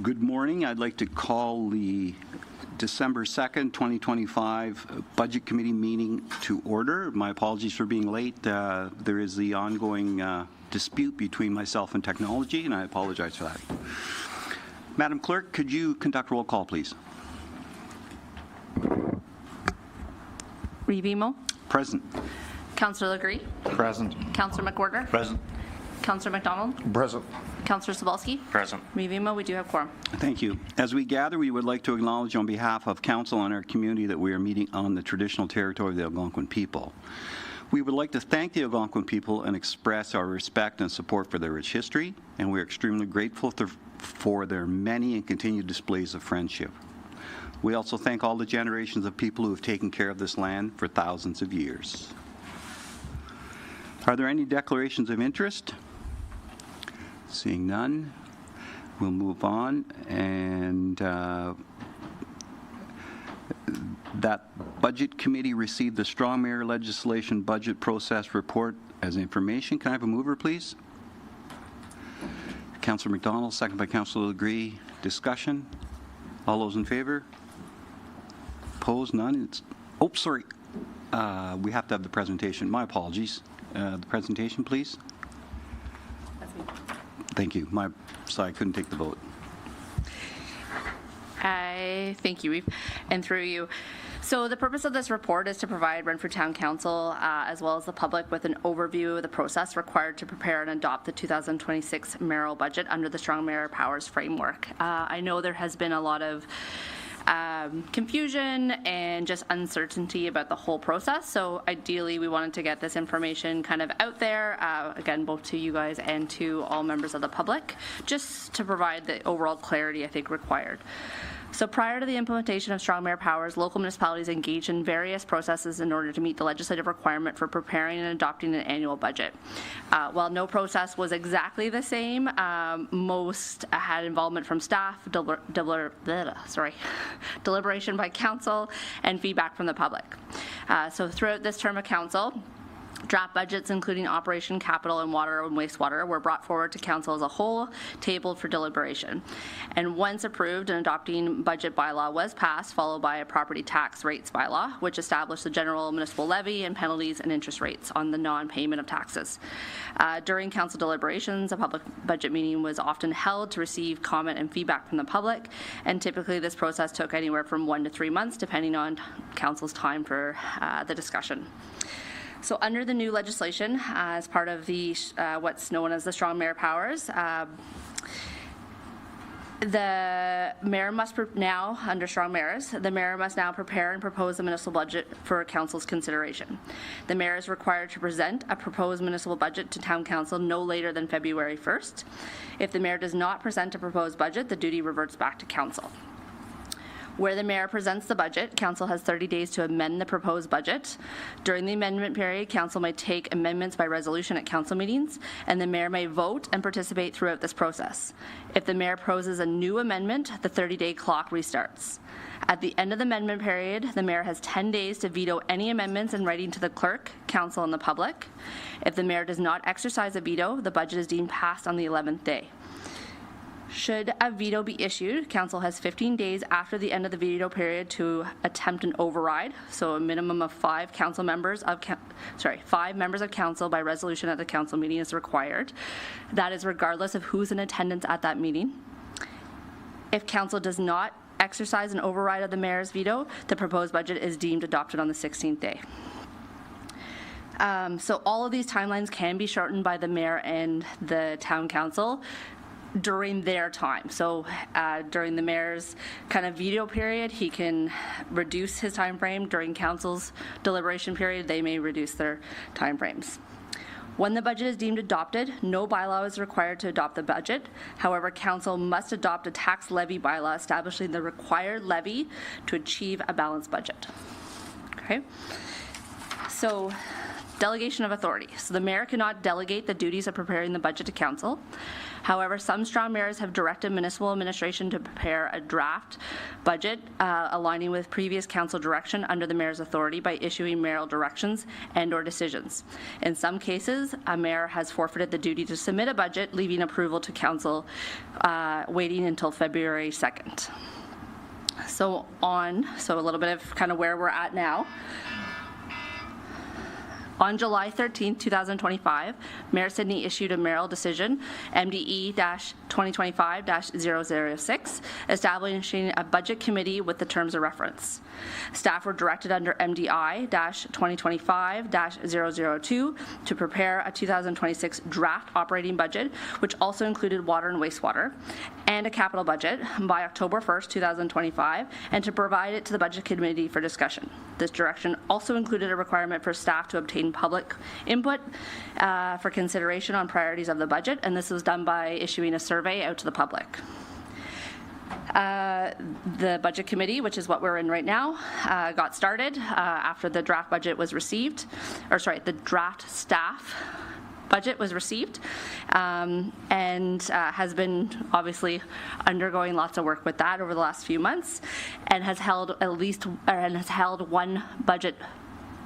Good morning. I'd like to call the December 2nd, 2025 Budget Committee meeting to order. My apologies for being late. There is the ongoing dispute between myself and technology, and I apologize for that. Madam Clerk, could you conduct roll call, please? Revimo? Present. Councillor Legree? Present. Councillor McWhorter? Present. Councillor McDonald? Present. Councillor Sobalski? Present. Revimo, we do have quorum. Thank you. As we gather, we would like to acknowledge on behalf of Council and our community that we are meeting on the traditional territory of the Algonquin people. We would like to thank the Algonquin people and express our respect and support for their rich history, and we are extremely grateful for their many and continued displays of friendship. We also thank all the generations of people who have taken care of this land for thousands of years. Are there any declarations of interest? Seeing none, we'll move on. And that Budget Committee received the Strong Mayor Legislation Budget Process Report as information. Can I have a mover, please? Councillor McDonald, second by Councillor Legree. Discussion? All those in favor? Opposed? None? Sorry. We have to have the presentation. My apologies. The presentation, please. That's me. Thank you. Sorry, I couldn't take the vote. Thank you, and through you. So the purpose of this report is to provide Renfrew Town Council as well as the public with an overview of the process required to prepare and adopt the 2026 mayoral budget under the Strong Mayor Powers framework. I know there has been a lot of confusion and just uncertainty about the whole process. So ideally, we wanted to get this information kind of out there, again, both to you guys and to all members of the public, just to provide the overall clarity I think required. So prior to the implementation of Strong Mayor Powers, local municipalities engaged in various processes in order to meet the legislative requirement for preparing and adopting an annual budget. While no process was exactly the same, most had involvement from staff, deliberation by council, and feedback from the public. So throughout this term of council, draft budgets, including operation, capital, and water and wastewater, were brought forward to council as a whole, tabled for deliberation. And once approved, an adopting budget bylaw was passed, followed by a property tax rates bylaw, which established the general municipal levy and penalties and interest rates on the non-payment of taxes. During council deliberations, a public budget meeting was often held to receive comment and feedback from the public, and typically this process took anywhere from 1 to 3 months, depending on council's time for the discussion. So under the new legislation, as part of the what's known as the Strong Mayor Powers, the mayor must now, under Strong Mayors, the mayor must now prepare and propose the municipal budget for council's consideration. The mayor is required to present a proposed municipal budget to town council no later than February 1st. If the mayor does not present a proposed budget, the duty reverts back to council. Where the mayor presents the budget, council has 30 days to amend the proposed budget. During the amendment period, council may take amendments by resolution at council meetings, and the mayor may vote and participate throughout this process. If the mayor proposes a new amendment, the 30-day clock restarts. At the end of the amendment period, the mayor has 10 days to veto any amendments in writing to the clerk, council, and the public. If the mayor does not exercise a veto, the budget is deemed passed on the 11th day. Should a veto be issued, council has 15 days after the end of the veto period to attempt an override. So a minimum of 5 members of council by resolution at the council meeting is required. That is regardless of who's in attendance at that meeting. If council does not exercise an override of the mayor's veto, the proposed budget is deemed adopted on the 16th day. So all of these timelines can be shortened by the mayor and the town council during their time. So during the mayor's kind of veto period, he can reduce his time frame. During council's deliberation period, they may reduce their time frames. When the budget is deemed adopted, no bylaw is required to adopt the budget. However, council must adopt a tax levy bylaw establishing the required levy to achieve a balanced budget. Okay. So Delegation of authority. So the mayor cannot delegate the duties of preparing the budget to council. However, some strong mayors have directed municipal administration to prepare a draft budget aligning with previous council direction under the mayor's authority by issuing mayoral directions and/or decisions. In some cases, a mayor has forfeited the duty to submit a budget, leaving approval to council waiting until February 2nd. So a little bit of kind of where we're at now. On July 13, 2025, Mayor Sidney issued a mayoral decision, MDE-2025-006, establishing a budget committee with the terms of reference. Staff were directed under MDI-2025-002 to prepare a 2026 draft operating budget, which also included water and wastewater, and a capital budget by October 1st, 2025, and to provide it to the budget committee for discussion. This direction also included a requirement for staff to obtain public input for consideration on priorities of the budget, and this was done by issuing a survey out to the public. The budget committee, which is what we're in right now, got started after the draft budget was received, the draft staff budget was received, and has been obviously undergoing lots of work with that over the last few months, and has held one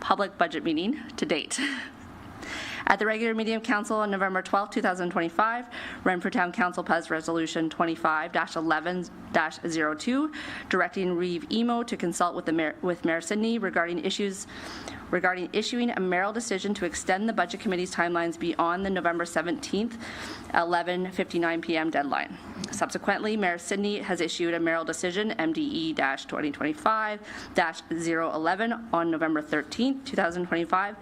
public budget meeting to date. At the regular meeting of council on November 12, 2025, Renfrew Town Council passed Resolution 25-11-02, directing Reeve Emo to consult with Mayor Sidney regarding issuing a mayoral decision to extend the Budget Committee's timelines beyond the November 17th, 11:59 p.m. deadline. Subsequently, Mayor Sidney has issued a mayoral decision, MDE-2025-011, on November 13th, 2025,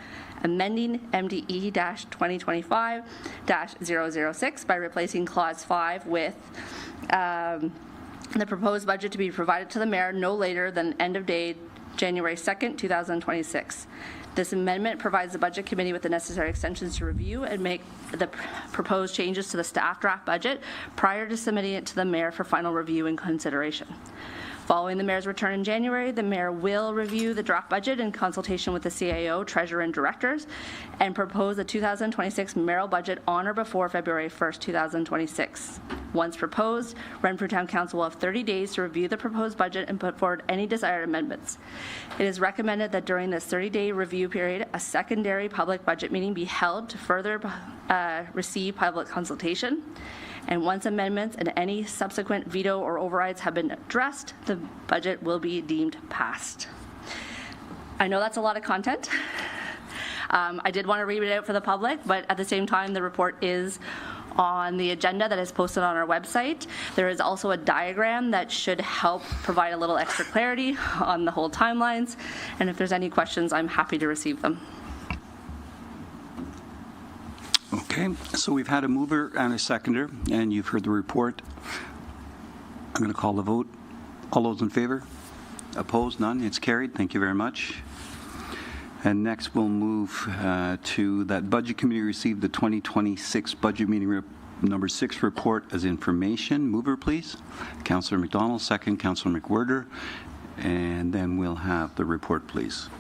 amending MDE-2025-006 by replacing Clause 5 with the proposed budget to be provided to the mayor no later than end of day January 2nd, 2026. This amendment provides the Budget Committee with the necessary extensions to review and make the proposed changes to the staff draft budget prior to submitting it to the mayor for final review and consideration. Following the mayor's return in January, the mayor will review the draft budget in consultation with the CAO, treasurer, and directors, and propose the 2026 mayoral budget on or before February 1st, 2026. Once proposed, Renfrew Town Council will have 30 days to review the proposed budget and put forward any desired amendments. It is recommended that during this 30-day review period, a secondary public budget meeting be held to further receive public consultation. And once amendments and any subsequent veto or overrides have been addressed, the budget will be deemed passed. I know that's a lot of content. I did want to read it out for the public, but at the same time, the report is on the agenda that is posted on our website. There is also a diagram that should help provide a little extra clarity on the whole timelines. And if there's any questions, I'm happy to receive them. Okay, so we've had a mover and a seconder, and you've heard the report. I'm going to call the vote. All those in favor? Opposed? None? It's carried. Thank you very much. And next we'll move to that Budget Committee received the 2026 Budget Meeting number 6 report as information. Mover, please. Councillor McDonald, second, Councillor McWhirter, and then we'll have the report, please.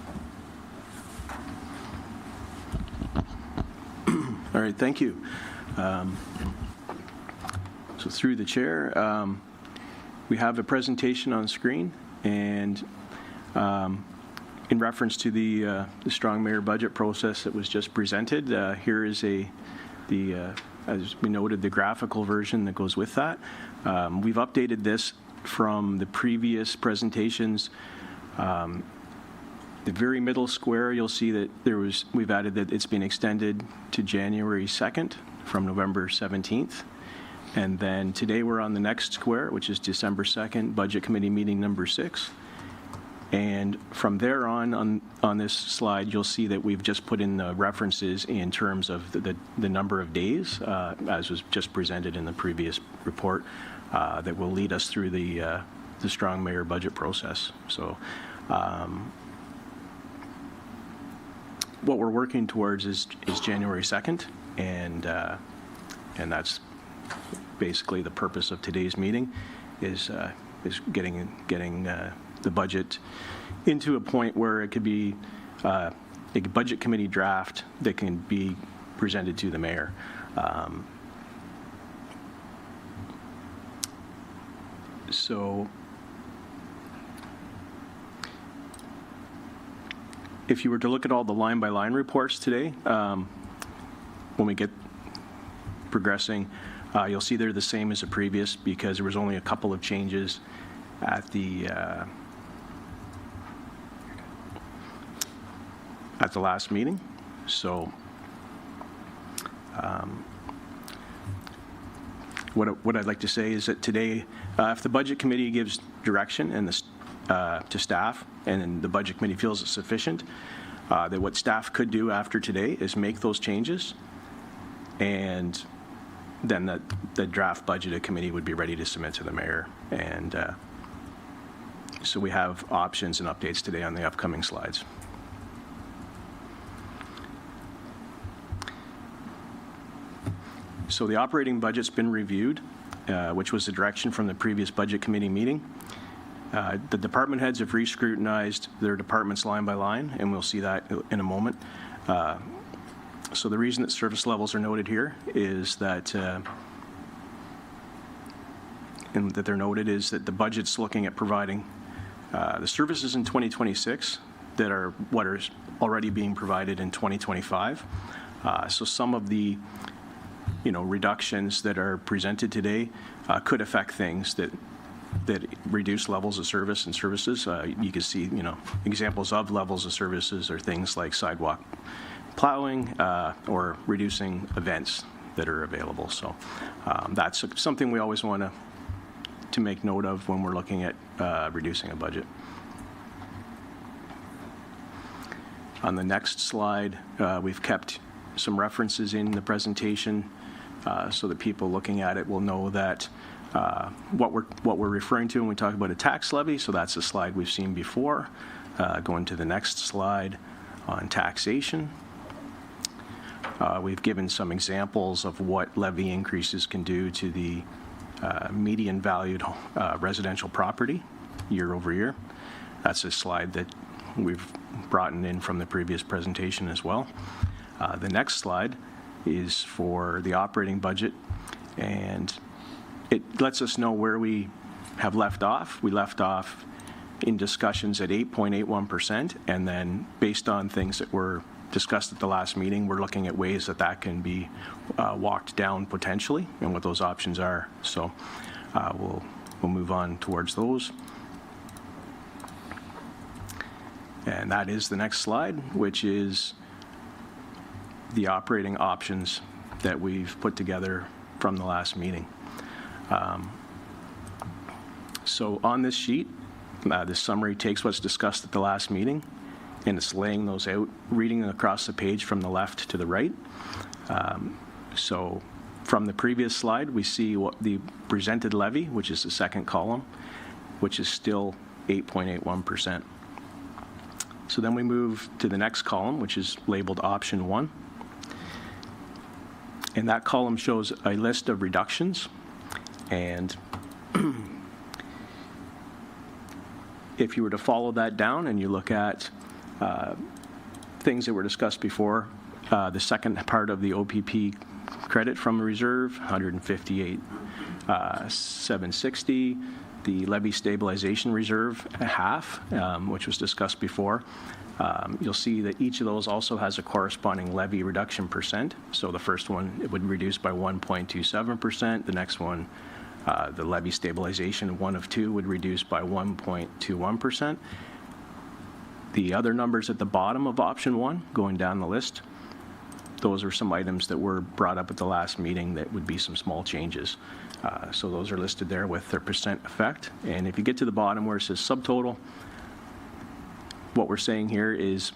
All right, thank you. So through the chair, we have a presentation on screen, and in reference to the strong mayor budget process that was just presented, here is as we noted, the graphical version that goes with that. We've updated this from the previous presentations. The very middle square, you'll see that we've added that it's been extended to January 2nd from November 17th. And then today we're on the next square, which is December 2nd, Budget Committee meeting number 6. And from there on this slide, you'll see that we've just put in the references in terms of the number of days, as was just presented in the previous report, that will lead us through the strong mayor budget process. So what we're working towards is January 2nd, and that's basically the purpose of today's meeting, is getting the budget into a point where it could be a budget committee draft that can be presented to the mayor. So if you were to look at all the line-by-line reports today, when we get progressing, you'll see they're the same as the previous because there was only a couple of changes at the last meeting. So what I'd like to say is that today, if the budget committee gives direction and to staff, and the budget committee feels it's sufficient, that what staff could do after today is make those changes, and then the draft budget committee would be ready to submit to the mayor. And so we have options and updates today on the upcoming slides. So the operating budget's been reviewed, which was the direction from the previous budget committee meeting. The department heads have re-scrutinized their departments line by line, and we'll see that in a moment. So the reason that service levels are noted here is that, and that they're noted is that the budget's looking at providing the services in 2026 that are what are already being provided in 2025. So some of the reductions that are presented today could affect things that reduce levels of service and services. You can see, examples of levels of services are things like sidewalk plowing or reducing events that are available. So that's something we always want to make note of when we're looking at reducing a budget. On the next slide, we've kept some references in the presentation so that people looking at it will know that what we're referring to when we talk about a tax levy. So that's a slide we've seen before. Going to the next slide on taxation. We've given some examples of what levy increases can do to the median valued residential property year over year. That's a slide that we've brought in from the previous presentation as well. The next slide is for the operating budget, and it lets us know where we have left off. We left off in discussions at 8.81%, and then based on things that were discussed at the last meeting, we're looking at ways that can be walked down potentially and what those options are. So we'll move on towards those. And that is the next slide, which is the operating options that we've put together from the last meeting. So on this sheet, this summary takes what's discussed at the last meeting, and it's laying those out, reading them across the page from the left to the right. So from the previous slide, we see what the presented levy, which is the second column, which is still 8.81%. So then we move to the next column, which is labeled option 1. And that column shows a list of reductions. And if you were to follow that down and you look at things that were discussed before, the second part of the OPP credit from the reserve, 158,760. The levy stabilization reserve, half, which was discussed before. You'll see that each of those also has a corresponding levy reduction percent. So the first one, it would reduce by 1.27%. The next one, the levy stabilization, one of two, would reduce by 1.21%. The other numbers at the bottom of option 1, going down the list, those are some items that were brought up at the last meeting that would be some small changes. So those are listed there with their percent effect. And if you get to the bottom where it says subtotal, what we're saying here is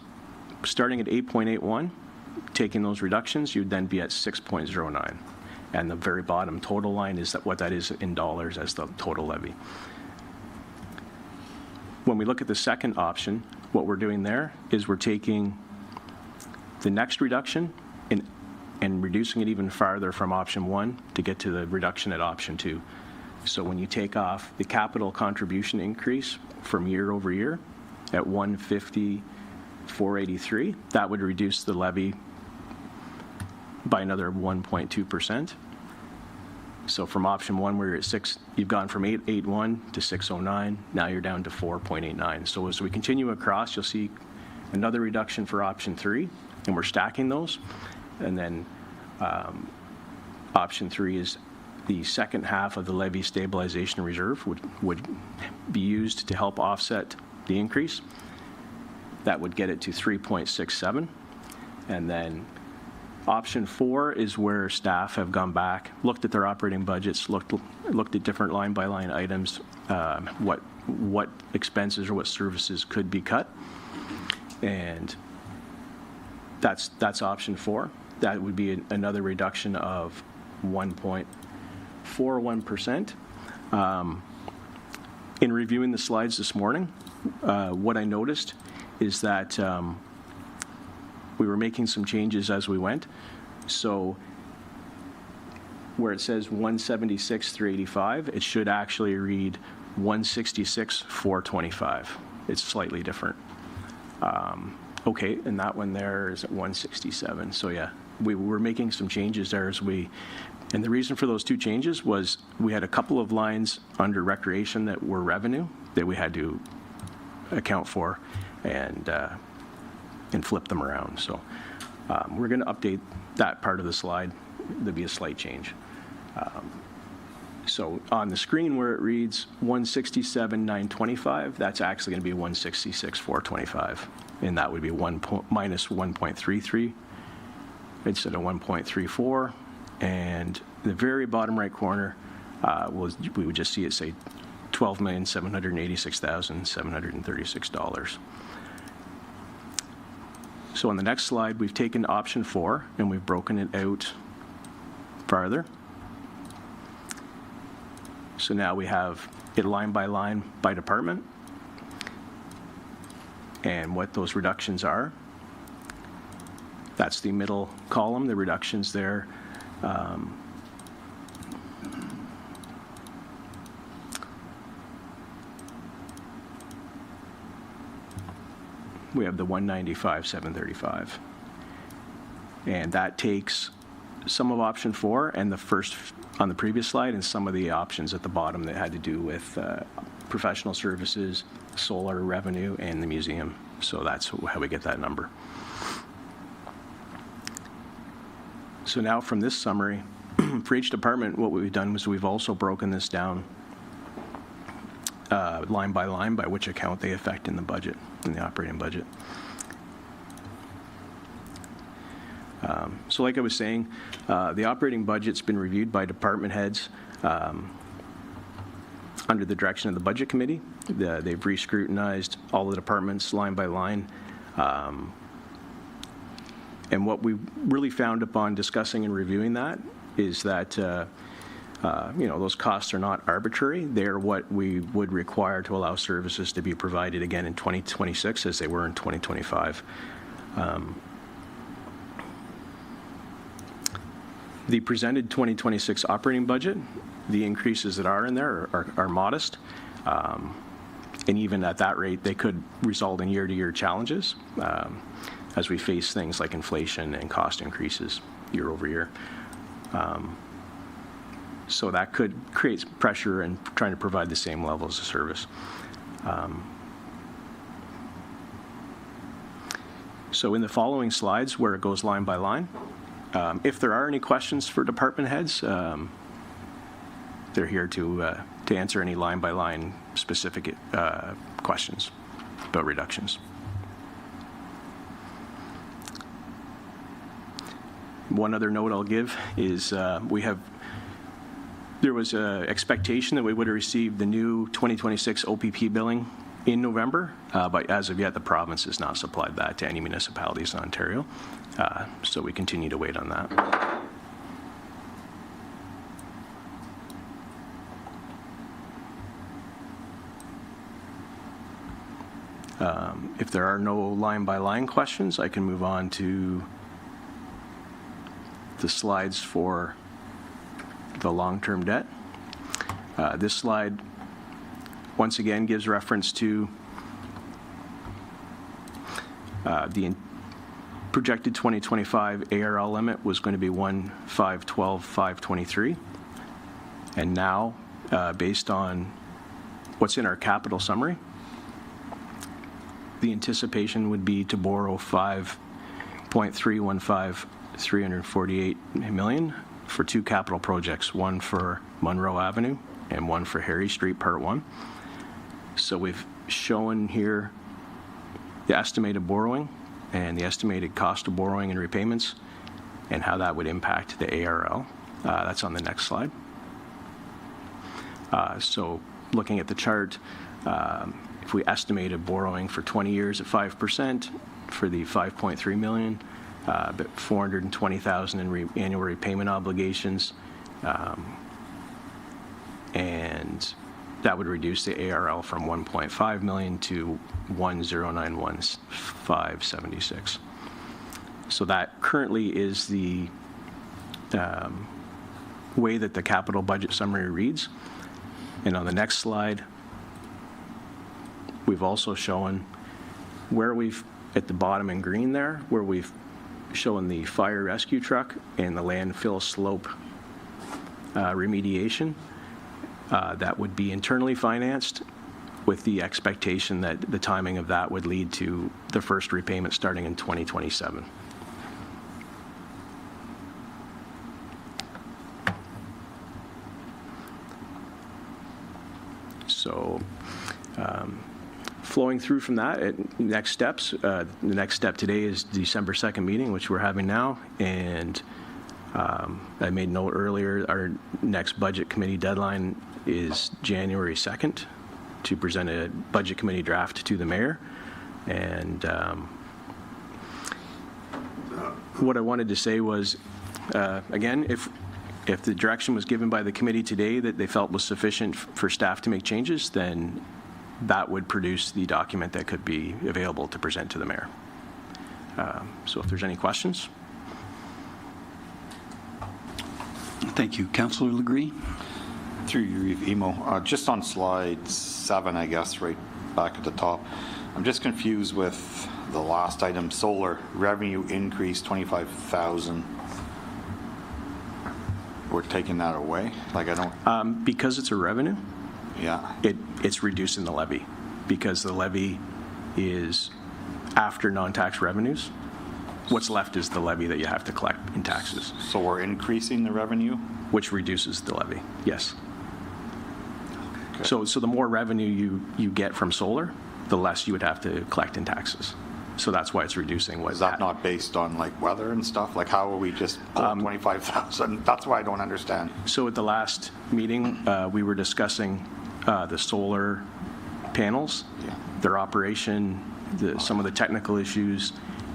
starting at 8.81, taking those reductions, you'd then be at 6.09. And the very bottom total line is what that is in dollars as the total levy. When we look at the second option, what we're doing there is we're taking the next reduction and reducing it even farther from option 1 to get to the reduction at option 2. So when you take off the capital contribution increase from year over year at 150 $483. That would reduce the levy by another 1.2%. So from option 1, where you're at 6, you've gone from 881 to 609. Now you're down to 4.89. So as we continue across, you'll see another reduction for option 3, and we're stacking those. And then option 3 is the second half of the levy stabilization reserve would be used to help offset the increase. That would get it to 3.67. And then option 4 is where staff have gone back, looked at their operating budgets, looked at different line-by-line items, what expenses or what services could be cut, and that's option 4. That would be another reduction of 1.41%. In reviewing the slides this morning, what I noticed is that we were making some changes as we went. So where it says 176,385, it should actually read 166,425. It's slightly different. Okay, and that one there is at 167. So yeah, we were making some changes there and the reason for those two changes was we had a couple of lines under recreation that were revenue that we had to account for and flip them around. So we're going to update that part of the slide. There'll be a slight change. So on the screen where it reads 167,925, that's actually going to be 166,425, and that would be minus 1.33 instead of 1.34. And the very bottom right corner, we would just see it say $12,786,736. So on the next slide, we've taken option 4 and we've broken it out farther. So now we have it line by line by department and what those reductions are. That's the middle column, the reductions there. We have the 195,735, and that takes some of option 4 and the first on the previous slide and some of the options at the bottom that had to do with professional services, solar revenue, and the museum. So that's how we get that number. So now from this summary, for each department, what we've done was we've also broken this down line by line by which account they affect in the budget, in the operating budget. So like I was saying, the operating budget's been reviewed by department heads under the direction of the budget committee. They've re-scrutinized all the departments line by line. And what we really found upon discussing and reviewing that is that those costs are not arbitrary. They're what we would require to allow services to be provided again in 2026 as they were in 2025. The presented 2026 operating budget, the increases that are in there are modest. And even at that rate, they could result in year-to-year challenges as we face things like inflation and cost increases year over year. So that could create pressure in trying to provide the same levels of service. So in the following slides, where it goes line by line, if there are any questions for department heads, they're here to answer any line by line specific questions about reductions. One other note I'll give is there was an expectation that we would have received the new 2026 OPP billing in November, but as of yet, the province has not supplied that to any municipalities in Ontario. So we continue to wait on that. If there are no line-by-line questions, I can move on to the slides for the long-term debt. This slide, once again, gives reference to The projected 2025 ARL limit was going to be 1,512,523. And now, based on what's in our capital summary, the anticipation would be to borrow $5.348 million for two capital projects, one for Monroe Avenue and one for Harry Street Part 1. So we've shown here the estimated borrowing and the estimated cost of borrowing and repayments and how that would impact the ARL. That's on the next slide. So looking at the chart, if we estimated borrowing for 20 years at 5% for the $5.3 million, but $420,000 in annual repayment obligations, and that would reduce the ARL from $1.5 million to $1,091,576. So that currently is the way that the capital budget summary reads. And on the next slide, we've also shown where we've, at the bottom in green there, where we've shown the fire rescue truck and the landfill slope remediation. That would be internally financed with the expectation that the timing of that would lead to the first repayment starting in 2027. So flowing through from that, next steps, the next step today is December 2nd meeting, which we're having now, and I made note earlier, our next budget committee deadline is January 2nd to present a budget committee draft to the mayor. And what I wanted to say was, again, if the direction was given by the committee today that they felt was sufficient for staff to make changes, then that would produce the document that could be available to present to the mayor. So if there's any questions. Thank you. Councillor Legree? Through your email, just on slide 7, I guess, right back at the top, I'm just confused with the last item, solar revenue increase 25,000. We're taking that away? Like, I don't... Because it's a revenue, yeah. it's reducing the levy, because the levy is after non-tax revenues. What's left is the levy that you have to collect in taxes. So we're increasing the revenue? Which reduces the levy, yes. Okay. So the more revenue you get from solar, the less you would have to collect in taxes. So that's why it's reducing. Is that not based on like weather and stuff? Like, how are we just pulling 25,000? That's why I don't understand. So at the last meeting, we were discussing the solar panels, their operation, some of the technical issues,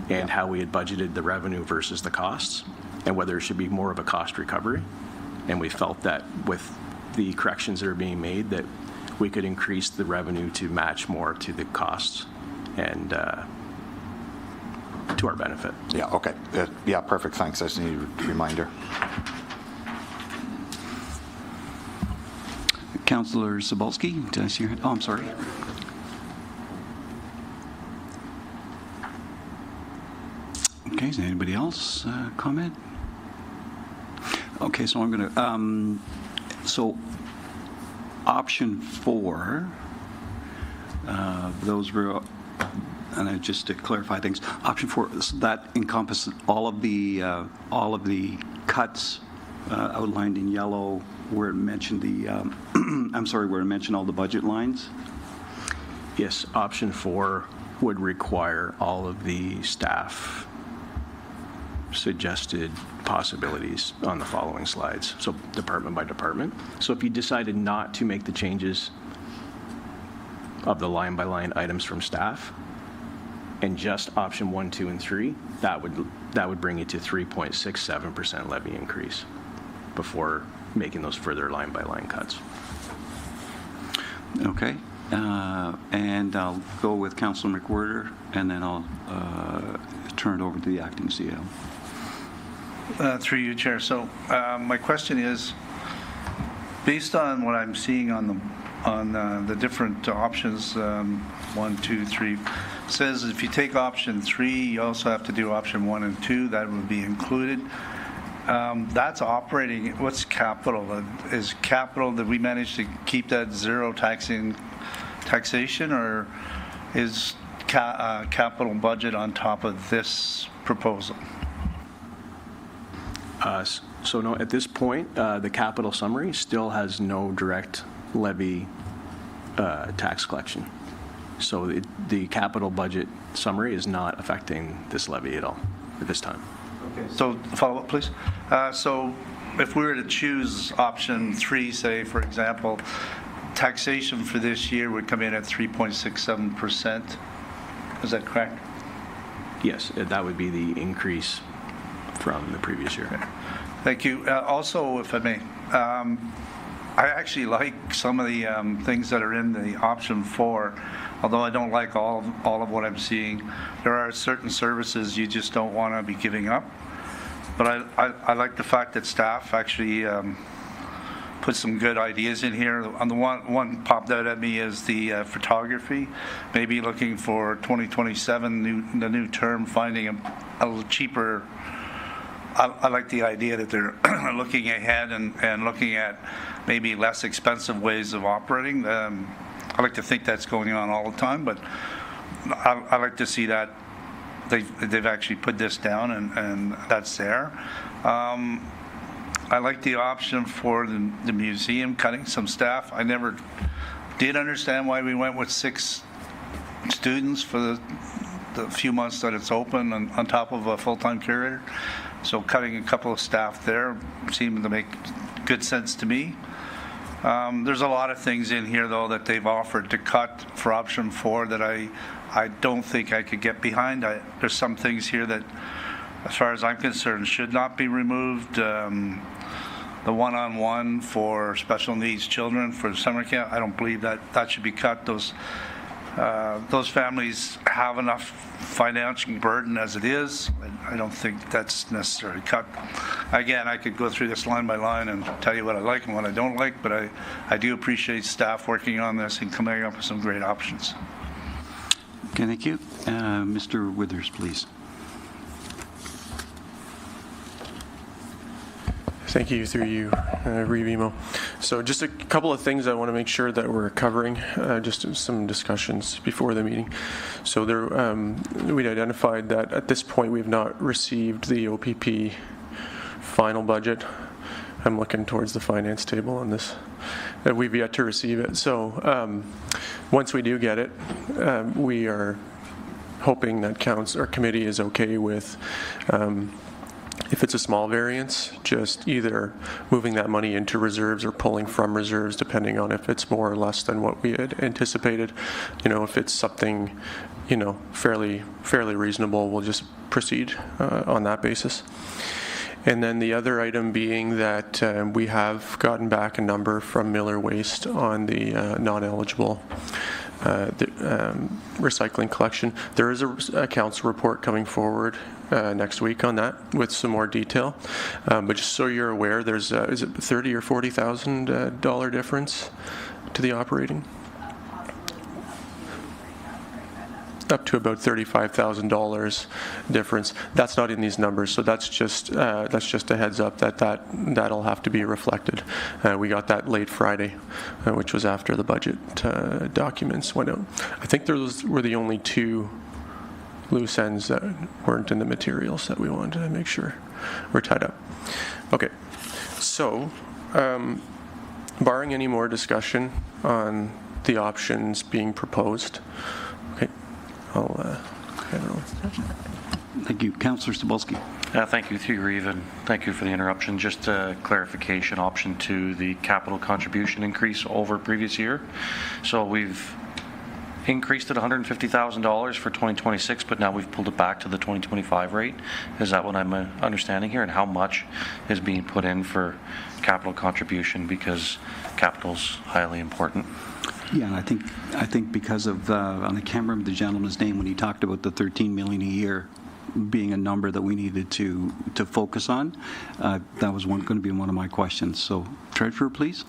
and how we had budgeted the revenue versus the costs, and whether it should be more of a cost recovery. And we felt that with the corrections that are being made, that we could increase the revenue to match more to the costs and to our benefit. Yeah, okay. Yeah, perfect. Thanks. I just need a reminder. Councillor Cebulski, did I see your hand? Oh, I'm sorry. Okay, is anybody else comment? Okay, so I'm going to, so option 4, those were, and just to clarify things, option 4, that encompasses all of the cuts outlined in yellow where it mentioned the, I'm sorry, where it mentioned all the budget lines? Yes, option 4 would require all of the staff suggested possibilities on the following slides, so department by department. So if you decided not to make the changes of the line-by-line items from staff, and just option 1, 2, and 3, that would bring you to 3.67% levy increase before making those further line-by-line cuts. Okay, and I'll go with Councillor McWhirter, and then I'll turn it over to the acting CEO. Through you, Chair. So my question is, based on what I'm seeing on the different options, 1, 2, 3. says if you take option 3, you also have to do option 1 and 2. That would be included. That's operating. What's capital? Is capital, did we manage to keep that zero taxation, or is capital budget on top of this proposal? So no, at this point, the capital summary still has no direct levy tax collection. So the capital budget summary is not affecting this levy at all at this time. Okay. So follow up, please. So if we were to choose option 3, say, for example, taxation for this year would come in at 3.67%. Is that correct? Yes, that would be the increase from the previous year. Okay. Thank you. Also, if I may, I actually like some of the things that are in the option 4, although I don't like all of what I'm seeing. There are certain services you just don't want to be giving up. But I like the fact that staff actually put some good ideas in here. On the one popped out at me is the photography, maybe looking for 2027, the new term, finding a little cheaper. I like the idea that they're looking ahead and looking at maybe less expensive ways of operating. I like to think that's going on all the time, but I like to see that they've actually put this down and that's there. I like the option for the museum cutting some staff. I never did understand why we went with 6 students for the few months that it's open on top of a full-time curator. So cutting a couple of staff there seemed to make good sense to me. There's a lot of things in here, though, that they've offered to cut for option 4 that I don't think I could get behind. There's some things here that, as far as I'm concerned, should not be removed. The one-on-one for special needs children for summer camp, I don't believe that should be cut. Those families have enough financial burden as it is. I don't think that's necessarily cut. Again, I could go through this line by line and tell you what I like and what I don't like, but I do appreciate staff working on this and coming up with some great options. Okay, thank you. Mr. Withers, please. Thank you, through you, Reeve. So just a couple of things I want to make sure that we're covering, just some discussions before the meeting. So there, we'd identified that at this point we have not received the OPP final budget. I'm looking towards the finance table on this. We've yet to receive it. So once we do get it, we are hoping that our committee is okay with if it's a small variance, just either moving that money into reserves or pulling from reserves, depending on if it's more or less than what we had anticipated. If it's something, fairly reasonable, we'll just proceed on that basis. And then the other item being that we have gotten back a number from Miller Waste on the non-eligible recycling collection. There is a council report coming forward next week on that with some more detail. But just so you're aware, there's is it $30,000 or $40,000 difference to the operating? Up to about $35,000 difference. That's not in these numbers, so that's just a heads up that'll have to be reflected. We got that late Friday, which was after the budget documents went out. I think those were the only 2 loose ends that weren't in the materials that we wanted to make sure we're tied up. Okay, so barring any more discussion on the options being proposed, okay, I'll hand it over. Thank you. Councillor Cebulski. Thank you, through you, and thank you for the interruption. Just a clarification, option 2, the capital contribution increase over previous year. So we've increased it $150,000 for 2026, but now we've pulled it back to the 2025 rate. Is that what I'm understanding here? And how much is being put in for capital contribution, because capital's highly important? Yeah, and I think because of, and I can't remember the gentleman's name when he talked about the $13 million a year being a number that we needed to focus on. That was going to be one of my questions. So, Treasurer, please.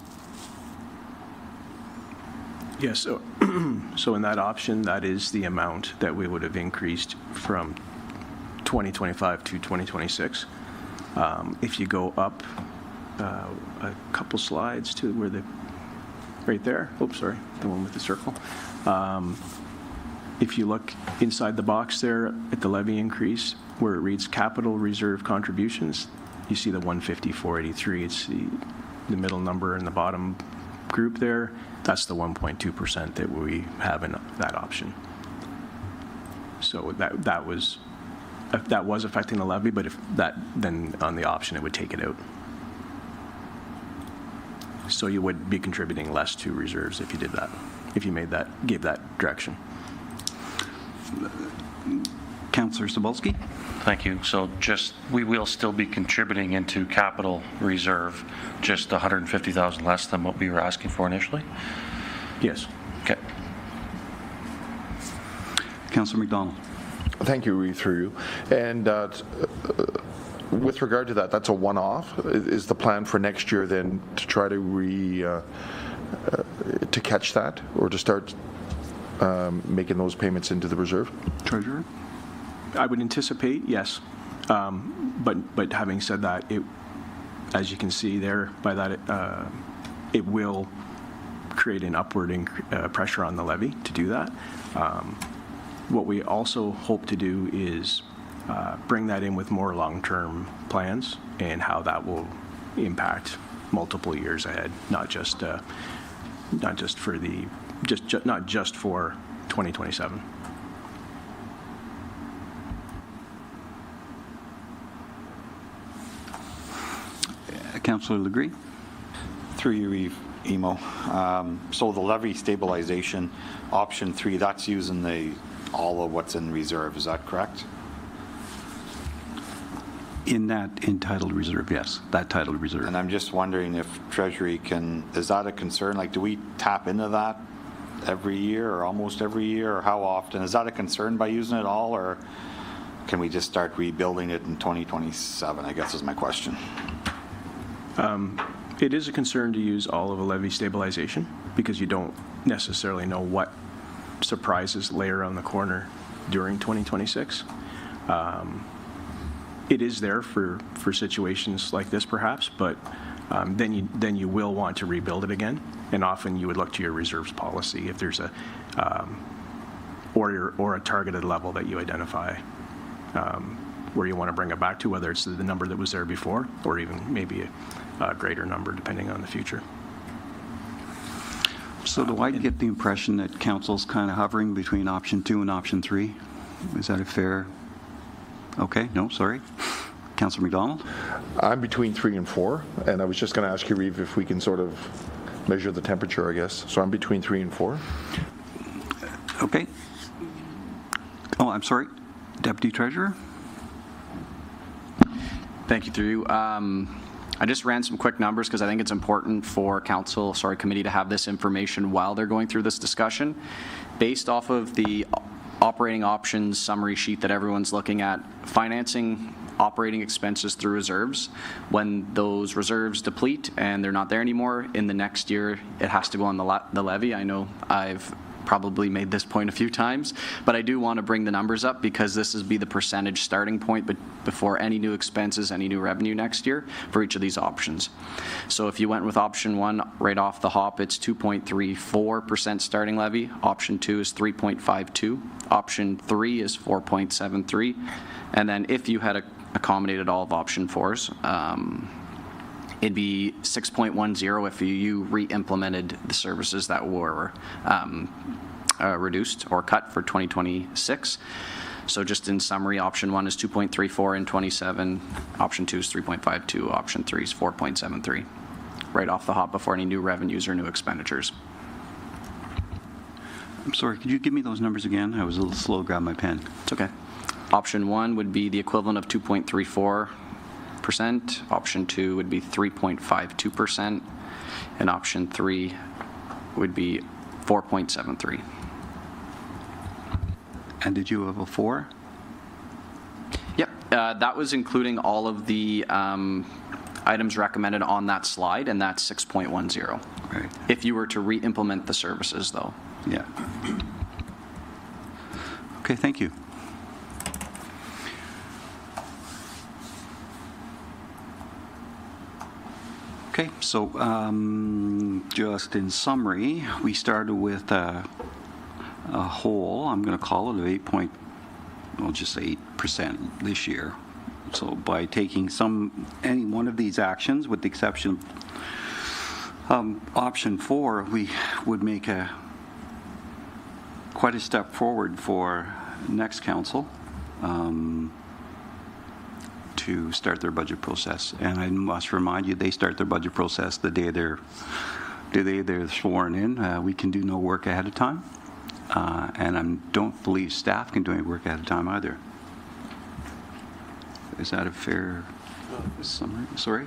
Yes, so in that option, that is the amount that we would have increased from 2025 to 2026. If you go up a couple slides to where right there, oops, sorry, the one with the circle. If you look inside the box there at the levy increase, where it reads capital reserve contributions, you see the 154.83. It's the middle number in the bottom group there. That's the 1.2% that we have in that option. So that was affecting the levy, but if that, then on the option it would take it out. So you would be contributing less to reserves if you did that, if you gave that direction. Councillor Cebulski? Thank you. So we will still be contributing into capital reserve, just 150,000 less than what we were asking for initially? Yes. Okay. Councillor McDonald? Thank you, Reeve, through you. And with regard to that, that's a one-off. Is the plan for next year then to try to to catch that, or to start making those payments into the reserve? Treasurer? I would anticipate, yes. But having said that, as you can see there, by that, it will create an upward pressure on the levy to do that. What we also hope to do is bring that in with more long-term plans and how that will impact multiple years ahead, not just for 2027. Councillor Legree? Through you, Reeve, Emo. So the levy stabilization, option 3, that's using all of what's in reserve, is that correct? In that entitled reserve, yes, that titled reserve. And I'm just wondering if Treasury is that a concern? Like, do we tap into that every year or almost every year, or how often? Is that a concern by using it all, or can we just start rebuilding it in 2027, I guess is my question. It is a concern to use all of a levy stabilization because you don't necessarily know what surprises lay around the corner during 2026. It is there for situations like this, perhaps, but then you will want to rebuild it again, and often you would look to your reserves policy if there's or a targeted level that you identify where you want to bring it back to, whether it's the number that was there before or even maybe a greater number depending on the future. So do I get the impression that council's kind of hovering between option 2 and option 3? Is that a fair? Okay, no, sorry. Councillor McDonald? I'm between 3 and 4, and I was just going to ask you, Reeve, if we can sort of measure the temperature, I guess. So I'm between 3 and 4. Okay. Oh, I'm sorry. Deputy Treasurer? Thank you, through you. I just ran some quick numbers because I think it's important for committee to have this information while they're going through this discussion. Based off of the operating options summary sheet that everyone's looking at, financing operating expenses through reserves, when those reserves deplete and they're not there anymore, in the next year it has to go on the levy. I know I've probably made this point a few times, but I do want to bring the numbers up because this will be the percentage starting point before any new expenses, any new revenue next year for each of these options. So if you went with option 1 right off the hop, it's 2.34% starting levy. Option 2 is 3.52. Option 3 is 4.73. And then if you had accommodated all of option 4s, it'd be 6.10 if you re-implemented the services that were reduced or cut for 2026. So just in summary, option 1 is 2.34 in 27, option 2 is 3.52, option 3 is 4.73, right off the hop before any new revenues or new expenditures. I'm sorry, could you give me those numbers again? I was a little slow to grab my pen. It's okay. Option 1 would be the equivalent of 2.34%. Option 2 would be 3.52%, and option 3 would be 4.73. And did you have a 4? Yep, that was including all of the items recommended on that slide, and that's 6.10. Right. If you were to re-implement the services, though. Yeah. Okay, thank you. Okay, so just in summary, we started with a whole, I'm going to call it, of I'll just say 8% this year. So by taking any one of these actions, with the exception of option 4, we would make quite a step forward for next council to start their budget process. And I must remind you, they start their budget process the day they're sworn in. We can do no work ahead of time. And I don't believe staff can do any work ahead of time either. Is that a fair summary? Sorry?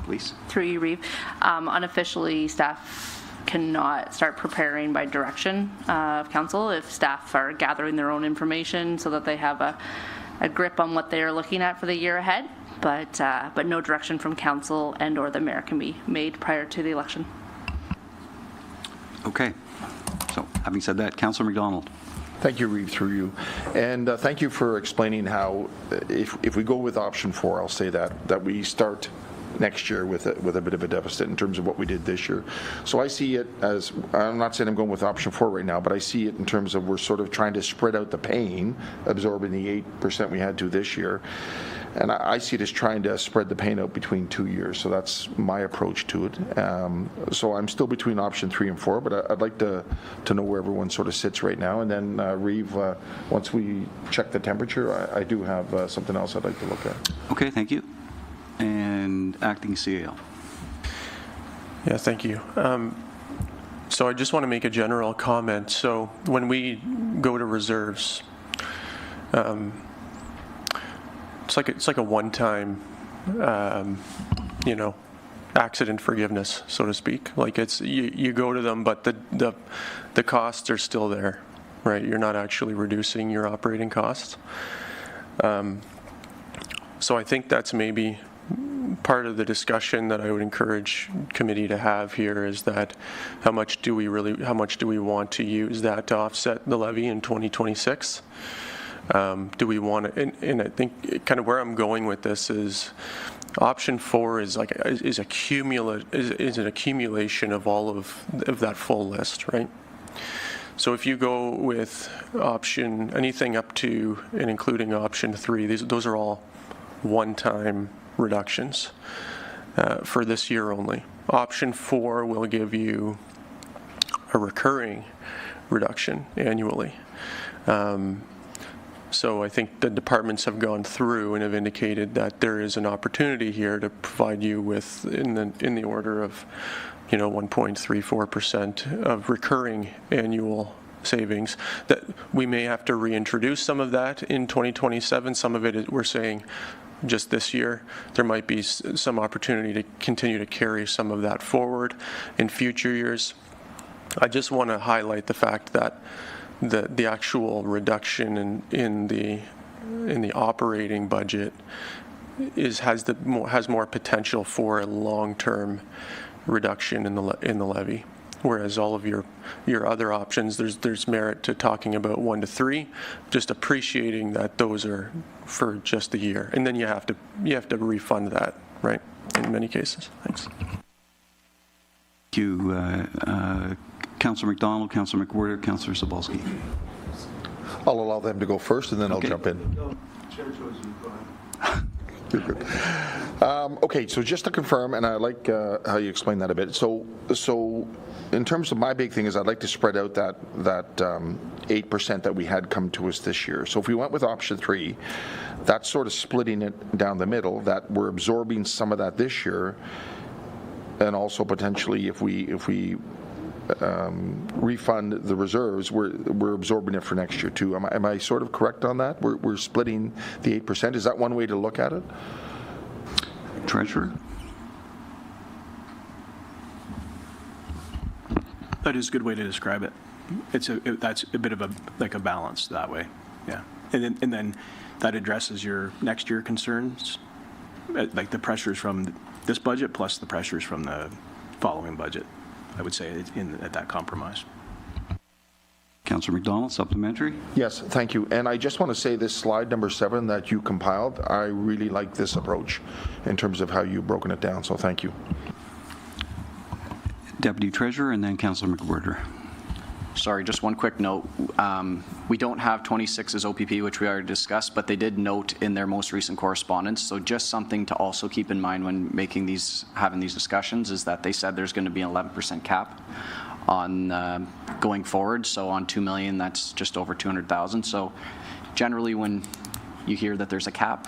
Please. Through you, Reeve. Unofficially, staff cannot start preparing by direction of council if staff are gathering their own information so that they have a grip on what they are looking at for the year ahead. But no direction from council and or the mayor can be made prior to the election. Okay. So having said that, Councillor McDonald. Thank you, Reeve, through you. And thank you for explaining how, if we go with option 4, I'll say that we start next year with a bit of a deficit in terms of what we did this year. So I see it as, I'm not saying I'm going with option 4 right now, but I see it in terms of we're sort of trying to spread out the pain, absorbing the 8% we had to this year. And I see it as trying to spread the pain out between 2 years. So that's my approach to it. So I'm still between option 3 and 4, but I'd like to know where everyone sort of sits right now. And then, Reeve, once we check the temperature, I do have something else I'd like to look at. Okay, thank you. And acting CAL. Yeah, thank you. So I just want to make a general comment. So when we go to reserves, it's like a one-time, accident forgiveness, so to speak. Like it's you go to them, but the costs are still there, right? You're not actually reducing your operating costs. So I think that's maybe part of the discussion that I would encourage committee to have here is that how much do we want to use that to offset the levy in 2026? Do we want to, and I think kind of where I'm going with this is option 4 is an accumulation of all of that full list, right? So if you go with anything up to and including option 3, those are all one-time reductions for this year only. Option 4 will give you a recurring reduction annually. So I think the departments have gone through and have indicated that there is an opportunity here to provide you with in the order of 1.34% of recurring annual savings. That we may have to reintroduce some of that in 2027. Some of it we're saying just this year. There might be some opportunity to continue to carry some of that forward in future years. I just want to highlight the fact that the actual reduction in the operating budget has more potential for a long-term reduction in the levy, whereas all of your other options, there's merit to talking about 1 to 3, just appreciating that those are for just a year, and then you have to refund that, right? In many cases. Thanks. Thank you, Councillor McDonald, Councillor McWhirter, Councillor Sobolski. I'll allow them to go first, and then I'll jump in. No, Chair chose you. Go ahead. You're good. Okay, so just to confirm, and I like how you explained that a bit. So in terms of my big thing is I'd like to spread out that 8% that we had come to us this year. So if we went with option 3, that's sort of splitting it down the middle, that we're absorbing some of that this year, and also potentially if we refund the reserves, we're absorbing it for next year too. Am I sort of correct on that? We're splitting the 8%. Is that one way to look at it? Treasurer? That is a good way to describe it. That's a bit of a balance that way, yeah. And then that addresses your next year concerns like the pressures from this budget plus the pressures from the following budget, I would say, at that compromise. Councillor McDonald, supplementary. Yes, thank you. And I just want to say this slide number 7 that you compiled, I really like this approach in terms of how you've broken it down, so thank you. Deputy Treasurer and then Councillor McWhirter. Sorry, just one quick note. We don't have 26 as OPP, which we already discussed, but they did note in their most recent correspondence. So just something to also keep in mind when having these discussions is that they said there's going to be an 11% cap on going forward. So on 2 million, that's just over 200,000. So generally, when you hear that there's a cap,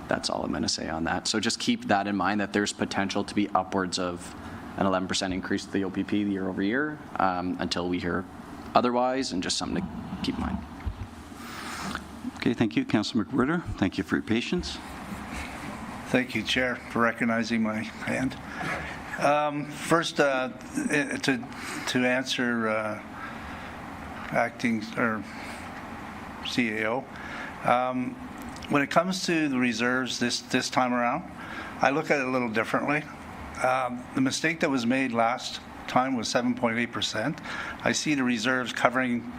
that's all I'm going to say on that. So just keep that in mind, that there's potential to be upwards of an 11% increase to the OPP year over year until we hear otherwise, and just something to keep in mind. Okay, thank you. Councillor McWhirter, thank you for your patience. Thank you, Chair, for recognizing my hand. First, to answer acting or CAO, when it comes to the reserves this time around, I look at it a little differently. The mistake that was made last time was 7.8%. I see the reserves covering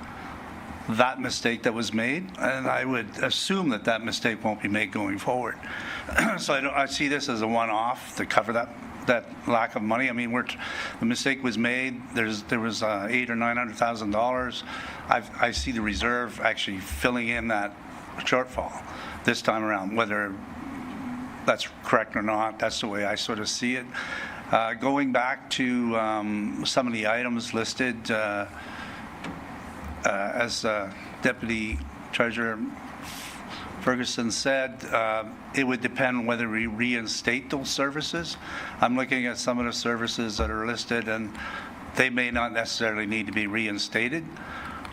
that mistake that was made, and I would assume that that mistake won't be made going forward. So I see this as a one-off to cover that lack of money. I mean, the mistake was made. There was $800,000 or $900,000. I see the reserve actually filling in that shortfall this time around. Whether that's correct or not, that's the way I sort of see it. Going back to some of the items listed, as Deputy Treasurer Ferguson said, it would depend whether we reinstate those services. I'm looking at some of the services that are listed, and they may not necessarily need to be reinstated.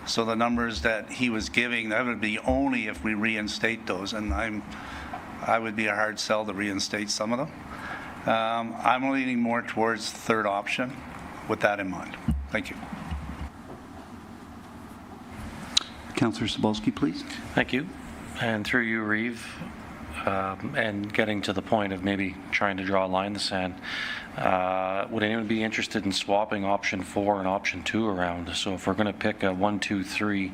So the numbers that he was giving, that would be only if we reinstate those, and I would be a hard sell to reinstate some of them. I'm leaning more towards the third option with that in mind. Thank you. Councillor Cebulski, please. Thank you. And through you, Reeve, and getting to the point of maybe trying to draw a line in the sand, would anyone be interested in swapping option 4 and option 2 around? So if we're going to pick a 1, 2, 3,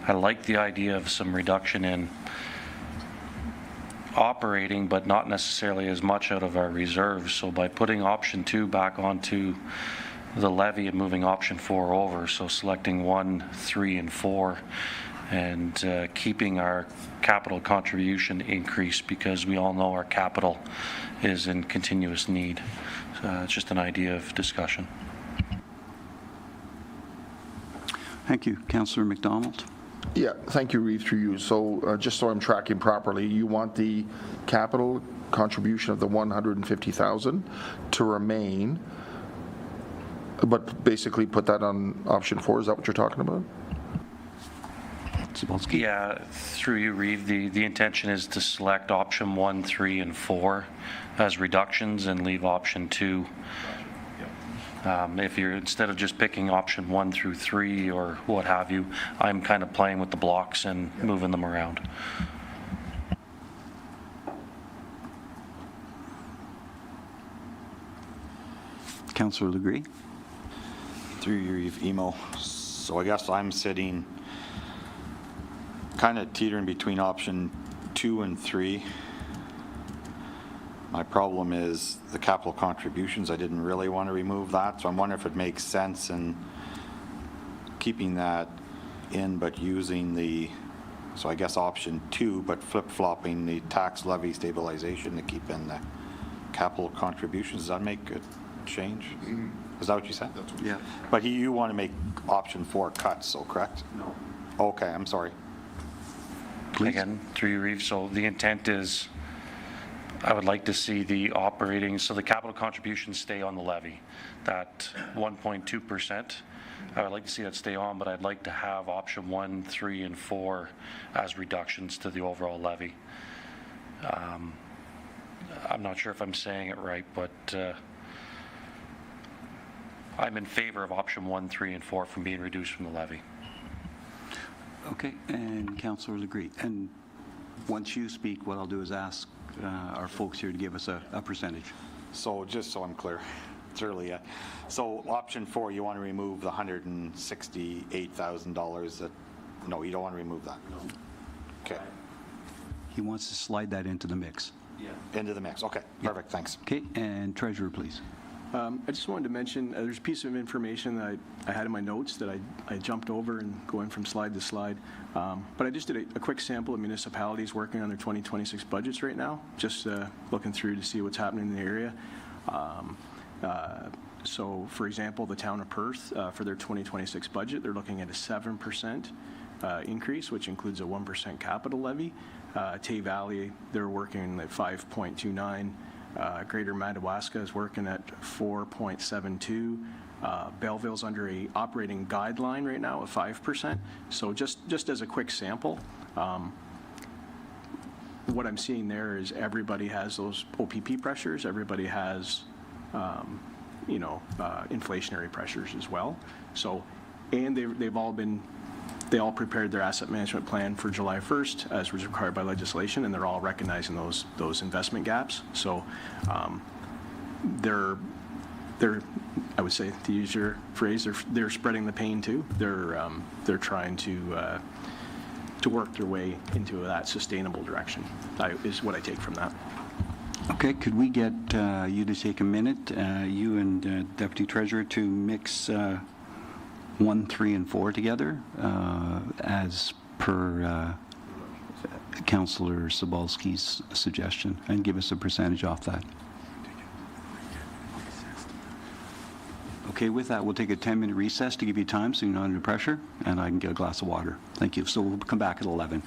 I like the idea of some reduction in operating, but not necessarily as much out of our reserves. So by putting option 2 back onto the levy and moving option 4 over, so selecting 1, 3, and 4, and keeping our capital contribution increase, because we all know our capital is in continuous need. So it's just an idea of discussion. Thank you. Councillor McDonald. Yeah, thank you, Reeve, through you. So just so I'm tracking properly, you want the capital contribution of the 150,000 to remain, but basically put that on option 4. Is that what you're talking about? Cebulski. Yeah, through you, Reeve, the intention is to select option 1, 3, and 4 as reductions and leave option 2. If you're, instead of just picking option 1 through 3 or what have you, I'm kind of playing with the blocks and moving them around. Councillor Legree. Through your email. So I guess I'm sitting kind of teetering between option 2 and 3. My problem is the capital contributions. I didn't really want to remove that, so I'm wondering if it makes sense in keeping that in, but using the, so I guess option 2, but flip-flopping the tax levy stabilization to keep in the capital contributions. Does that make a change? Mm-hmm. Is that what you said? That's what Yeah. But you want to make option 4 cuts, so correct? No. Okay, I'm sorry. Please. Again, through you, Reeve, so the intent is I would like to see the operating, so the capital contributions stay on the levy, that 1.2%. I would like to see that stay on, but I'd like to have option 1, 3, and 4 as reductions to the overall levy. I'm not sure if I'm saying it right, but I'm in favor of option 1, 3, and 4 from being reduced from the levy. Okay, and Councillor Legree. And Once you speak, what I'll do is ask our folks here to give us a percentage. So just so I'm clear, it's early yet. So option 4, you want to remove the $168,000 that, no, you don't want to remove that? No. Okay. He wants to slide that into the mix. Into the mix. Okay, perfect, thanks. Okay, and Treasurer, please. I just wanted to mention, there's a piece of information that I had in my notes that I jumped over and going from slide to slide. But I just did a quick sample of municipalities working on their 2026 budgets right now, just looking through to see what's happening in the area. So, for example, the town of Perth, for their 2026 budget, they're looking at a 7% increase, which includes a 1% capital levy. Tay Valley, they're working at 5.29. Greater Madawaska is working at 4.72. Belleville's under a operating guideline right now of 5%. So just as a quick sample, what I'm seeing there is everybody has those OPP pressures. Everybody has, inflationary pressures as well. So, and they all prepared their asset management plan for July 1st, as was required by legislation, and they're all recognizing those investment gaps. So they're I would say, to use your phrase, they're spreading the pain too. They're trying to work their way into that sustainable direction. Is what I take from that. Okay, could we get you to take a minute, you and Deputy Treasurer, to mix 1, 3, and 4 together as per Councillor Sobalski's suggestion, and give us a percentage off that. Okay, with that, we'll take a 10-minute recess to give you time so you're not under pressure, and I can get a glass of water. Thank you. So we'll come back at 11.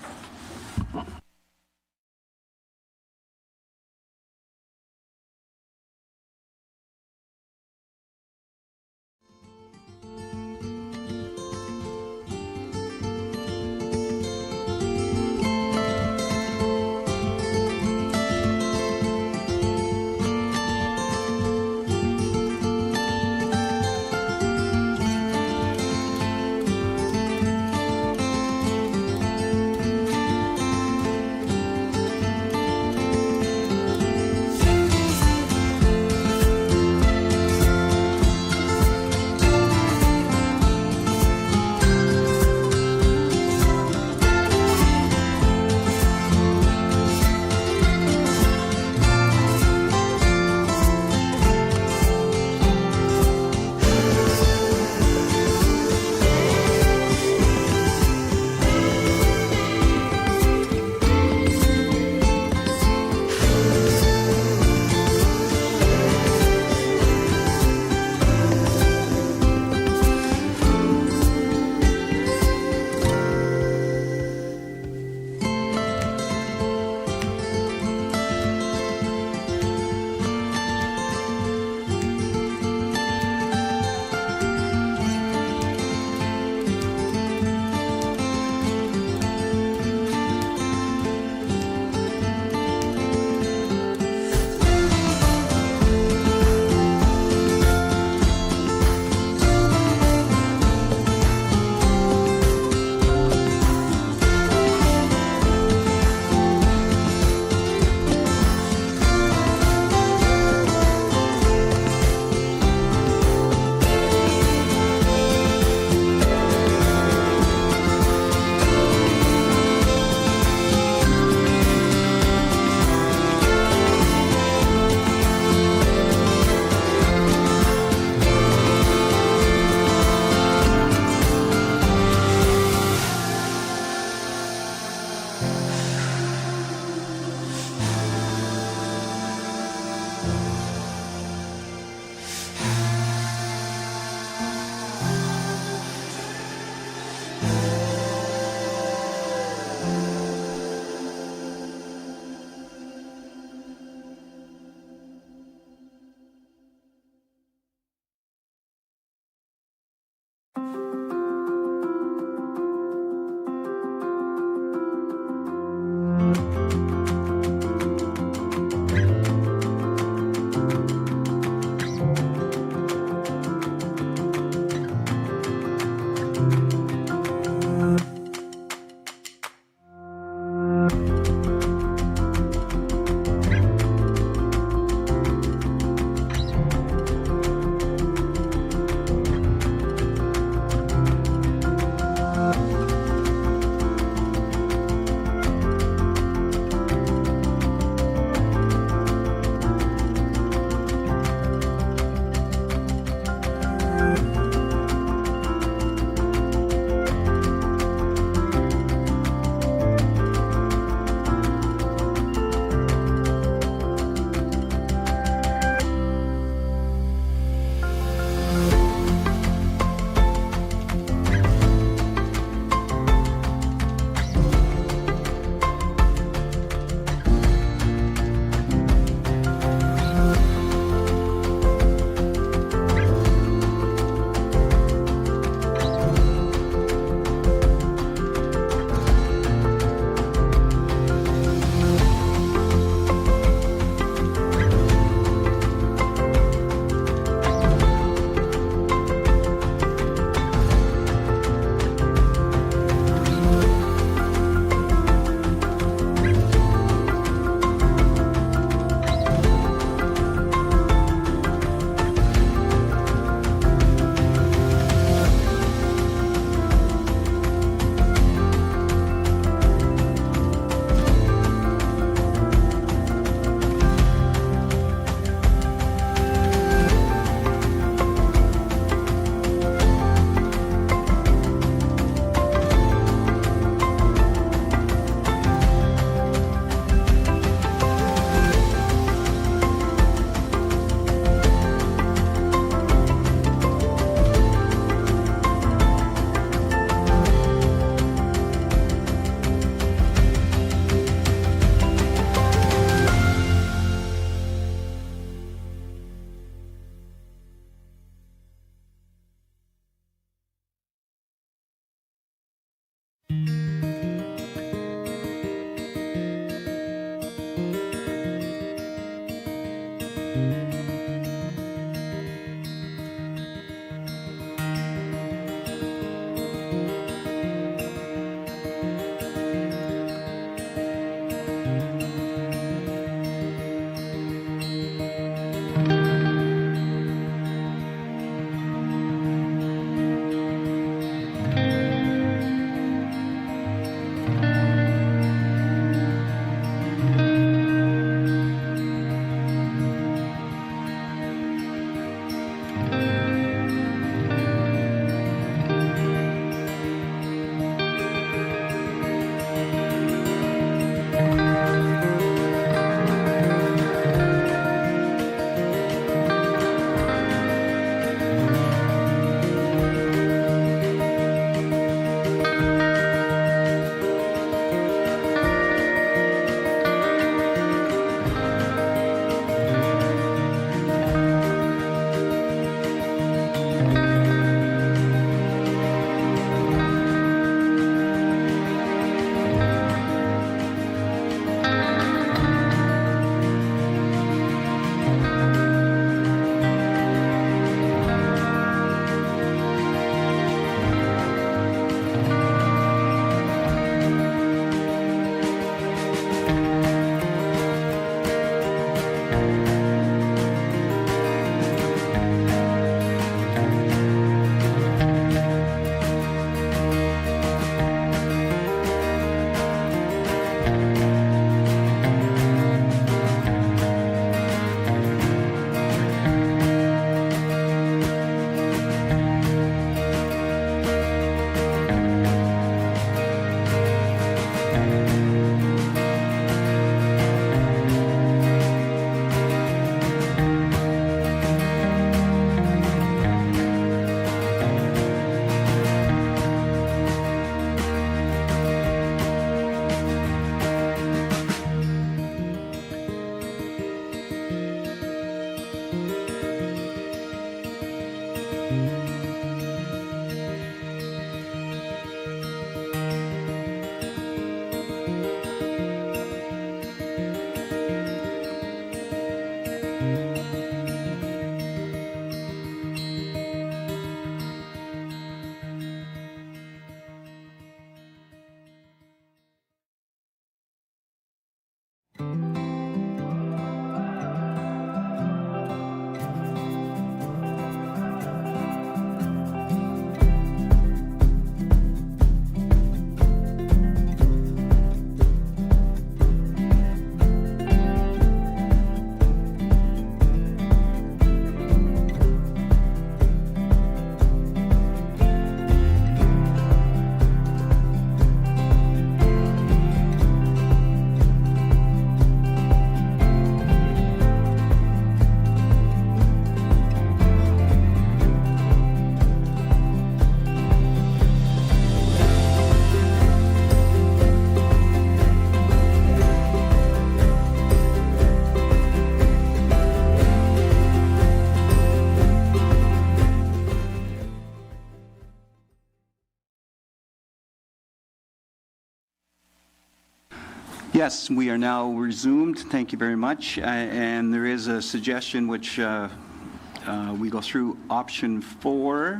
Yes, we are now resumed. Thank you very much. And there is a suggestion which we go through option 4,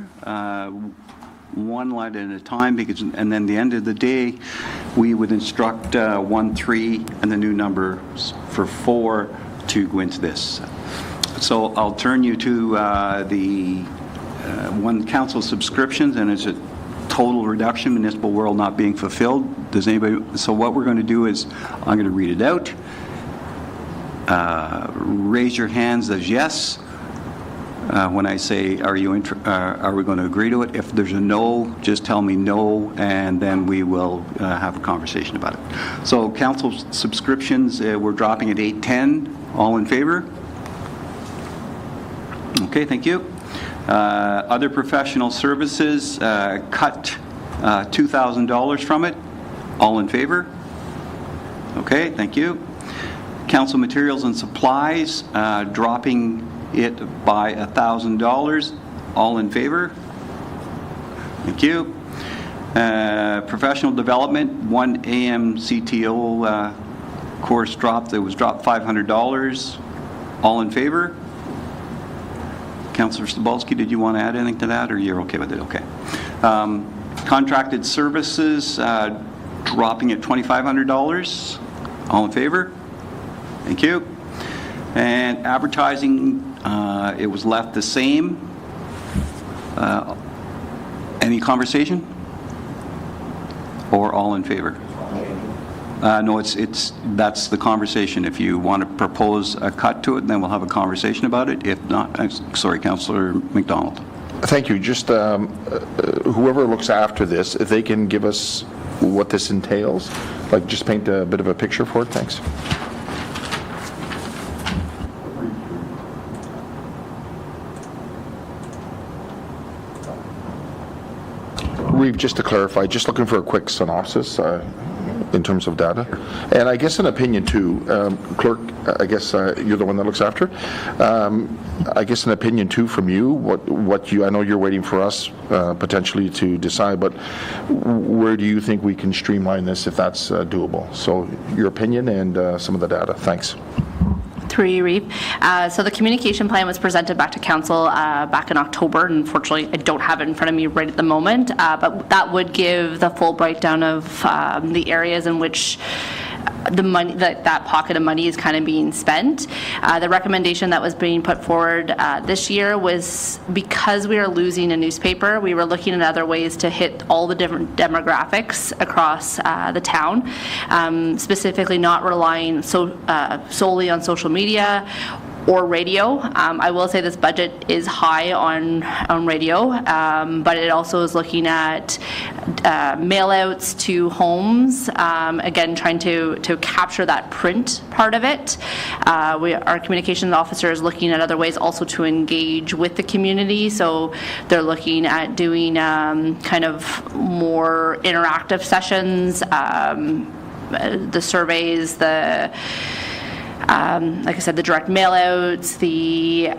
one line at a time, because, and then the end of the day, we would instruct 1, 3, and the new numbers for 4 to go into this. So I'll turn you to the one council subscriptions, and it's a total reduction, municipal world not being fulfilled. Does anybody, so what we're going to do is, I'm going to read it out. Raise your hands as yes. When I say, are we going to agree to it? If there's a no, just tell me no, and then we will have a conversation about it. So council subscriptions, we're dropping at 810. All in favor? Okay, thank you. Other professional services, cut $2,000 from it. All in favor? Okay, thank you. Council materials and supplies, dropping it by $1,000. All in favor? Thank you. Professional development, one AMCTO course dropped. It was dropped $500. All in favor? Councillor Stabalski, did you want to add anything to that, or you're okay with it? Okay. Contracted services dropping at $2,500. All in favor? Thank you. And advertising, it was left the same. Any conversation? Or all in favor? No, that's the conversation. If you want to propose a cut to it, then we'll have a conversation about it. If not, sorry, Councillor McDonald. Thank you. Just whoever looks after this, if they can give us what this entails, like just paint a bit of a picture for it. Thanks. Reeve, just to clarify, just looking for a quick synopsis in terms of data. And I guess an opinion too, Clerk, I guess you're the one that looks after it. I guess an opinion too from you, what you, I know you're waiting for us potentially to decide, but where do you think we can streamline this if that's doable? So your opinion and some of the data. Thanks. Through you, Reeve. So the communication plan was presented back to council back in October. Unfortunately, I don't have it in front of me right at the moment, but that would give the full breakdown of the areas in which the money, that pocket of money is kind of being spent. The recommendation that was being put forward this year was, because we are losing a newspaper, we were looking at other ways to hit all the different demographics across the town, specifically not relying solely on social media or radio. I will say this budget is high on radio, but it also is looking at mail-outs to homes, again, trying to capture that print part of it. Our communications officer is looking at other ways also to engage with the community, so they're looking at doing kind of more interactive sessions, the surveys, like I said, the direct mail-outs, the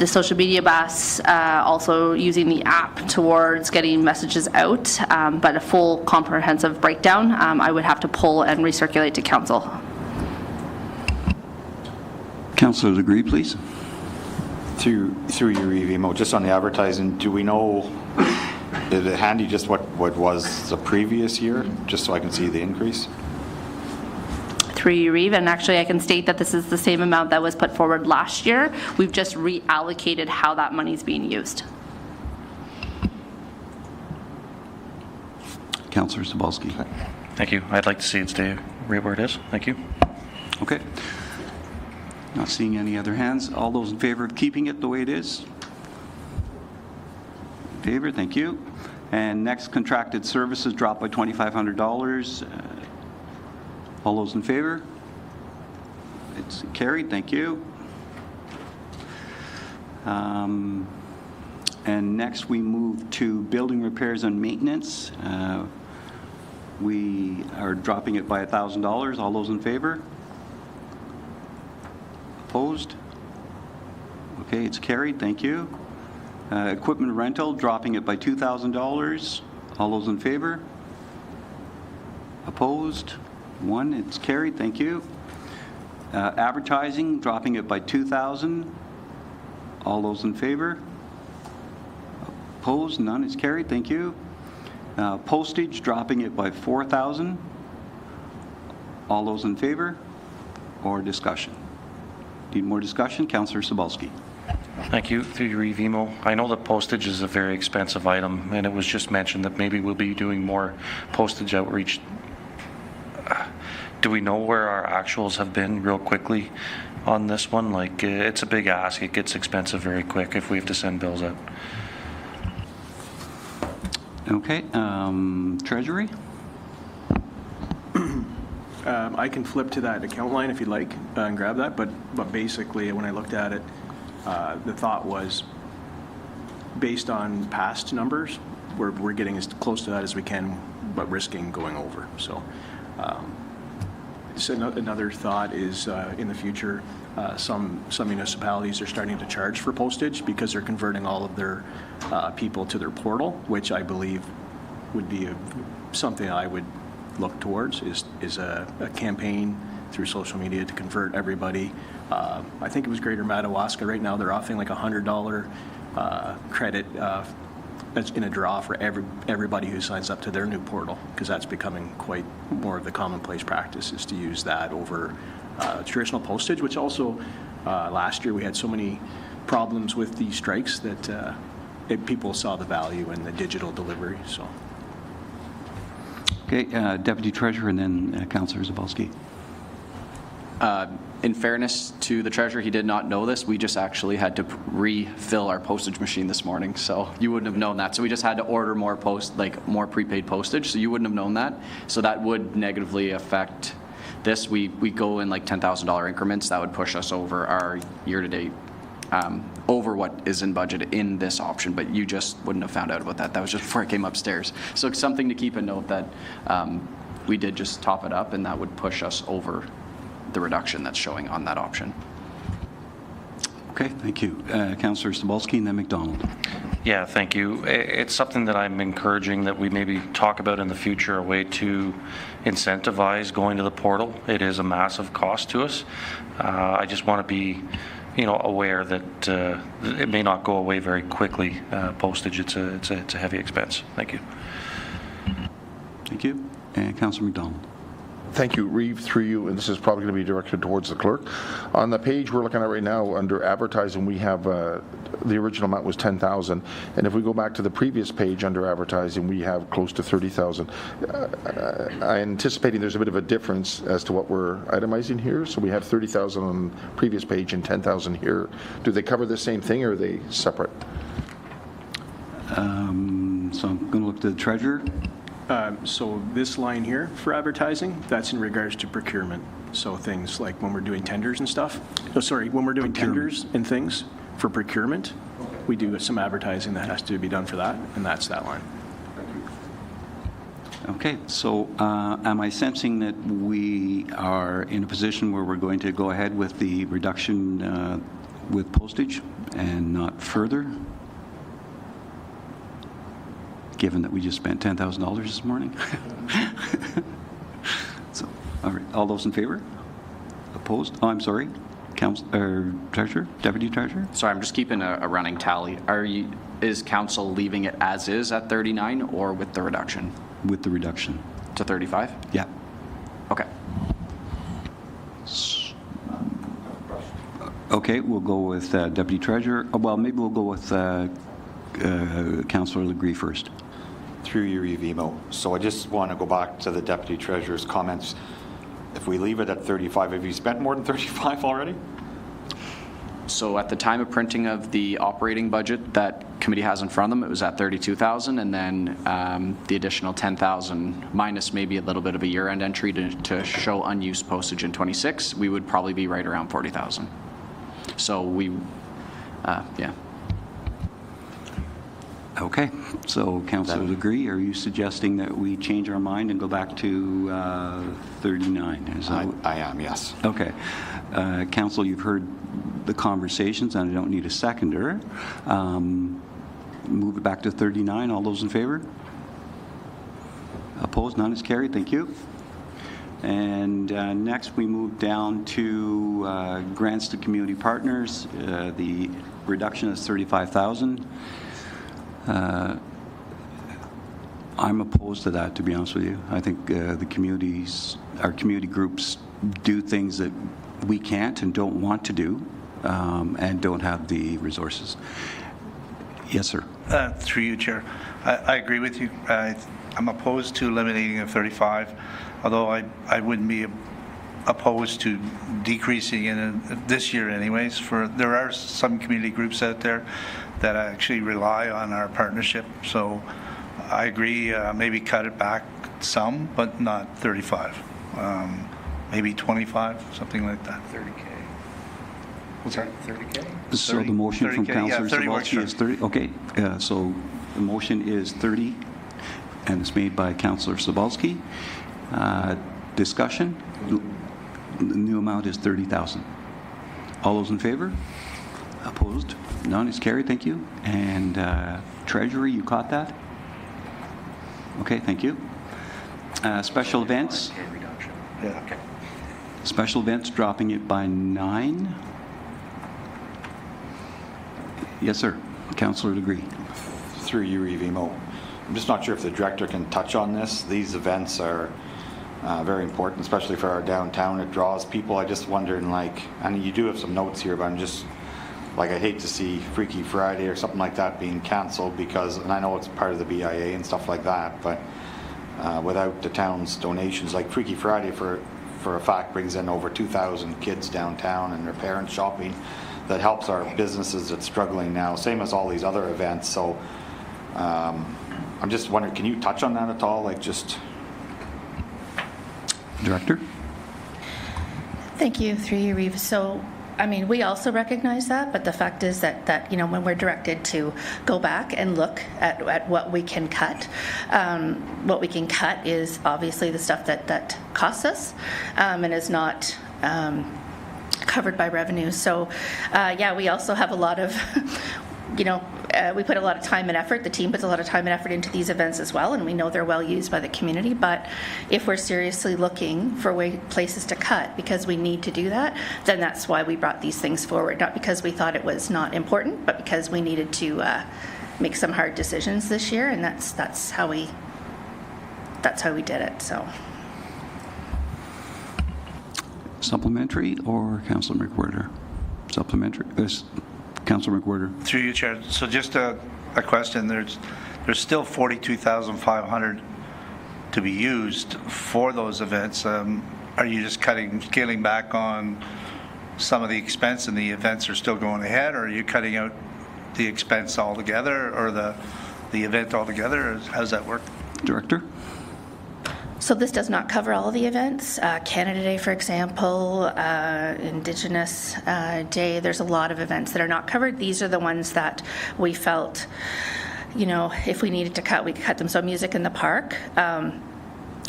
social media blasts, also using the app towards getting messages out, but a full comprehensive breakdown I would have to pull and recirculate to council. Councillors agree, please. Through your EVMO, just on the advertising, do we know, is it handy just what was the previous year, just so I can see the increase? Through you, Reeve, and actually I can state that this is the same amount that was put forward last year. We've just reallocated how that money is being used. Councillor Stabalski. Thank you. I'd like to see it stay right where it is. Thank you. Okay. Not seeing any other hands. All those in favor of keeping it the way it is? In favor, thank you. And next, contracted services dropped by $2,500. All those in favor? It's carried, thank you. And next we move to building repairs and maintenance. We are dropping it by $1,000. All those in favor? Opposed? Okay, it's carried, thank you. Equipment rental, dropping it by $2,000. All those in favor? Opposed? One, it's carried, thank you. Advertising, dropping it by $2,000. All those in favor? Opposed? None, it's carried, thank you. Postage, dropping it by $4,000. All those in favor? Or discussion? Need more discussion? Councillor Sabalski. Thank you. Through your EVMO, I know that postage is a very expensive item, and it was just mentioned that maybe we'll be doing more postage outreach. Do we know where our actuals have been real quickly on this one? Like, it's a big ask. It gets expensive very quick if we have to send bills out. Okay. Treasury? I can flip to that account line if you'd like and grab that, but basically when I looked at it, the thought was, based on past numbers, we're getting as close to that as we can, but risking going over. So another thought is in the future, some municipalities are starting to charge for postage because they're converting all of their people to their portal, which I believe would be something I would look towards is a campaign through social media to convert everybody. I think it was Greater Madawaska. Right now they're offering like $100 credit that's in a draw for everybody who signs up to their new portal, because that's becoming quite more of the commonplace practice, is to use that over traditional postage, which also last year we had so many problems with the strikes that people saw the value in the digital delivery. So. Okay, Deputy Treasurer and then Councillor Zabalski. In fairness to the treasurer, he did not know this. We just actually had to refill our postage machine this morning, so you wouldn't have known that. So we just had to order more more prepaid postage, so you wouldn't have known that. So that would negatively affect this. We go in like $10,000 increments. That would push us over our year-to-date, over what is in budget in this option, but you just wouldn't have found out about that. That was just before I came upstairs. So it's something to keep a note that we did just top it up, and that would push us over the reduction that's showing on that option. Okay, thank you. Councillor Sobolski and then McDonald. Yeah, thank you. It's something that I'm encouraging that we maybe talk about in the future, a way to incentivize going to the portal. It is a massive cost to us. I just want to be aware that it may not go away very quickly. Postage, it's a heavy expense. Thank you. Thank you. And Councillor McDonald. Thank you. Reeve, through you, and this is probably going to be directed towards the clerk. On the page we're looking at right now, under advertising, we have the original amount was $10,000, and if we go back to the previous page under advertising, we have close to $30,000. I'm anticipating there's a bit of a difference as to what we're itemizing here. So we have $30,000 on the previous page and $10,000 here. Do they cover the same thing, or are they separate? So I'm going to look to the treasurer. So this line here for advertising, that's in regards to procurement. So things like when we're doing tenders and stuff. Oh, sorry, when we're doing tenders and things for procurement, we do some advertising that has to be done for that, and that's that line. Okay, so am I sensing that we are in a position where we're going to go ahead with the reduction with postage and not further? Given that we just spent $10,000 this morning. So, all right, all those in favor? Opposed? Oh, I'm sorry. Treasurer, Deputy Treasurer? Sorry, I'm just keeping a running tally. Is council leaving it as is at 39 or with the reduction? With the reduction. To 35? Yeah. Okay. Okay, we'll go with Deputy Treasurer. Well, maybe we'll go with Councillor Legree first. Through your EVMO. So I just want to go back to the Deputy Treasurer's comments. If we leave it at 35, have you spent more than 35 already? So at the time of printing of the operating budget that committee has in front of them, it was at 32,000, and then the additional 10,000 minus maybe a little bit of a year-end entry to show unused postage in 26, we would probably be right around 40,000. So we, yeah. Okay, so Councillor Legree, are you suggesting that we change our mind and go back to 39? I am, yes. Okay. Council, you've heard the conversations, and I don't need a seconder. Move it back to 39. All those in favor? Opposed? None is carried. Thank you. And next we move down to grants to community partners. The reduction is 35,000. I'm opposed to that, to be honest with you. I think our community groups do things that we can't and don't want to do, and don't have the resources. Yes, sir. Through you, Chair. I agree with you. I'm opposed to eliminating the 35, although I wouldn't be opposed to decreasing it this year anyways. There are some community groups out there that actually rely on our partnership, so I agree, maybe cut it back some, but not 35. Maybe 25, something like that. 30K. What's that, 30K? So the motion from Councillor Zabalski is 30. Okay, so the motion is 30, and it's made by Councillor Zabalski. Discussion. The new amount is 30,000. All those in favor? Opposed? None is carried. Thank you. And Treasury, you caught that? Okay, thank you. Special events? Yeah. Okay. Special events, dropping it by 9. Yes, sir. Councillor Legree. Through you, Emo. I'm just not sure if the director can touch on this. These events are very important, especially for our downtown. It draws people. I just wondering, like, and you do have some notes here, but I'm just, like, I hate to see Freaky Friday or something like that being canceled because, and I know it's part of the BIA and stuff like that, but without the town's donations, like Freaky Friday for a fact brings in over 2,000 kids downtown and their parents shopping. That helps our businesses that's struggling now, same as all these other events. So I'm just wondering, can you touch on that at all? Like, just Director? Thank you, through you, Reeve. So, I mean, we also recognize that, but the fact is that you know, when we're directed to go back and look at what we can cut, what we can cut is obviously the stuff that costs us and is not covered by revenue. So, yeah, we also have a lot of, you know, we put a lot of time and effort. The team puts a lot of time and effort into these events as well, and we know they're well used by the community. But if we're seriously looking for places to cut because we need to do that, then that's why we brought these things forward. Not because we thought it was not important, but because we needed to make some hard decisions this year, and that's how we did it. So. Supplementary or Councillor McWhirter? Supplementary. Councillor McWhirter. Through you, Chair. So just a question. There's still 42,500 to be used for those events. Are you just scaling back on some of the expense and the events are still going ahead, or are you cutting out the expense altogether or the event altogether? Or how does that work? Director? So this does not cover all of the events. Canada Day, for example, Indigenous Day, there's a lot of events that are not covered. These are the ones that we felt, you know, if we needed to cut, we could cut them. So Music in the Park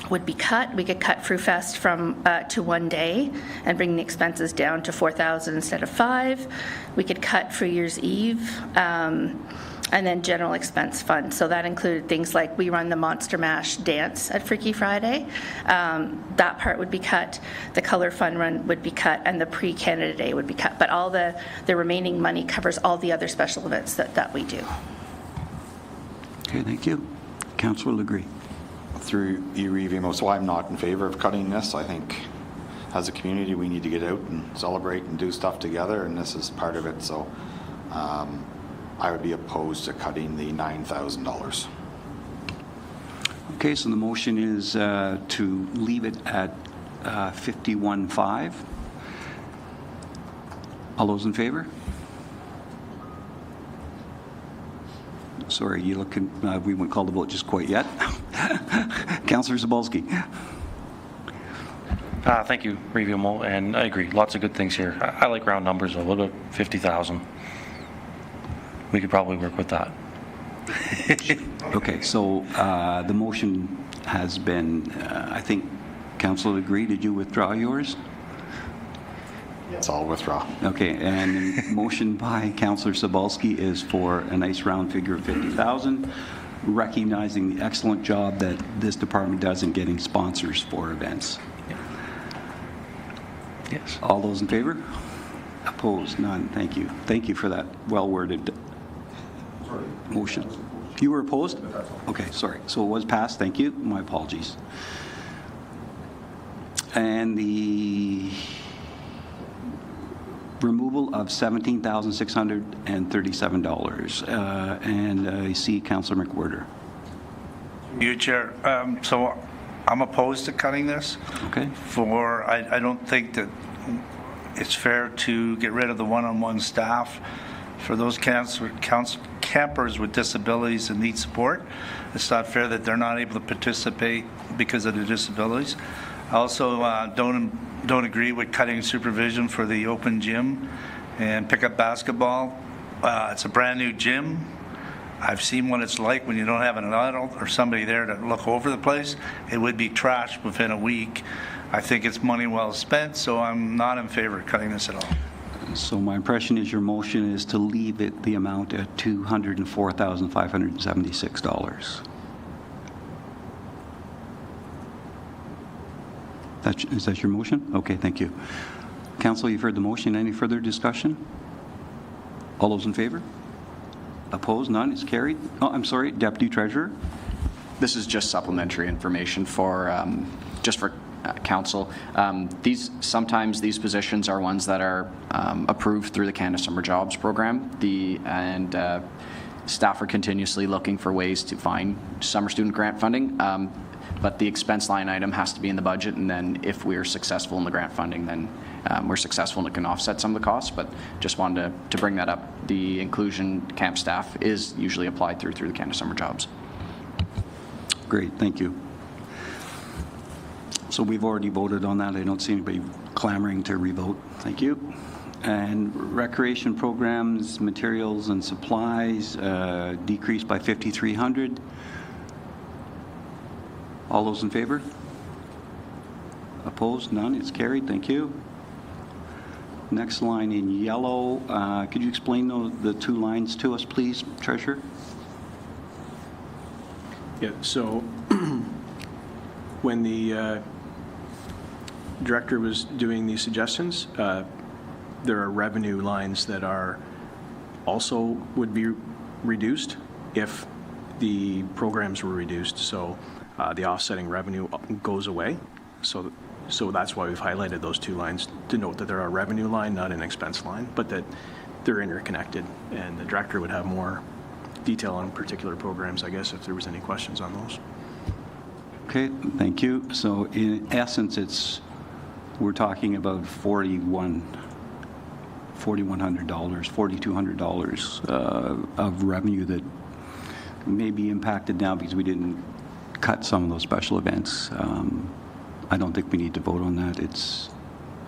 would be cut. We could cut Fruit Fest to 1 day and bring the expenses down to 4,000 instead of 5. We could cut Free Year's Eve. And then general expense fund. So that included things like we run the Monster Mash dance at Freaky Friday. That part would be cut. The Color Fun run would be cut, and the pre-Canada Day would be cut. But all the remaining money covers all the other special events that we do. Okay, thank you. Councillor Legree. through you, so I'm not in favor of cutting this. I think as a community we need to get out and celebrate and do stuff together, and this is part of it. So I would be opposed to cutting the $9,000. Okay, so the motion is to leave it at 51.5. All those in favor? Sorry, you looking? We won't call the vote just quite yet. Councillor Zabolski. Thank you, Review, and I agree. Lots of good things here. I like round numbers, though. What about 50,000? We could probably work with that. Okay, so the motion has been, I think, Councillor Legree, did you withdraw yours? Yes, I'll withdraw. Okay, and the motion by Councillor Zabolski is for a nice round figure of 50,000, recognizing the excellent job that this department does in getting sponsors for events. Yes. All those in favor? Opposed? None. Thank you. Thank you for that well-worded motion. You were opposed? Okay, sorry. So it was passed. Thank you. My apologies. And the removal of $17,637. And I see Councillor McWhirter. You, Chair. So I'm opposed to cutting this. Okay. I don't think that it's fair to get rid of the one-on-one staff for those campers with disabilities and need support. It's not fair that they're not able to participate because of their disabilities. I also don't agree with cutting supervision for the open gym and pickup basketball. It's a brand new gym. I've seen what it's like when you don't have an adult or somebody there to look over the place. It would be trashed within a week. I think it's money well spent, so I'm not in favor of cutting this at all. So my impression is your motion is to leave it the amount at $204,576. Is that your motion? Okay, thank you. Council, you've heard the motion. Any further discussion? All those in favor? Opposed? None? It's carried. Oh, I'm sorry, Deputy Treasurer. This is just supplementary information for, just for council. Sometimes these positions are ones that are approved through the Canada Summer Jobs Program. Staff are continuously looking for ways to find summer student grant funding. But the expense line item has to be in the budget, and then if we're successful in the grant funding, then we're successful and it can offset some of the costs. But just wanted to bring that up. The inclusion camp staff is usually applied through the Canada Summer Jobs. Great, thank you. So we've already voted on that. I don't see anybody clamoring to revote. Thank you. And recreation programs, materials and supplies decreased by $5,300. All those in favor? Opposed? None? It's carried. Thank you. Next line in yellow. Could you explain the two lines to us, please, Treasurer? Yeah, so when the director was doing these suggestions, there are revenue lines that are also would be reduced if the programs were reduced. So the offsetting revenue goes away. So that's why we've highlighted those two lines to note that they're a revenue line, not an expense line, but that they're interconnected. And the director would have more detail on particular programs, I guess, if there was any questions on those. Okay, thank you. So in essence, we're talking about $4,200 of revenue that may be impacted now because we didn't cut some of those special events. I don't think we need to vote on that. It's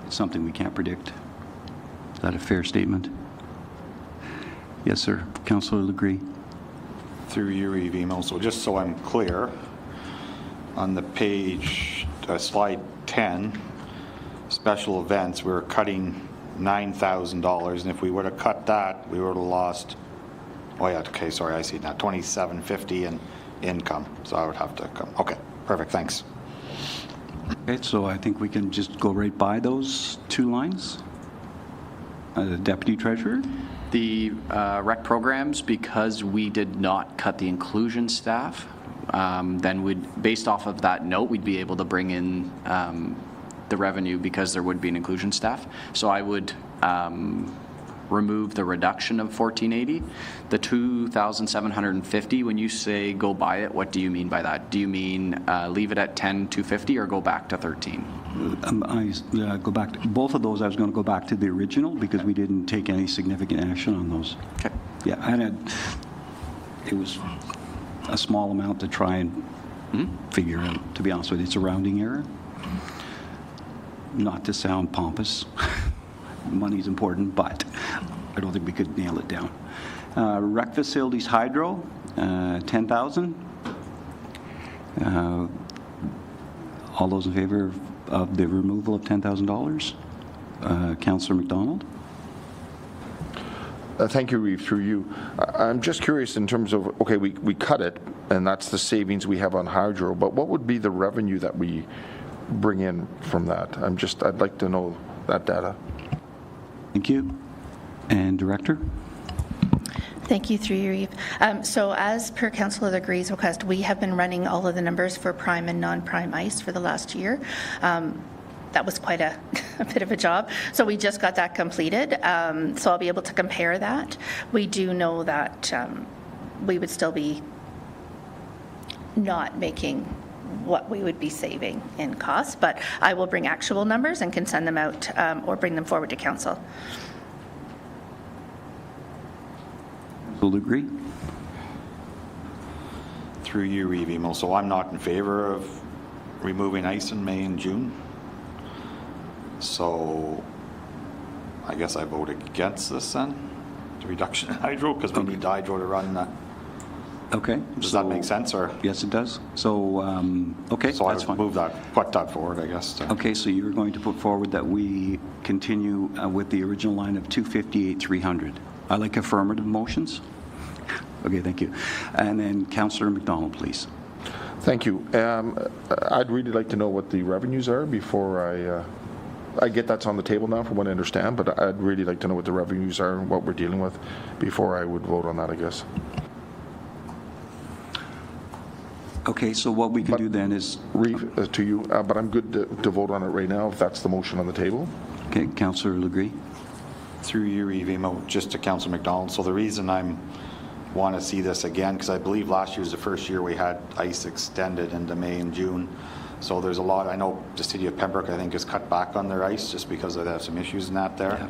something we can't predict. Is that a fair statement? Yes, sir. Councillor Legree. Through your email, so just so I'm clear, on the page, slide 10, special events, we're cutting $9,000, and if we were to cut that, we would have lost, oh yeah, okay, sorry, I see now, $2,750 in income, so I would have to come. Okay, perfect, thanks. Okay, so I think we can just go right by those two lines. Deputy Treasurer? The rec programs, because we did not cut the inclusion staff, then based off of that note, we'd be able to bring in the revenue because there would be an inclusion staff. So I would remove the reduction of $1,480. The $2,750, when you say go by it, what do you mean by that? Do you mean leave it at $10,250 or go back to $13? I go back to both of those. I was going to go back to the original because we didn't take any significant action on those. Okay. Yeah, and it was a small amount to try and figure out, to be honest with you. It's a rounding error. Not to sound pompous. Money's important, but I don't think we could nail it down. Rec facilities hydro, $10,000. All those in favor of the removal of $10,000? Councillor McDonald? Thank you, Reeve, through you. I'm just curious in terms of, okay, we cut it, and that's the savings we have on hydro, but what would be the revenue that we bring in from that? I'd like to know that data. Thank you. And Director? Thank you, through you, Eve. So as per Councillor Legree's request, we have been running all of the numbers for prime and non-prime ice for the last year. That was quite a bit of a job. So we just got that completed. So I'll be able to compare that. We do know that we would still be not making what we would be saving in costs, but I will bring actual numbers and can send them out or bring them forward to Council. Will agree. Through you, Reeve, so I'm not in favor of removing ice in May and June. So I guess I vote against this then, the reduction in hydro, because we need hydro to run. Okay. Does that make sense, or? Yes, it does. So, okay, so that's I would put that forward, I guess. Okay, so you're going to put forward that we continue with the original line of $258,300. I like affirmative motions. Okay, thank you. And then Councillor McDonald, please. Thank you. I'd really like to know what the revenues are before I get that's on the table now from what I understand, but I'd really like to know what the revenues are and what we're dealing with before I would vote on that, I guess. Okay, so what we can do then is... Reeve, to you, but I'm good to vote on it right now if that's the motion on the table. Okay, Councillor Legree. Through you, Reeve, just to Councillor McDonald. So the reason I'm want to see this again, because I believe last year was the first year we had ice extended into May and June. So there's a lot, I know the city of Pembroke, I think, has cut back on their ice just because they have some issues in that there.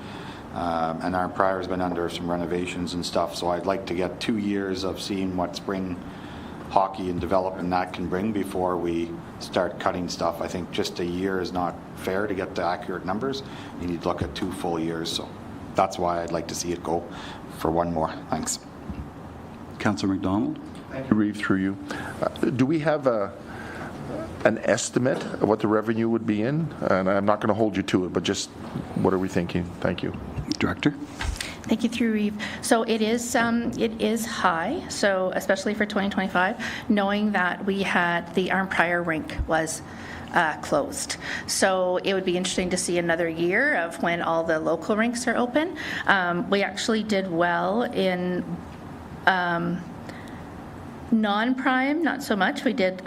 Yeah. And our prior has been under some renovations and stuff. So I'd like to get 2 years of seeing what spring hockey and development that can bring before we start cutting stuff. I think just a year is not fair to get the accurate numbers. You need to look at 2 full years. So that's why I'd like to see it go for 1 more. Thanks. Councillor McDonald. Reeve, through you. Do we have an estimate of what the revenue would be in? And I'm not going to hold you to it, but just what are we thinking? Thank you. Director. Thank you, through Reeve. So it is high, so especially for 2025, knowing that we had our prior rink was closed. So it would be interesting to see another year of when all the local rinks are open. We actually did well in non-prime, not so much. We did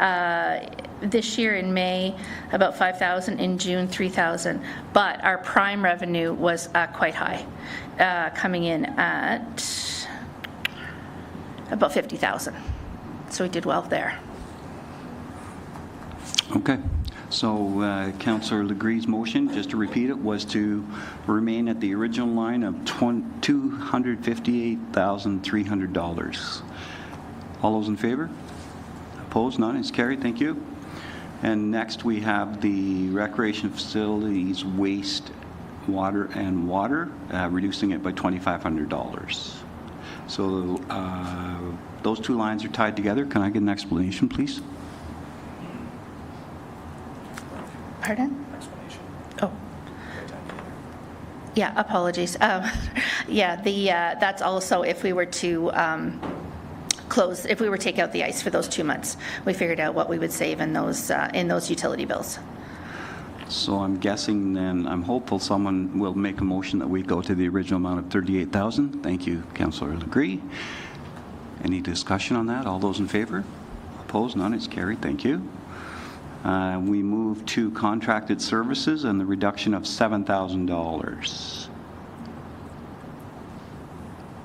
this year in May about 5,000, in June 3,000, but our prime revenue was quite high, coming in at about 50,000. So we did well there. Okay. So Councillor Legree's motion, just to repeat it, was to remain at the original line of $258,300. All those in favor? Opposed? None. It's carried. Thank you. And next we have the recreation facilities waste, water, reducing it by $2,500. So those 2 lines are tied together. Can I get an explanation, please? Pardon? Oh. Yeah, apologies. Yeah, that's also if we were to close, if we were to take out the ice for those 2 months, we figured out what we would save in those utility bills. So I'm guessing then, I'm hopeful someone will make a motion that we go to the original amount of $38,000. Thank you, Councillor Legree. Any discussion on that? All those in favor? Opposed? None. It's carried. Thank you. We move to contracted services and the reduction of $7,000.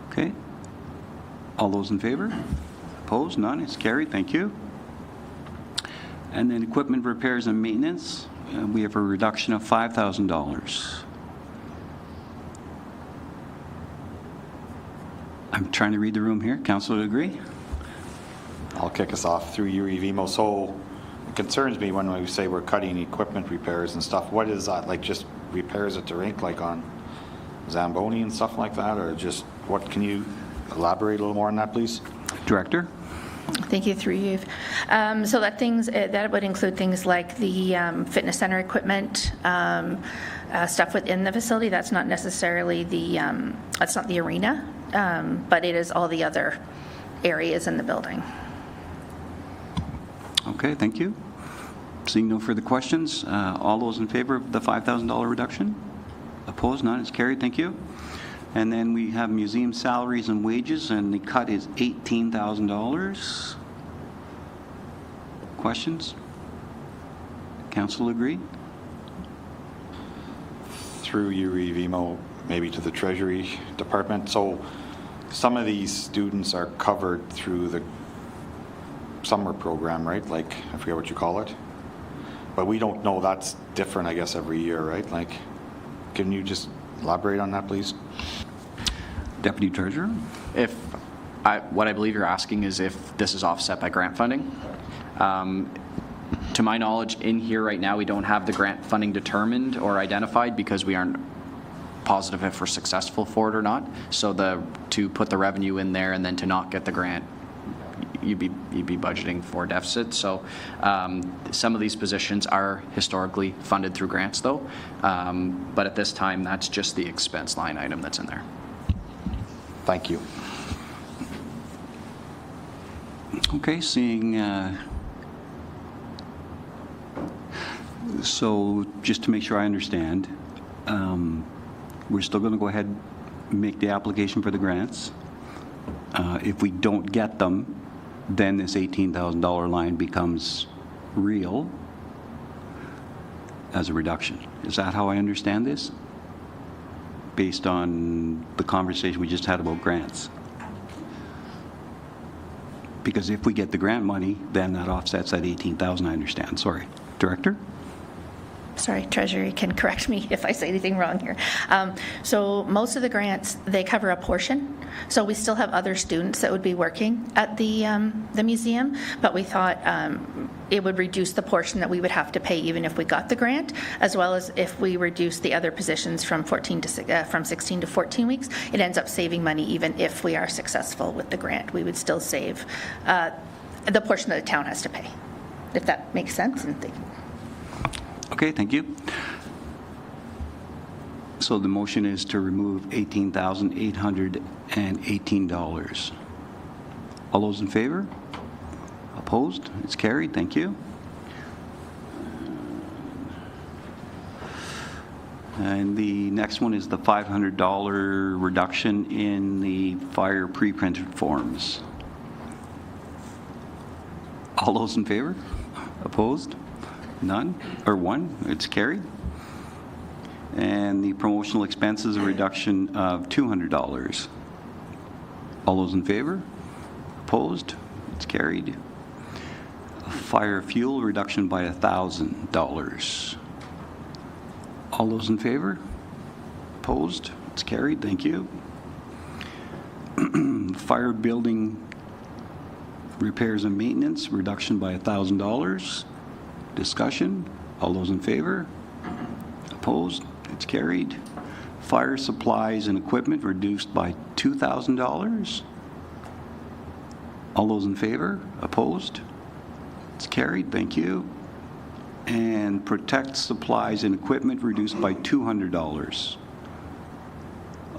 Okay. All those in favor? Opposed? None. It's carried. Thank you. And then equipment repairs and maintenance, we have a reduction of $5,000. I'm trying to read the room here. Councillor Legree? I'll kick us off through you, Evimo. So it concerns me when we say we're cutting equipment repairs and stuff. What is that? Like just repairs at the rink, like on Zamboni and stuff like that? Or just what, can you elaborate a little more on that, please? Director? Thank you, through you. So that would include things like the fitness center equipment, stuff within the facility. That's not necessarily that's not the arena, but it is all the other areas in the building. Okay, thank you. Seeing no further questions, all those in favor of the $5,000 reduction? Opposed? None. It's carried. Thank you. And then we have museum salaries and wages, and the cut is $18,000. Questions? Council agree? Through you, Evimo, maybe to the Treasury Department. So some of these students are covered through the summer program, right? Like, I forget what you call it. But we don't know, that's different, I guess, every year, right? Like, can you just elaborate on that, please? Deputy Treasurer? What I believe you're asking is if this is offset by grant funding. To my knowledge, in here right now, we don't have the grant funding determined or identified because we aren't positive if we're successful for it or not. So to put the revenue in there and then to not get the grant, you'd be budgeting for deficit. So some of these positions are historically funded through grants, though. But at this time, that's just the expense line item that's in there. Thank you. So just to make sure I understand, we're still going to go ahead and make the application for the grants. If we don't get them, then this $18,000 line becomes real as a reduction. Is that how I understand this? Based on the conversation we just had about grants. Because if we get the grant money, then that offsets that 18,000, I understand. Sorry. Director? Sorry, Treasury can correct me if I say anything wrong here. So most of the grants, they cover a portion. So we still have other students that would be working at the museum, but we thought it would reduce the portion that we would have to pay even if we got the grant, as well as if we reduce the other positions from 16 to 14 weeks. It ends up saving money even if we are successful with the grant. We would still save the portion that the town has to pay, if that makes sense. And Okay, thank you. So the motion is to remove $18,818. All those in favor? Opposed? It's carried. Thank you. And the next one is the $500 reduction in the fire pre-printed forms. All those in favor? Opposed? None? Or one? It's carried. And the promotional expenses, a reduction of $200. All those in favor? Opposed? It's carried. Fire fuel reduction by $1,000. All those in favor? Opposed? It's carried. Thank you. Fire building repairs and maintenance reduction by $1,000. Discussion. All those in favor? Opposed? It's carried. Fire supplies and equipment reduced by $2,000. All those in favor? Opposed? It's carried. Thank you. And protect supplies and equipment reduced by $200.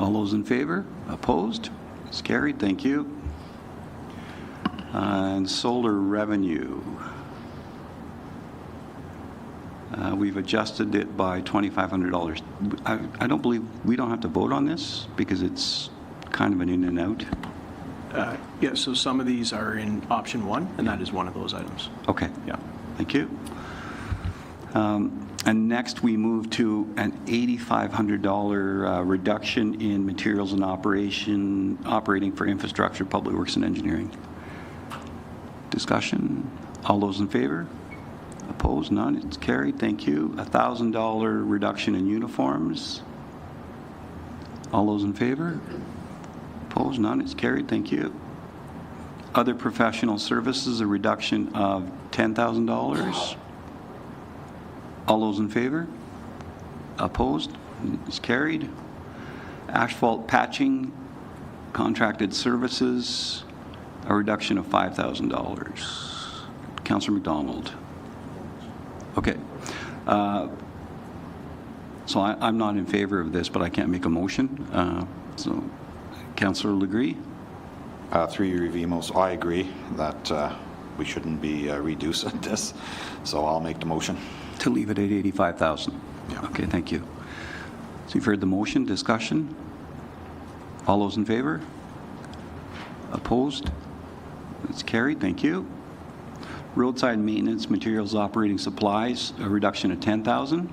All those in favor? Opposed? It's carried. Thank you. And solar revenue. We've adjusted it by $2,500. I don't believe we don't have to vote on this because it's kind of an in and out. Yeah, so some of these are in option 1, and that is one of those items. Okay. Yeah. Thank you. And next we move to an $8,500 reduction in materials and operating for infrastructure, public works, and engineering. Discussion. All those in favor? Opposed? None. It's carried. Thank you. $1,000 reduction in uniforms. All those in favor? Opposed? None. It's carried. Thank you. Other professional services, a reduction of $10,000. All those in favor? Opposed? It's carried. Asphalt patching, contracted services, a reduction of $5,000. Councillor McDonald. Okay. So I'm not in favor of this, but I can't make a motion. So, Councillor Legree? Through your review, so I agree that we shouldn't be reducing this, so I'll make the motion. To leave it at $85,000. Yeah. Okay, thank you. So you've heard the motion, discussion. All those in favor? Opposed? It's carried, thank you. Roadside maintenance, materials, operating supplies, a reduction of $10,000.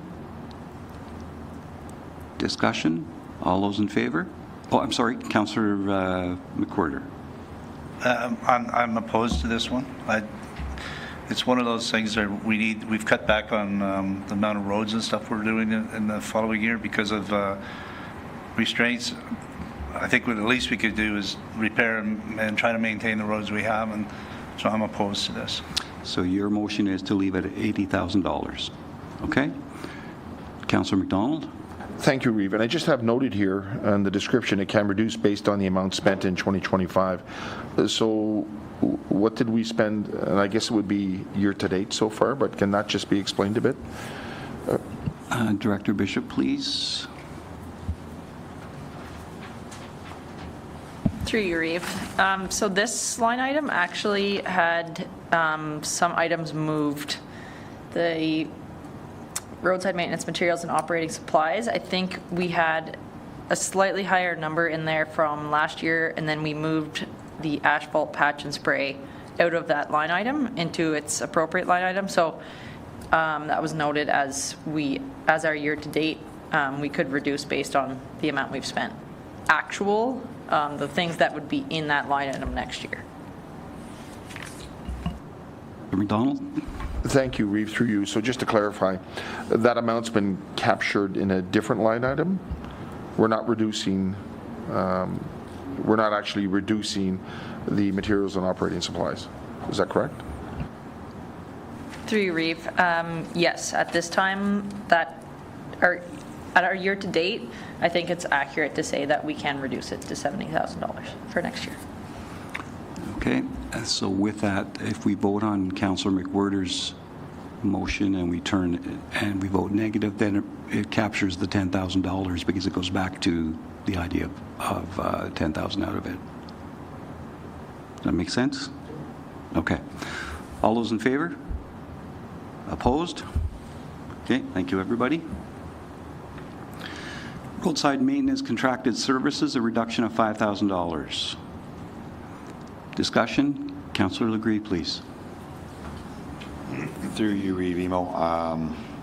Discussion. All those in favor? Oh, I'm sorry, Councillor McWhirter. I'm opposed to this one. It's one of those things that we've cut back on the amount of roads and stuff we're doing in the following year because of restraints. I think what the least we could do is repair and try to maintain the roads we have, and so I'm opposed to this. So your motion is to leave it at $80,000. Okay? Councillor McDonald? Thank you, Reeve. And I just have noted here on the description, it can reduce based on the amount spent in 2025. So what did we spend? And I guess it would be year-to-date so far, but can that just be explained a bit? Director Bishop, please. Through you, Reeve. So this line item actually had some items moved. The roadside maintenance materials and operating supplies, I think we had a slightly higher number in there from last year, and then we moved the asphalt patch and spray out of that line item into its appropriate line item. So that was noted as our year-to-date, we could reduce based on the amount we've spent. Actual, the things that would be in that line item next year. McDonald? Thank you, Reeve, through you. So just to clarify, that amount's been captured in a different line item? We're not reducing, we're not actually reducing the materials and operating supplies. Is that correct? Through you, Reeve. Yes, at this time, at our year-to-date, I think it's accurate to say that we can reduce it to $70,000 for next year. Okay, so with that, if we vote on Councillor McWhirter's motion and we vote negative, then it captures the $10,000 because it goes back to the idea of 10,000 out of it. Does that make sense? Okay. All those in favor? Opposed? Okay, thank you, everybody. Roadside maintenance contracted services, a reduction of $5,000. Discussion. Councillor Legree, please. Through you, Reeve Emo.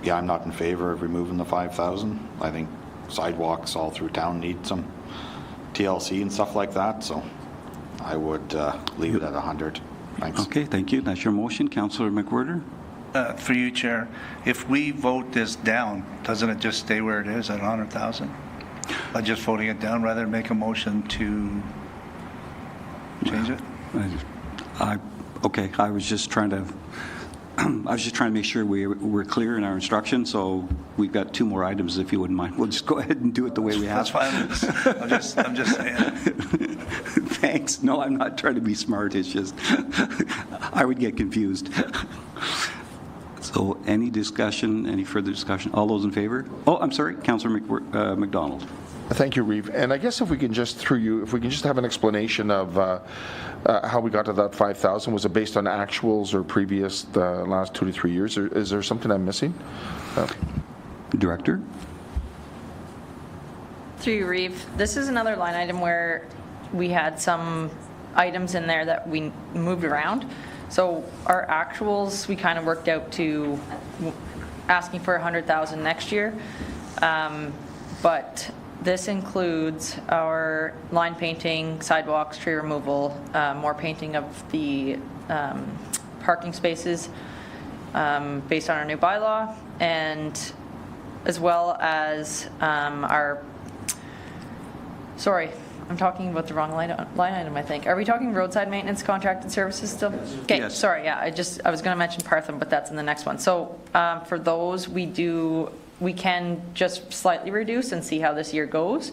Yeah, I'm not in favor of removing the 5,000. I think sidewalks all through town need some TLC and stuff like that, so I would leave it at 100. Thanks. Okay, thank you. That's your motion. Councillor McWhirter? For you, Chair, if we vote this down, doesn't it just stay where it is at 100,000? By just voting it down, rather than make a motion to change it? Okay, I was just trying to make sure we're clear in our instructions, so we've got 2 more items, if you wouldn't mind. We'll just go ahead and do it the way we have. That's fine. I'm just saying. Thanks. No, I'm not trying to be smart. It's just, I would get confused. So any discussion, any further discussion? All those in favor? Oh, I'm sorry, Councillor McDonald. Thank you, Reeve. And I guess if we can just, through you, if we can just have an explanation of how we got to that 5,000. Was it based on actuals or previous, the last 2 to 3 years? Or is there something I'm missing? Director? Through you, Reeve. This is another line item where we had some items in there that we moved around. So our actuals, we kind of worked out to asking for 100,000 next year. But this includes our line painting, sidewalks, tree removal, more painting of the parking spaces based on our new bylaw, and as well as I'm talking about the wrong line item, I think. Are we talking roadside maintenance contracted services still? Okay, yes. Sorry, yeah, I was going to mention Partham, but that's in the next one. So for those, we can just slightly reduce and see how this year goes.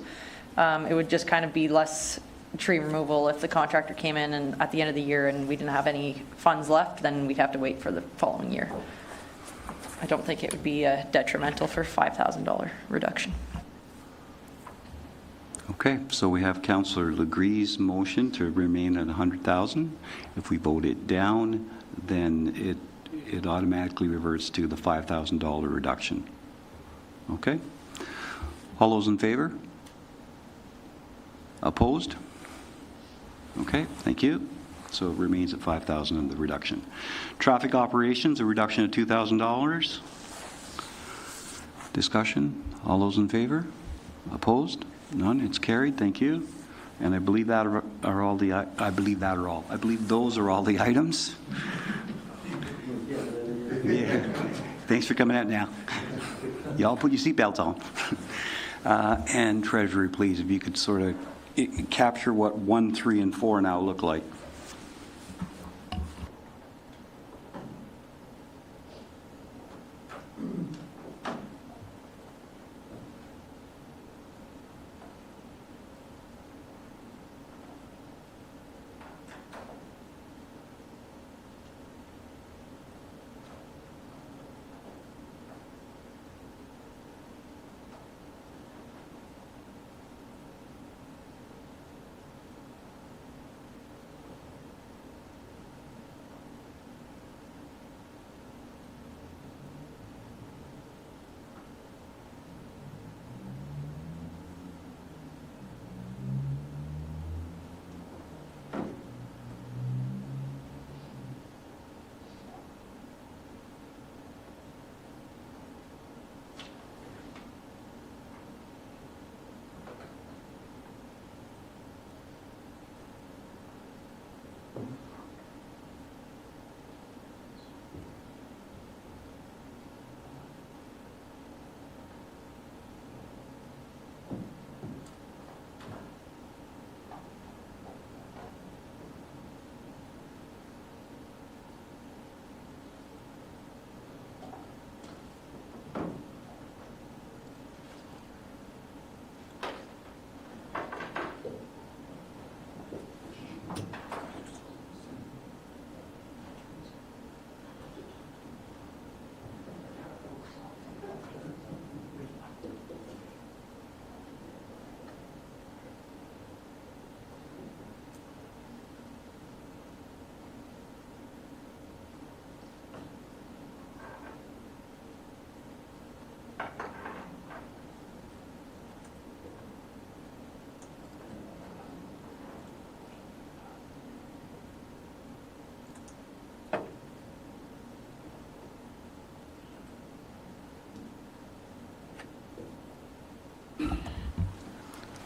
It would just kind of be less tree removal if the contractor came in and at the end of the year and we didn't have any funds left, then we'd have to wait for the following year. I don't think it would be detrimental for $5,000 reduction. Okay, so we have Councillor Legree's motion to remain at 100,000. If we vote it down, then it automatically reverts to the $5,000 reduction. Okay? All those in favor? Opposed? Okay, thank you. So it remains at 5,000 in the reduction. Traffic operations, a reduction of $2,000. Discussion. All those in favor? Opposed? None. It's carried. Thank you. And I believe those are all the items. Yeah. Thanks for coming out now. Y'all put your seatbelts on. And Treasury, please, if you could sort of capture what 1, 3, and 4 now look like.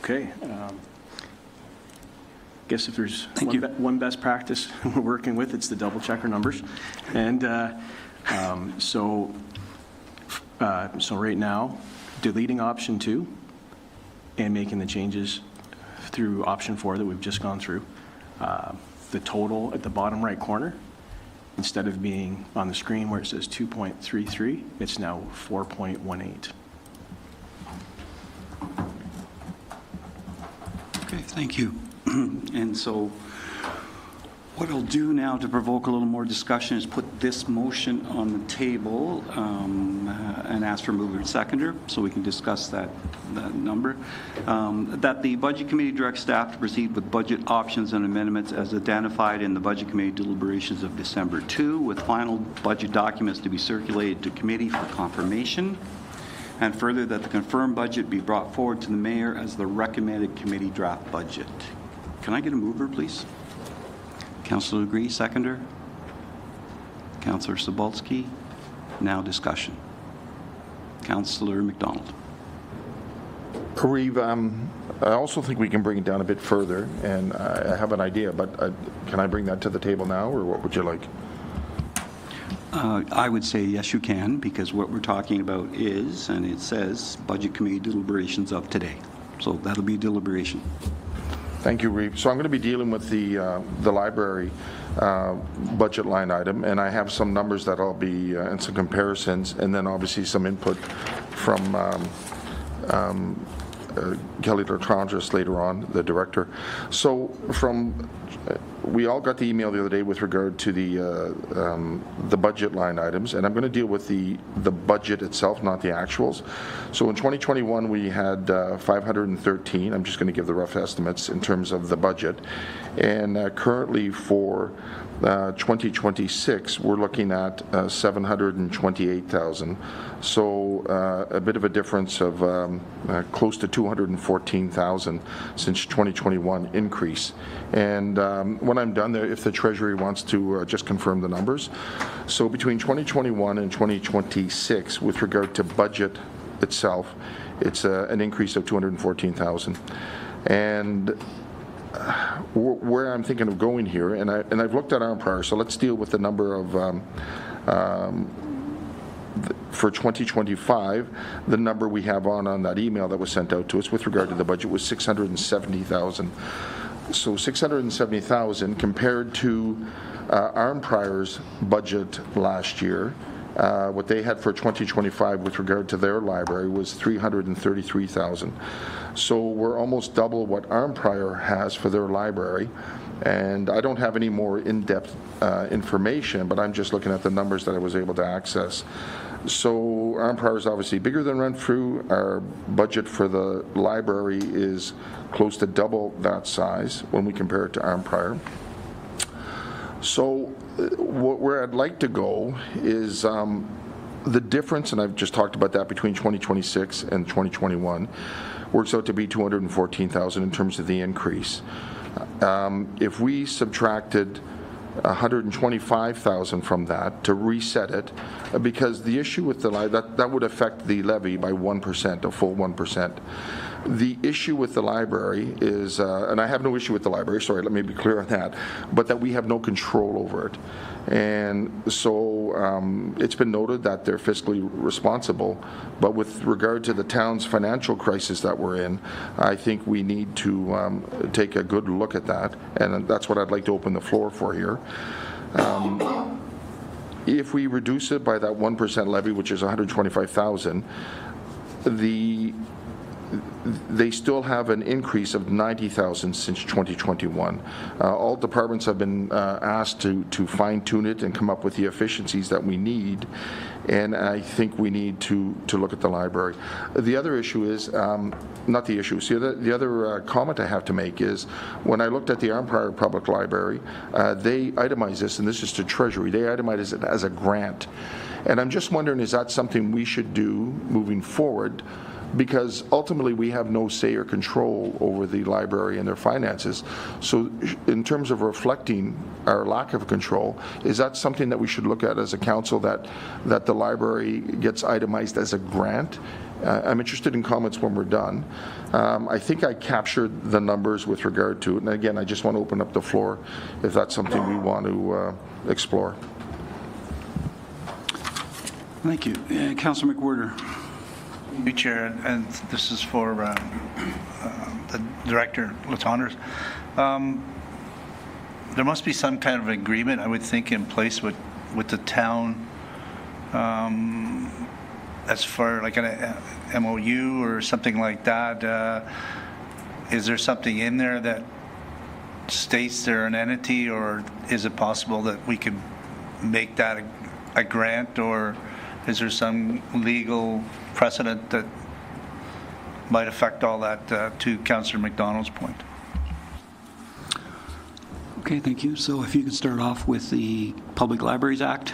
Okay. Guess if there's Thank you. one best practice we're working with, it's the double check our numbers. And so right now, deleting option 2 and making the changes through option 4 that we've just gone through. The total at the bottom right corner, instead of being on the screen where it says 2.33, it's now 4.18. Okay, thank you. And so what I'll do now to provoke a little more discussion is put this motion on the table and ask for mover and seconder so we can discuss that number. That the Budget Committee directs staff to proceed with budget options and amendments as identified in the Budget Committee deliberations of December 2, with final budget documents to be circulated to committee for confirmation. And further, that the confirmed budget be brought forward to the mayor as the recommended committee draft budget. Can I get a mover, please? Councillor Agree, seconder. Councillor Sobolski. Now discussion. Councillor McDonald. Reeve, I also think we can bring it down a bit further, and I have an idea, but can I bring that to the table now, or what would you like? I would say yes, you can, because what we're talking about is, and it says, Budget Committee deliberations of today. So that'll be deliberation. Thank you, Reeve. So I'm going to be dealing with the library budget line item, and I have some numbers that I'll be, and some comparisons, and then obviously some input from Kelly Latranges later on, the director. So we all got the email the other day with regard to the budget line items, and I'm going to deal with the budget itself, not the actuals. So in 2021 we had 513. I'm just going to give the rough estimates in terms of the budget, and currently for 2026 we're looking at 728,000. So a bit of a difference of close to 214,000 since 2021 increase. And when I'm done there, if the Treasury wants to just confirm the numbers. So between 2021 and 2026, with regard to budget itself, it's an increase of 214,000. And where I'm thinking of going here, and I've looked at arm prior, so let's deal with the number of for 2025, the number we have on that email that was sent out to us with regard to the budget was 670,000. So 670,000 compared to Arm Prior's budget last year, what they had for 2025 with regard to their library was 333,000. So we're almost double what Arm Prior has for their library. And I don't have any more in-depth information, but I'm just looking at the numbers that I was able to access. So Arm Prior is obviously bigger than Renfrew. Our budget for the library is close to double that size when we compare it to Arm Prior. So where I'd like to go is the difference, and I've just talked about that between 2026 and 2021, works out to be 214,000 in terms of the increase. If we subtracted 125,000 from that to reset it, because the issue with the that would affect the levy by 1%, a full 1%. The issue with the library is, and I have no issue with the library, sorry, let me be clear on that, but that we have no control over it. And so it's been noted that they're fiscally responsible, but with regard to the town's financial crisis that we're in, I think we need to take a good look at that, and that's what I'd like to open the floor for here. If we reduce it by that 1% levy, which is 125,000, they still have an increase of 90,000 since 2021. All departments have been asked to fine-tune it and come up with the efficiencies that we need, and I think we need to look at the library. The other issue is, not the issue, so the other comment I have to make is, when I looked at the Arm Prior Public Library, they itemize this, and this is to Treasury, they itemize it as a grant. And I'm just wondering, is that something we should do moving forward? Because ultimately we have no say or control over the library and their finances. So in terms of reflecting our lack of control, is that something that we should look at as a council, that the library gets itemized as a grant I'm interested in comments when we're done. I think I captured the numbers with regard to it. And again, I just want to open up the floor if that's something we want to explore. Thank you. Councillor McWhirter. You, Chair, and this is for the Director Latonders. There must be some kind of agreement, I would think, in place with the town as far like an MOU or something like that. Is there something in there that states they're an entity, or is it possible that we could make that a grant, or is there some legal precedent that might affect all that, to Councillor McDonald's point? Okay, thank you. So if you could start off with the Public Libraries Act,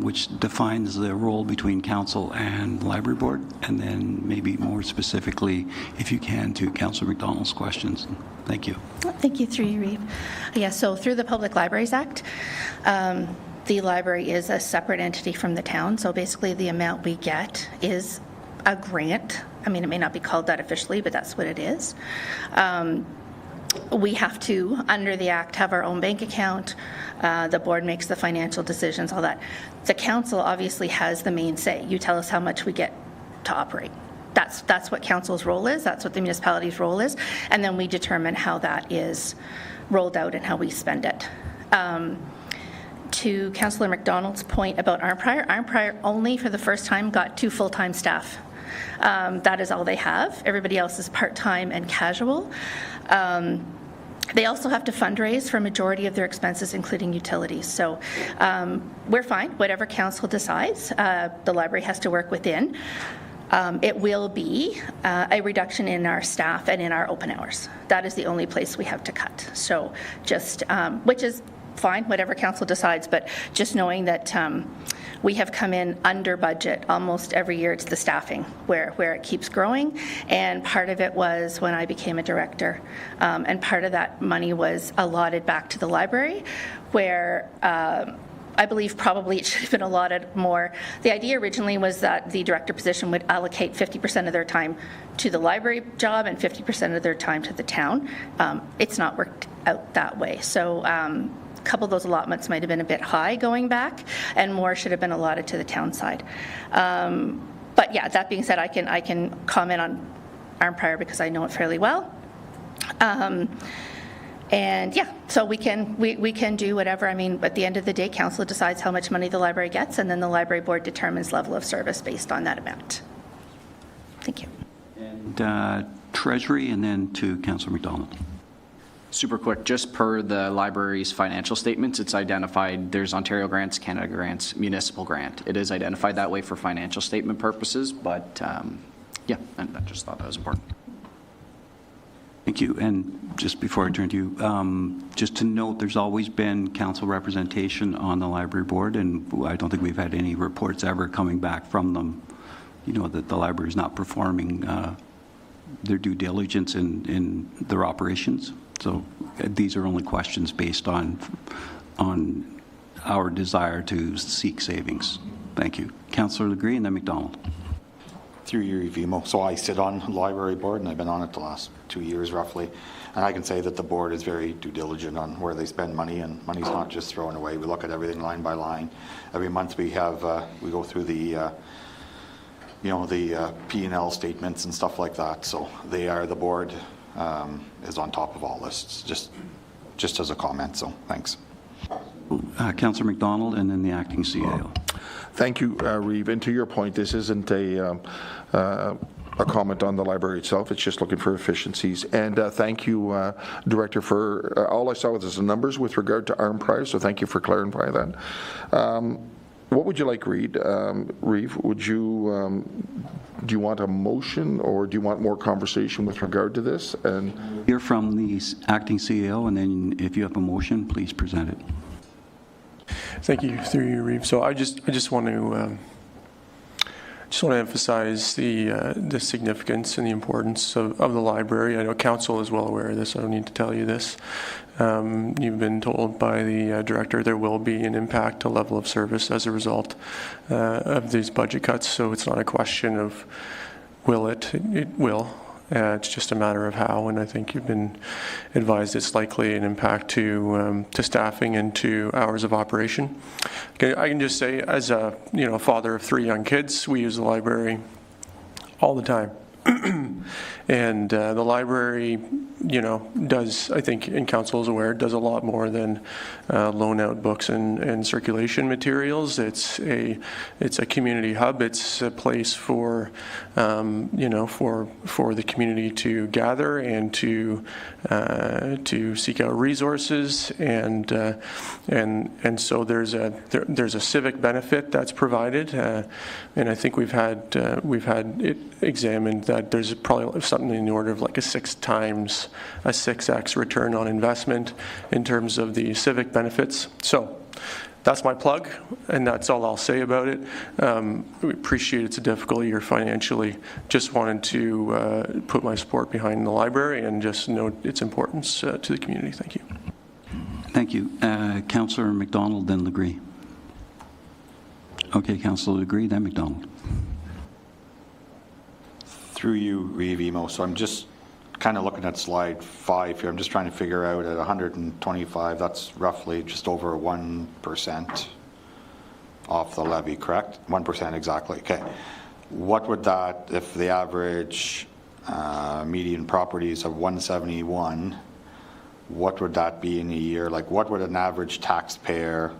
which defines the role between council and the library board, and then maybe more specifically, if you can, to Councillor McDonald's questions. Thank you. Thank you, through you, Reeve. Yeah, so through the Public Libraries Act, the library is a separate entity from the town. So basically the amount we get is a grant. I mean, it may not be called that officially, but that's what it is. We have to, under the Act, have our own bank account. The board makes the financial decisions, all that. The council obviously has the main say. You tell us how much we get to operate. That's what council's role is. That's what the municipality's role is. And then we determine how that is rolled out and how we spend it. To Councillor McDonald's point about Arnprior only for the first time got 2 full-time staff. That is all they have. Everybody else is part-time and casual. They also have to fundraise for a majority of their expenses, including utilities. So we're fine, whatever council decides. The library has to work within. It will be a reduction in our staff and in our open hours. That is the only place we have to cut. So just, which is fine, whatever council decides, but just knowing that we have come in under budget almost every year. It's the staffing where it keeps growing, and part of it was when I became a director, and part of that money was allotted back to the library, where I believe probably it should have been allotted more. The idea originally was that the director position would allocate 50% of their time to the library job and 50% of their time to the town. It's not worked out that way. So a couple of those allotments might have been a bit high going back, and more should have been allotted to the town side. But yeah, that being said, I can comment on Arnprior because I know it fairly well. And yeah, so we can do whatever. I mean, at the end of the day, council decides how much money the library gets, and then the library board determines level of service based on that amount. Thank you. And Treasury, and then to Councillor McDonald. Super quick, just per the library's financial statements, it's identified there's Ontario grants, Canada grants, municipal grant. It is identified that way for financial statement purposes, but yeah, and I just thought that was important. Thank you. And just before I turn to you, just to note, there's always been council representation on the library board, and I don't think we've had any reports ever coming back from them, you know, that the library is not performing their due diligence in their operations. So these are only questions based on our desire to seek savings. Thank you. Councillor Legree and then McDonald. Through your EVMO. So I sit on the library board, and I've been on it the last 2 years roughly. And I can say that the board is very due diligent on where they spend money, and money's not just thrown away. We look at everything line by line. Every month we have, we go through the the P&L statements and stuff like that. So they are, the board is on top of all this, just as a comment. So thanks. Councillor McDonald and then the acting CAO. Thank you, Reeve. And to your point, this isn't a comment on the library itself. It's just looking for efficiencies. And thank you, Director, for all I saw was the numbers with regard to Arnprior, so thank you for clarifying that. What would you like, Reeve? Would you do you want a motion, or do you want more conversation with regard to this? And hear from the acting CEO, and then if you have a motion, please present it. Thank you, through you, Reeve. So I just want to emphasize the significance and the importance of the library. I know council is well aware of this. I don't need to tell you this. You've been told by the director there will be an impact to level of service as a result of these budget cuts. So it's not a question of will it. It will. It's just a matter of how, and I think you've been advised it's likely an impact to staffing and to hours of operation. I can just say, as a father of 3 young kids, we use the library all the time. And the library, does, I think, and council is aware, does a lot more than loan out books and circulation materials. It's a community hub. It's a place for, for the community to gather and to seek out resources, and so there's a civic benefit that's provided, and I think we've had it examined that there's probably something in the order of like a 6x return on investment in terms of the civic benefits. So that's my plug, and that's all I'll say about it. We appreciate it's a difficult year financially. Just wanted to put my support behind the library and just note its importance to the community. Thank you. Thank you. Councillor McDonald, then Legree. Okay, Councillor Legree, then McDonald. Through you, Reeve Emo. So I'm just kind of looking at slide 5 here. I'm just trying to figure out at 125, that's roughly just over 1% off the levy, correct? 1% exactly. Okay. What would that, if the average median property is of 171, what would that be in a year? Like, what would an average taxpayer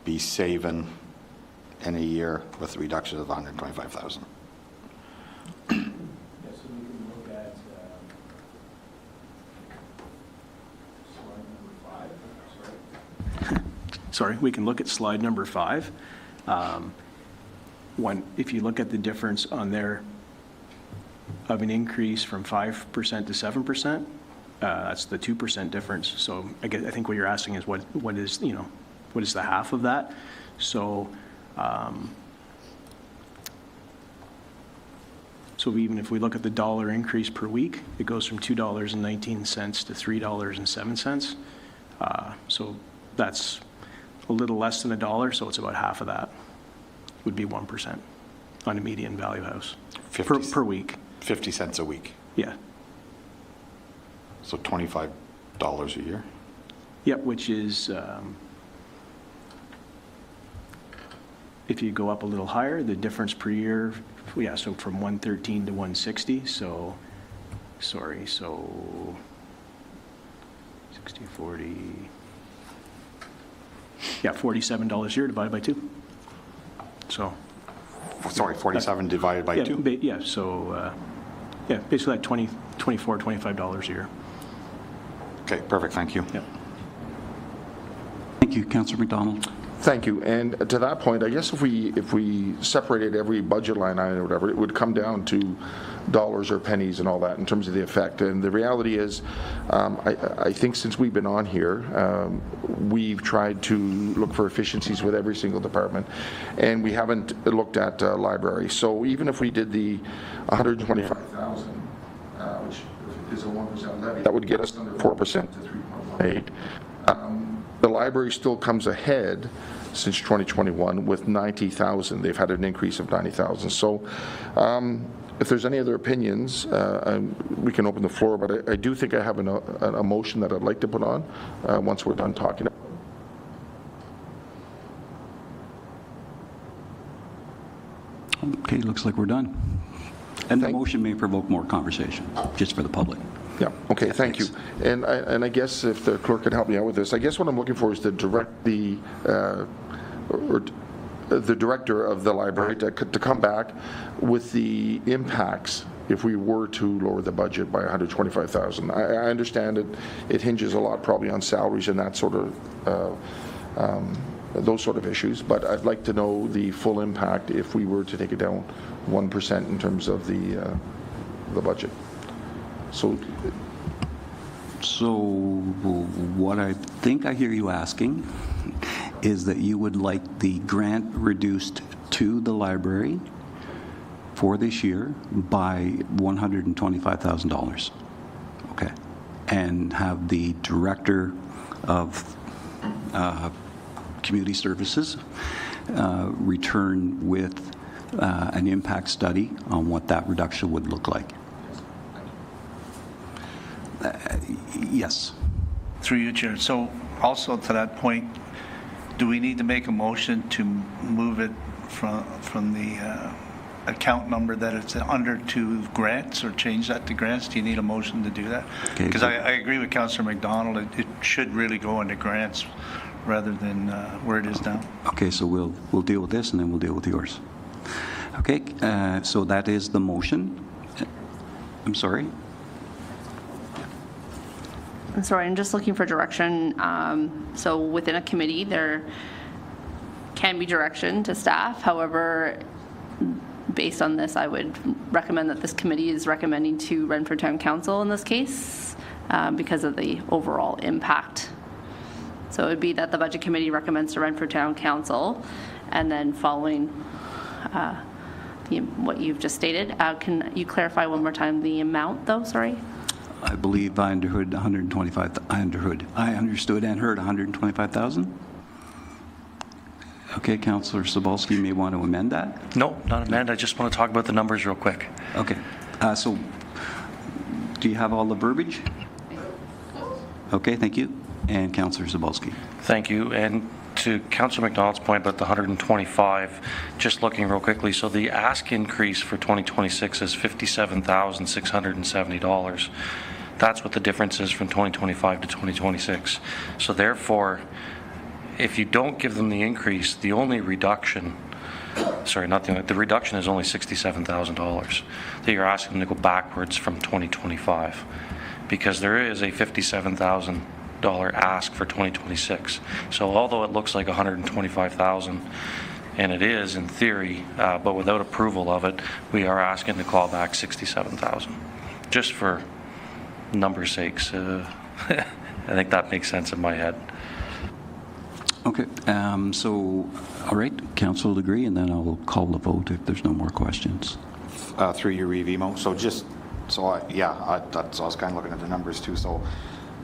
be saving in a year with the reduction of 125,000? Sorry, we can look at slide number 5. If you look at the difference on there of an increase from 5% to 7%, that's the 2% difference. So I think what you're asking is what is the half of that? So so even if we look at the dollar increase per week, it goes from $2.19 to $3.07. So that's a little less than $1, so it's about half of that would be 1% on a median value house per week. 50 cents a week. Yeah. So $25 a year. Yep, which is, if you go up a little higher, the difference per year, yeah, so from 113 to 160, so, sorry, so 60, 40, yeah, $47 a year divided by 2. So. Sorry, 47 divided by 2? Yeah, so, yeah, basically like $24, $25 a year. Okay, perfect, thank you. Yep. Thank you, Councillor McDonald. Thank you. And to that point, I guess if we separated every budget line item or whatever, it would come down to dollars or pennies and all that in terms of the effect. And the reality is, I think since we've been on here, we've tried to look for efficiencies with every single department, and we haven't looked at library. So even if we did the 125,000, which is a 1% levy, that would get us under 4% to 3.8. The library still comes ahead since 2021 with 90,000. They've had an increase of 90,000. So if there's any other opinions, we can open the floor, but I do think I have a motion that I'd like to put on once we're done talking. Okay, looks like we're done. And the motion may provoke more conversation, just for the public. Yeah, okay, thank you. And I guess if the clerk could help me out with this, I guess what I'm looking for is to direct the director of the library to come back with the impacts if we were to lower the budget by 125,000. I understand it hinges a lot probably on salaries and that sort of those sort of issues, but I'd like to know the full impact if we were to take it down 1% in terms of the budget. So what I think I hear you asking is that you would like the grant reduced to the library for this year by $125,000. Okay. and have the Director of Community Services return with an impact study on what that reduction would look like. Yes. Through you, Chair. So also to that point, do we need to make a motion to move it from the account number that it's under to grants, or change that to grants? Do you need a motion to do that? Because I agree with Councillor McDonald. It should really go into grants rather than where it is now. Okay, so we'll deal with this and then we'll deal with yours. Okay, so that is the motion. I'm sorry. I'm sorry, I'm just looking for direction. So within a committee, there can be direction to staff. However, based on this, I would recommend that this committee is recommending to Renfrew Town Council in this case because of the overall impact. So it would be that the Budget Committee recommends to Renfrew Town Council, and then following what you've just stated. Can you clarify one more time the amount, though? Sorry. I believe I understood and heard 125,000. Okay, Councillor Sobolski may want to amend that. No, not amend. I just want to talk about the numbers real quick. Okay. So do you have all the verbiage? Okay, thank you. And Councillor Sobolski. Thank you. And to Councillor McDonald's point about the 125, just looking real quickly, so the ask increase for 2026 is $57,670. That's what the difference is from 2025 to 2026. So therefore, if you don't give them the increase, the only reduction, sorry, not the reduction is only $67,000 that you're asking them to go backwards from 2025, because there is a $57,000 ask for 2026. So although it looks like 125,000, and it is in theory, but without approval of it, we are asking to call back 67,000, just for numbers' sakes. I think that makes sense in my head. Okay, so, all right, Council will agree, and then I'll call the vote if there's no more questions. Through your Emo. So just, so I was kind of looking at the numbers too. So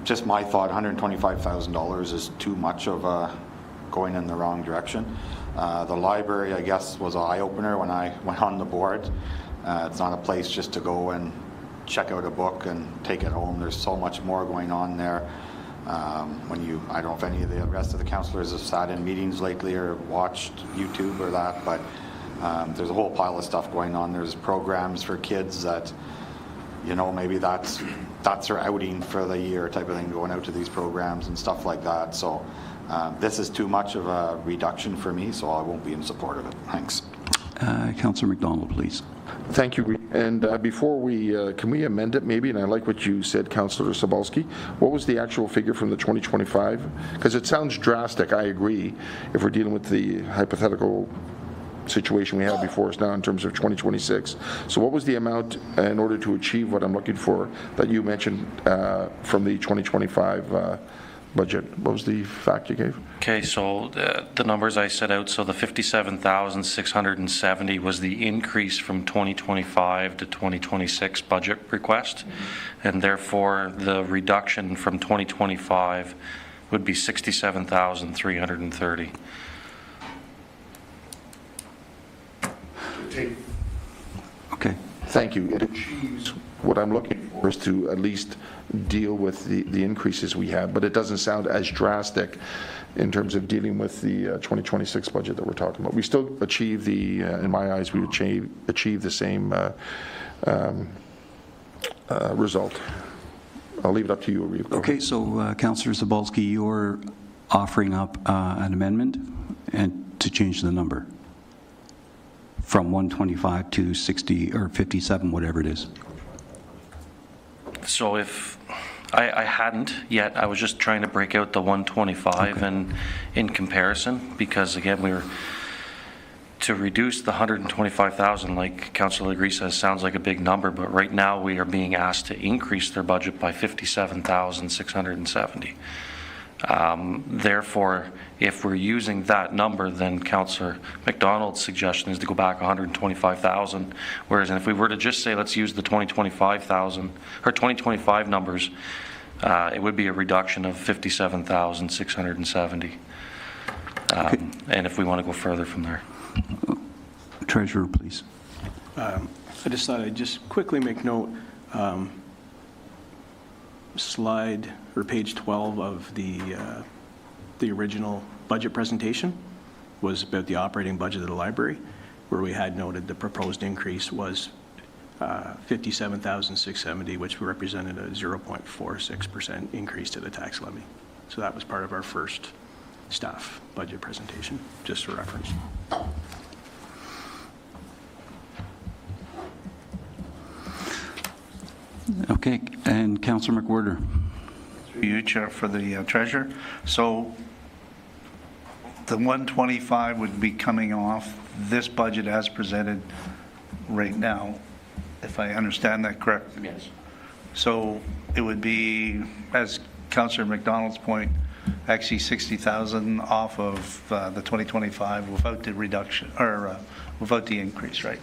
just my thought, $125,000 is too much of going in the wrong direction. The library, I guess, was an eye-opener when I went on the board. It's not a place just to go and check out a book and take it home. There's so much more going on there. I don't know if any of the rest of the councillors have sat in meetings lately or watched YouTube or that, but there's a whole pile of stuff going on. There's programs for kids that, you know, maybe that's their outing for the year type of thing, going out to these programs and stuff like that. So this is too much of a reduction for me, so I won't be in support of it. Thanks. Councillor McDonald, please. Thank you. And before we, can we amend it maybe? And I like what you said, Councillor Sobolski. What was the actual figure from the 2025? Because it sounds drastic, I agree, if we're dealing with the hypothetical situation we have before us now in terms of 2026. So what was the amount in order to achieve what I'm looking for that you mentioned from the 2025 budget? What was the fact you gave? Okay, so the numbers I set out, so the 57,670 was the increase from 2025 to 2026 budget request, and therefore the reduction from 2025 would be 67,330. Okay. Thank you. It achieves what I'm looking for, is to at least deal with the increases we have, but it doesn't sound as drastic in terms of dealing with the 2026 budget that we're talking about. We still achieve the, in my eyes, we achieve the same result. I'll leave it up to you, Arif. Okay, so Councillor Sobolski, you're offering up an amendment and to change the number from 125 to 60 or 57, whatever it is. So if I hadn't yet, I was just trying to break out the 125 okay. and in comparison, because again, we were to reduce the 125,000, like Councillor Legris says, sounds like a big number, but right now we are being asked to increase their budget by 57,670. Therefore, if we're using that number, then Councillor McDonald's suggestion is to go back 125,000. Whereas if we were to just say, let's use the 2025,000 or 2025 numbers, it would be a reduction of 57,670. And if we want to go further from there. Treasurer, please. I just thought I'd just quickly make note, slide or page 12 of the original budget presentation was about the operating budget of the library, where we had noted the proposed increase was 57,670, which represented a 0.46% increase to the tax levy. So that was part of our first staff budget presentation, just for reference. Okay, and Councillor McWhirter. Through you, Chair, for the treasurer. So the 125 would be coming off this budget as presented right now, if I understand that correct? Yes. So it would be, as Councillor McDonald's point, actually 60,000 off of the 2025 without the reduction, or without the increase, right?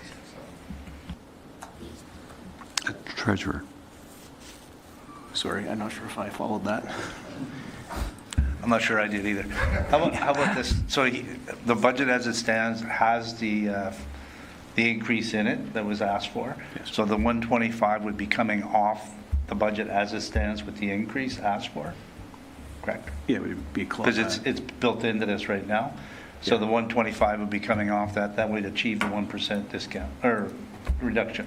Treasurer. Sorry, I'm not sure if I followed that. I'm not sure I did either. How about this? So the budget as it stands has the increase in it that was asked for. Yes. So the 125 would be coming off the budget as it stands with the increase asked for, correct? Yeah, it would be close. Because it's built into this right now. So Yeah. the 125 would be coming off that. That would achieve the 1% discount or reduction.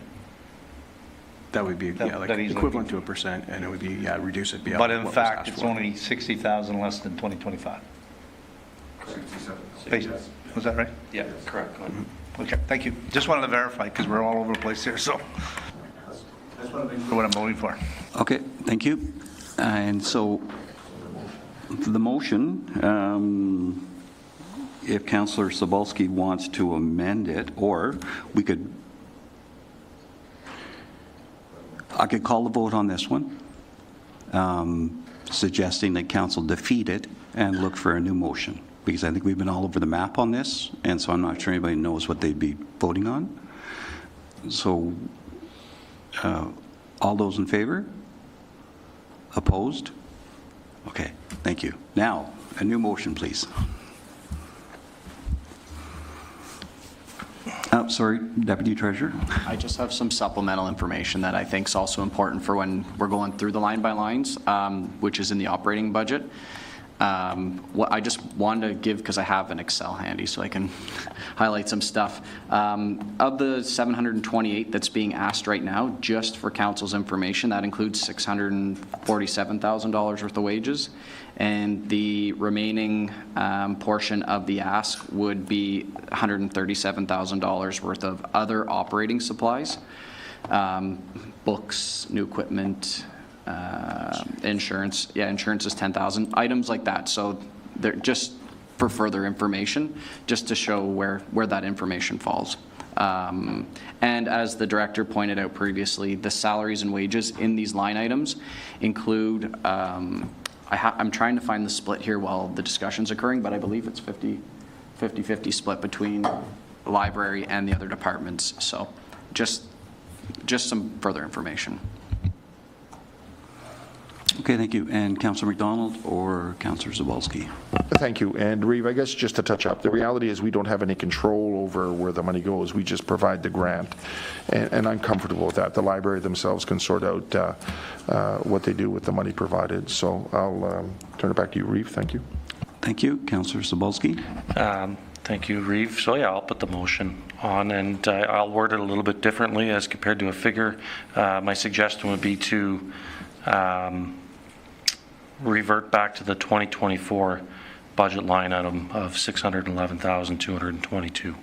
That would be, That- yeah, like that he's equivalent to 1%, and it would be, yeah, reduce it beyond But in what was fact, asked it's for. only 60,000 less than 2025. Was that right? Yeah, correct. Okay, thank you. Just wanted to verify because we're all over the place here, so. That's what I'm voting for. Okay, thank you. And so the motion, if Councillor Sobolski wants to amend it, or I could call the vote on this one, suggesting that council defeat it and look for a new motion, because I think we've been all over the map on this, and so I'm not sure anybody knows what they'd be voting on. So, all those in favor? Opposed? Okay, thank you. Now, a new motion, please. Sorry, Deputy Treasurer. I just have some supplemental information that I think is also important for when we're going through the line by lines, which is in the operating budget. What I just wanted to give, because I have an Excel handy so I can highlight some stuff. Of the 728 that's being asked right now, just for council's information, that includes $647,000 worth of wages, and the remaining portion of the ask would be $137,000 worth of other operating supplies, books, new equipment, insurance. Yeah, insurance is 10,000. Items like that. So they're just for further information, just to show where that information falls. And as the director pointed out previously, the salaries and wages in these line items include, I'm trying to find the split here while the discussion's occurring, but I believe it's 50-50 split between the library and the other departments. So just some further information. Okay, thank you. And Councillor McDonald or Councillor Zabolski? Thank you. And Reeve, I guess just to touch up, the reality is we don't have any control over where the money goes. We just provide the grant. And I'm comfortable with that. The library themselves can sort out what they do with the money provided. So I'll turn it back to you, Reeve. Thank you. Thank you. Councillor Zabolski? Thank you, Reeve. So yeah, I'll put the motion on, and I'll word it a little bit differently as compared to a figure. My suggestion would be to revert back to the 2024 budget line item of $611,222.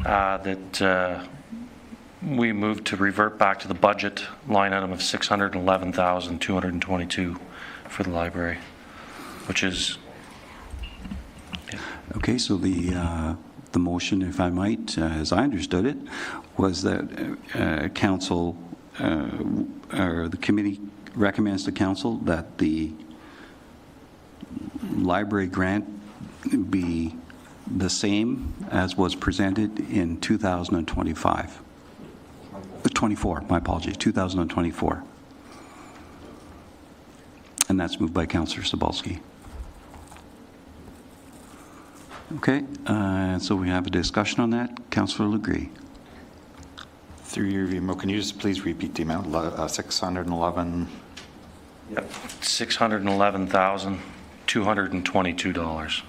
That we move to revert back to the budget line item of $611,222 for the library, which is... Yeah. Okay, so the motion, if I might, as I understood it, was that council or the committee recommends to council that the library grant be the same as was presented in 2025. 24, my apologies, 2024. And that's moved by Councillor Sobalski. Okay, so we have a discussion on that. Councillor Legree. Through your review, can you just please repeat the amount? 611? Yep, $611,222.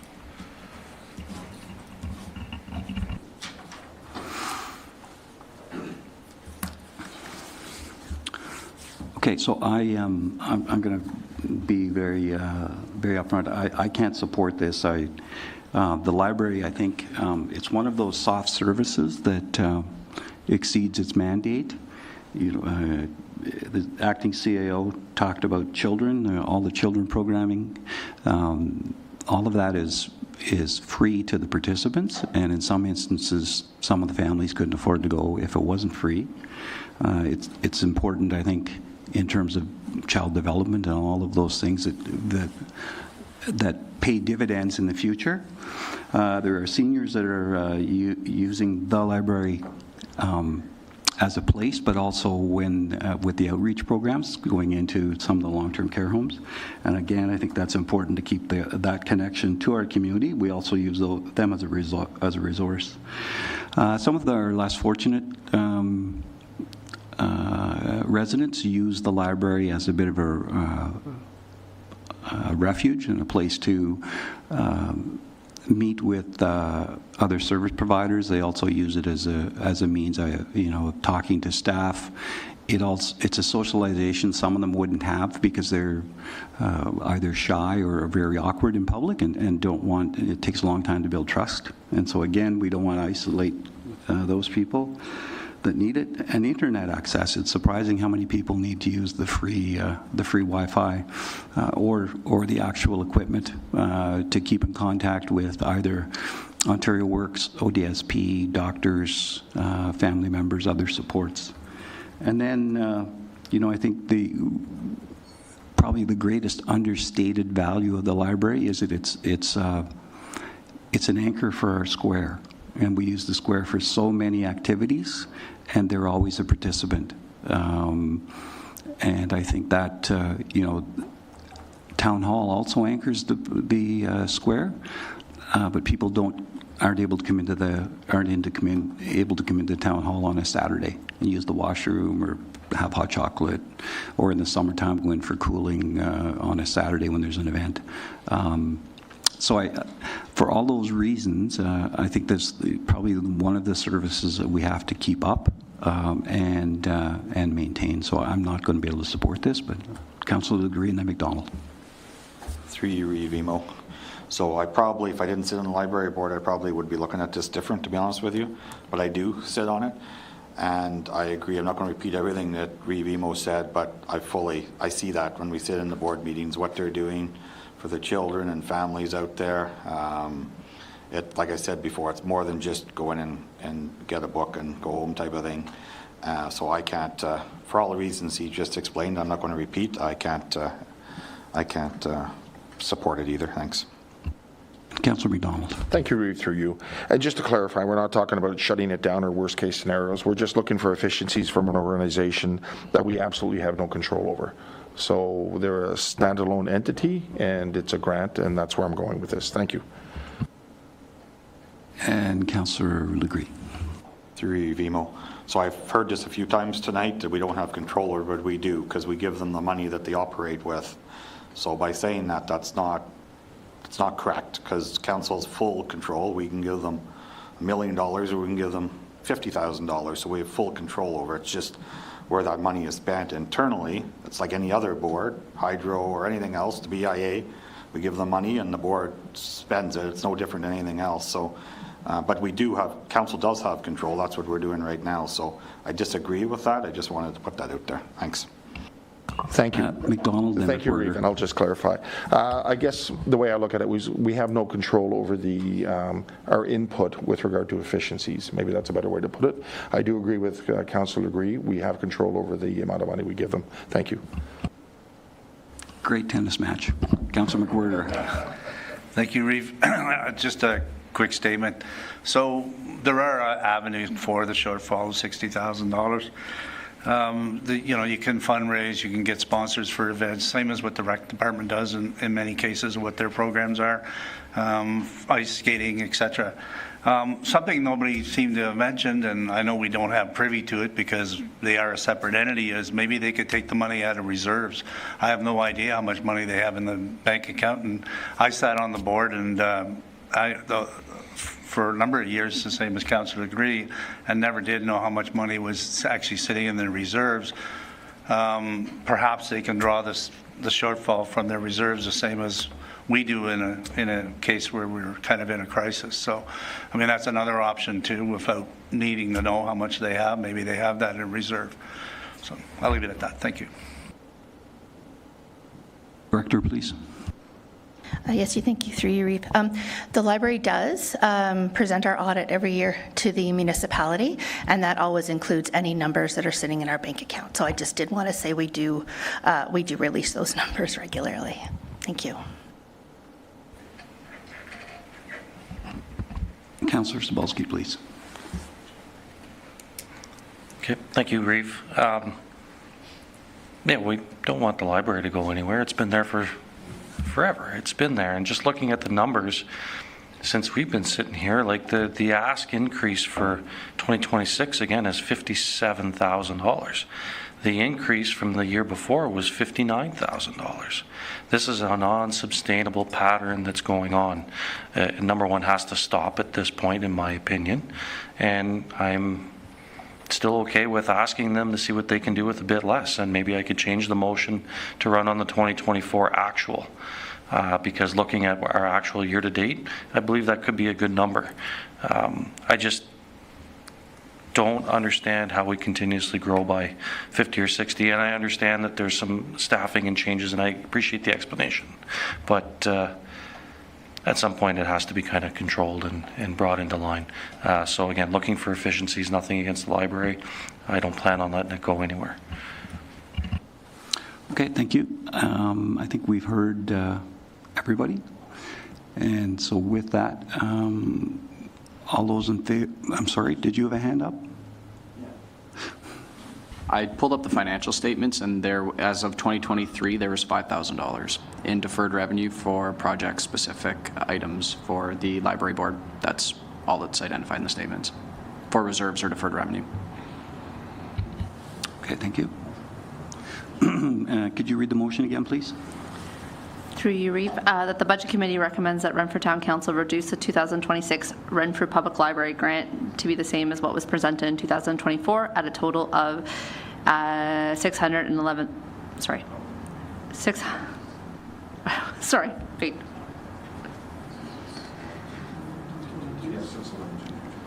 Okay, so I'm going to be very upfront. I can't support this. The library, I think, it's one of those soft services that exceeds its mandate. The acting CAO talked about children, all the children programming. All of that is free to the participants, and in some instances, some of the families couldn't afford to go if it wasn't free. It's important, I think, in terms of child development and all of those things that pay dividends in the future. There are seniors that are using the library as a place, but also with the outreach programs going into some of the long-term care homes. And again, I think that's important to keep that connection to our community. We also use them as a resource. Some of our less fortunate residents use the library as a bit of a refuge and a place to meet with other service providers. They also use it as a means of talking to staff. It's a socialization some of them wouldn't have because they're either shy or very awkward in public and don't want. It takes a long time to build trust, and so again, we don't want to isolate those people that need it. And internet access, it's surprising how many people need to use the free Wi-Fi or the actual equipment to keep in contact with either Ontario Works, ODSP, doctors, family members, other supports. And then, I think probably the greatest understated value of the library is that it's an anchor for our square. And we use the square for so many activities, and they're always a participant. And I think that, Town Hall also anchors the square, but people aren't able to come into Town Hall on a Saturday and use the washroom or have hot chocolate, or in the summertime go in for cooling on a Saturday when there's an event. So for all those reasons, I think that's probably one of the services that we have to keep up and maintain. So I'm not going to be able to support this, but Councillor Legree and then McDonald. Through you, Emo. So I probably, if I didn't sit on the library board, I probably would be looking at this different, to be honest with you. But I do sit on it, and I agree. I'm not going to repeat everything that Emo said, but I see that when we sit in the board meetings, what they're doing for the children and families out there. Like I said before, it's more than just go in and get a book and go home type of thing. So I can't, for all the reasons he just explained, I'm not going to repeat. I can't support it either. Thanks. Councillor McDonald. Thank you, Reeve, through you. And just to clarify, we're not talking about shutting it down or worst case scenarios. We're just looking for efficiencies from an organization that we absolutely have no control over. So they're a standalone entity, and it's a grant, and that's where I'm going with this. Thank you. And Councillor Legree. Through Vimo. So I've heard this a few times tonight that we don't have control over, but we do, because we give them the money that they operate with. So by saying that, it's not correct, because council's full control. We can give them $1 million, or we can give them $50,000. So we have full control over it. It's just where that money is spent internally. It's like any other board, hydro or anything else, the BIA, we give them money and the board spends it. It's no different than anything else. So, but council does have control. That's what we're doing right now. So I disagree with that. I just wanted to put that out there. Thanks. Thank you. McDonald. Thank you, Reeve, and I'll just clarify. I guess the way I look at it was we have no control over our input with regard to efficiencies. Maybe that's a better way to put it. I do agree with Councillor Legree. We have control over the amount of money we give them. Thank you. Great tennis match. Councillor McWhirter. Thank you, Reeve. Just a quick statement. So there are avenues for the shortfall of $60,000. You can fundraise, you can get sponsors for events, same as what the rec department does in many cases, what their programs are, ice skating, etc. Something nobody seemed to have mentioned, and I know we don't have privy to it because they are a separate entity, is maybe they could take the money out of reserves. I have no idea how much money they have in the bank account, and I sat on the board, and for a number of years, the same as Councillor Gree, and never did know how much money was actually sitting in their reserves. Perhaps they can draw the shortfall from their reserves the same as we do in a case where we're kind of in a crisis. So, I mean, that's another option too, without needing to know how much they have. Maybe they have that in reserve. So I'll leave it at that. Thank you. Director, please. Yes, thank you, through you, Reeve. The library does present our audit every year to the municipality, and that always includes any numbers that are sitting in our bank account. So I just did want to say we do release those numbers regularly. Thank you. Councillor Cebulski, please. Okay, thank you, Reeve. Yeah, we don't want the library to go anywhere. It's been there for forever. It's been there. And just looking at the numbers since we've been sitting here, like the ask increase for 2026 again is $57,000. The increase from the year before was $59,000. This is a non-sustainable pattern that's going on. Number one has to stop at this point, in my opinion. And I'm still okay with asking them to see what they can do with a bit less. And maybe I could change the motion to run on the 2024 actual. Because looking at our actual year-to-date, I believe that could be a good number. I just don't understand how we continuously grow by 50 or 60, and I understand that there's some staffing and changes, and I appreciate the explanation. But at some point, it has to be kind of controlled and brought into line. So again, looking for efficiencies, nothing against the library. I don't plan on letting it go anywhere. Okay, thank you. I think we've heard everybody. And so with that, all those in favor, I'm sorry, did you have a hand up? I pulled up the financial statements, and there, as of 2023, there was $5,000 in deferred revenue for project-specific items for the library board. That's all that's identified in the statements for reserves or deferred revenue. Okay, thank you. Could you read the motion again, please? Through you, Reeve, that the Budget Committee recommends that Renfrew Town Council reduce the 2026 Renfrew Public Library grant to be the same as what was presented in 2024 at a total of $611. Sorry, wait.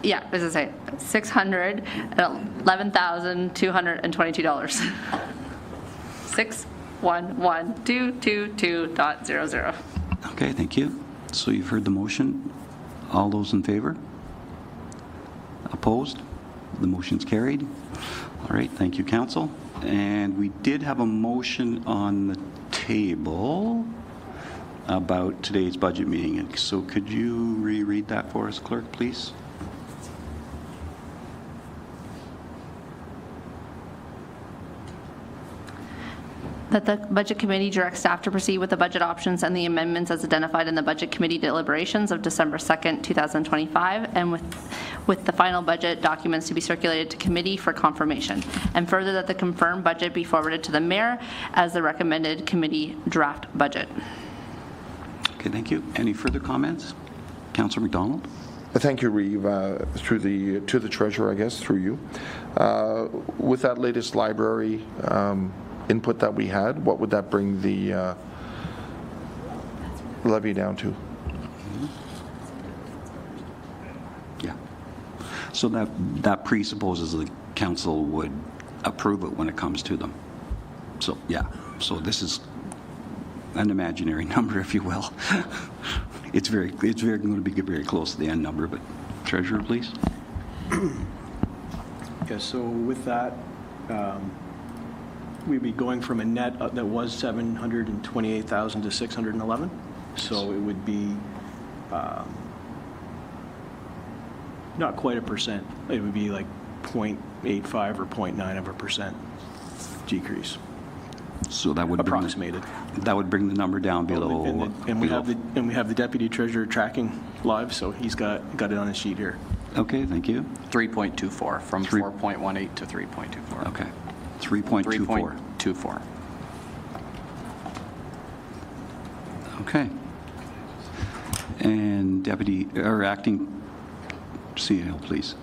Yeah, as I say, $611,222. 611,222.00. Okay, thank you. So you've heard the motion. All those in favor? Opposed? The motion's carried. All right, thank you, Council. And we did have a motion on the table about today's budget meeting. So could you reread that for us, Clerk, please? That the Budget Committee directs staff to proceed with the budget options and the amendments as identified in the Budget Committee deliberations of December 2nd, 2025, and with the final budget documents to be circulated to committee for confirmation. And further, that the confirmed budget be forwarded to the Mayor as the recommended committee draft budget. Okay, thank you. Any further comments? Councillor McDonald? Thank you, Reeve. To the Treasurer, I guess, through you. With that latest library input that we had, what would that bring the levy down to? Yeah. So that presupposes the council would approve it when it comes to them. So, yeah. So this is an imaginary number, if you will. It's going to be very close to the end number, but Treasurer, please. Okay, so with that, we'd be going from a net that was 728,000 to 611. So it would be not quite a percent. It would be like 0.85 or 0.9% decrease, So that would approximated. That would bring the number down below. And we have the deputy treasurer tracking live, so he's got it on his sheet here. Okay, thank you. 3.24, from 4.18 to 3.24. Okay, 3.24. 3.24. Okay. And deputy, or acting CEO, please.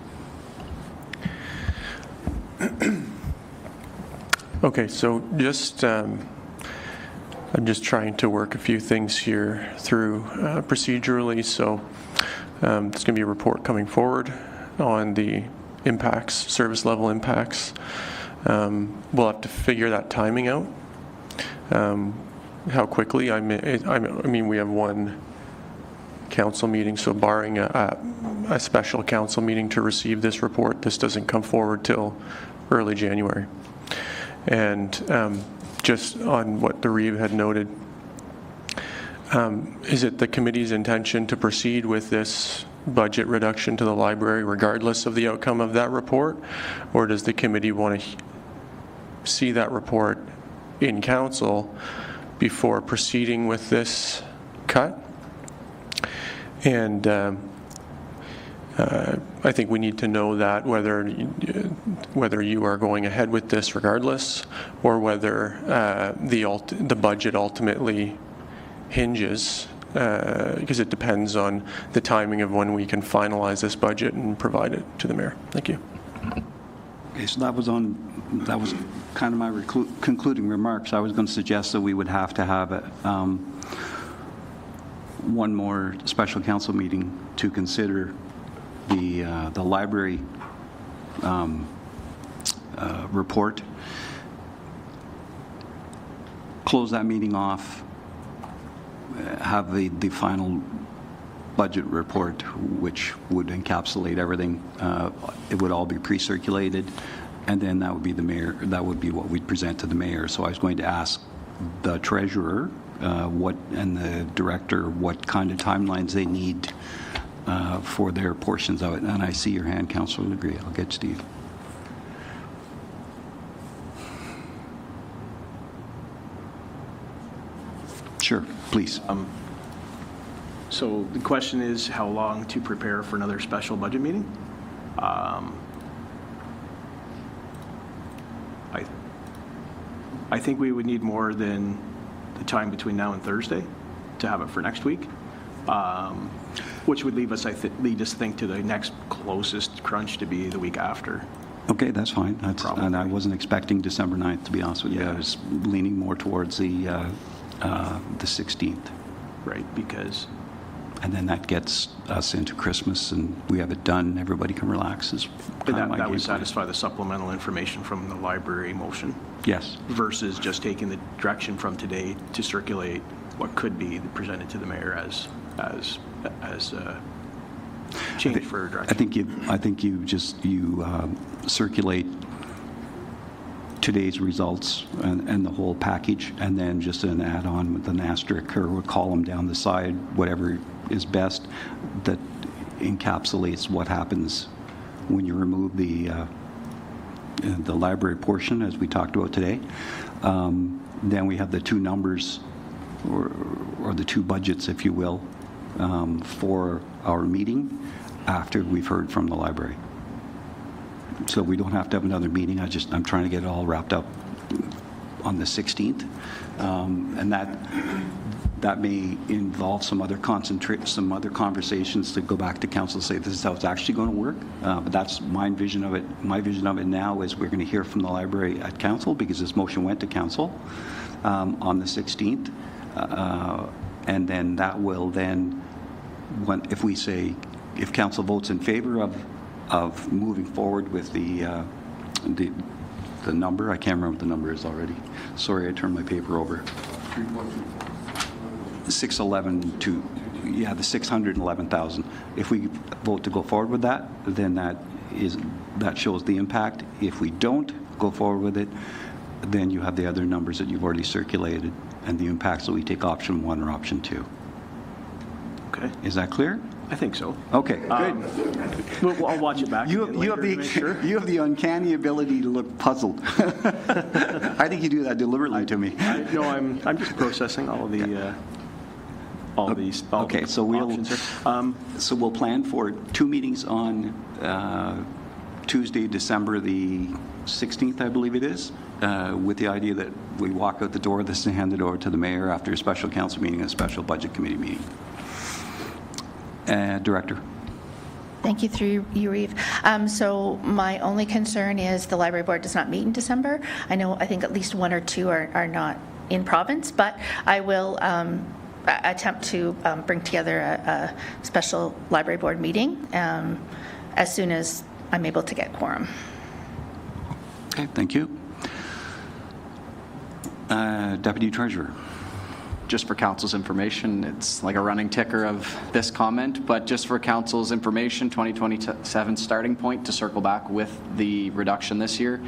Okay, so just, I'm just trying to work a few things here through procedurally. So there's going to be a report coming forward on the impacts, service level impacts. We'll have to figure that timing out. How quickly? I mean, we have one council meeting, so barring a special council meeting to receive this report, this doesn't come forward till early January. And just on what the Reeve had noted, is it the committee's intention to proceed with this budget reduction to the library regardless of the outcome of that report? Or does the committee want to see that report in council before proceeding with this cut? And I think we need to know that whether you are going ahead with this regardless, or whether the budget ultimately hinges, because it depends on the timing of when we can finalize this budget and provide it to the mayor. Thank you. Okay, so that was kind of my concluding remarks. I was going to suggest that we would have to have one more special council meeting to consider the library report, close that meeting off, have the final budget report, which would encapsulate everything. It would all be pre-circulated, and then that would be the mayor. That would be what we'd present to the mayor. So I was going to ask the treasurer and the director what kind of timelines they need for their portions of it. And I see your hand, Councillor Legree. I'll get Steve. Sure, please. So the question is how long to prepare for another special budget meeting? I think we would need more than the time between now and Thursday to have it for next week, which would lead us think to the next closest crunch to be the week after. Okay, that's fine. And I wasn't expecting December 9th, to be honest with you. I was leaning more towards the 16th. Right, because... And then that gets us into Christmas, and we have it done. Everybody can relax. That would satisfy the supplemental information from the library motion? Yes. Versus just taking the direction from today to circulate what could be presented to the mayor as change for direction. I think you circulate today's results and the whole package, and then just an add-on with an asterisk or a column down the side, whatever is best, that encapsulates what happens when you remove the library portion, as we talked about today. Then we have the two numbers, or the two budgets, if you will, for our meeting after we've heard from the library. So we don't have to have another meeting. I'm trying to get it all wrapped up on the 16th, and that may involve some other conversations to go back to council and say this is how it's actually going to work. But that's my vision of it. My vision of it now is we're going to hear from the library at council, because this motion went to council on the 16th, and then that will then, if council votes in favor of moving forward with the number. I can't remember what the number is already. Sorry, I turned my paper over. 611 to, yeah, the 611,000. If we vote to go forward with that, then that shows the impact. If we don't go forward with it, then you have the other numbers that you've already circulated and the impacts that we take option 1 or option 2. Okay. Is that clear? I think so. Okay, good. Well, I'll watch it back You again later to make sure. have the uncanny ability to look puzzled. I think you do that deliberately to me. No, I'm just processing all of the, all these Okay, so we'll, options here. so we'll plan for 2 meetings on Tuesday, December the 16th, I believe it is, with the idea that we walk out the door, this is handed over to the mayor after a special council meeting, a special budget committee meeting. Director. Thank you, through you, Reeve. So my only concern is the library board does not meet in December. I think at least 1 or 2 are not in province, but I will attempt to bring together a special library board meeting as soon as I'm able to get quorum. Okay, thank you. Deputy Treasurer. Just for council's information, it's like a running ticker of this comment, but just for council's information, 2027 starting point, to circle back with the reduction this year,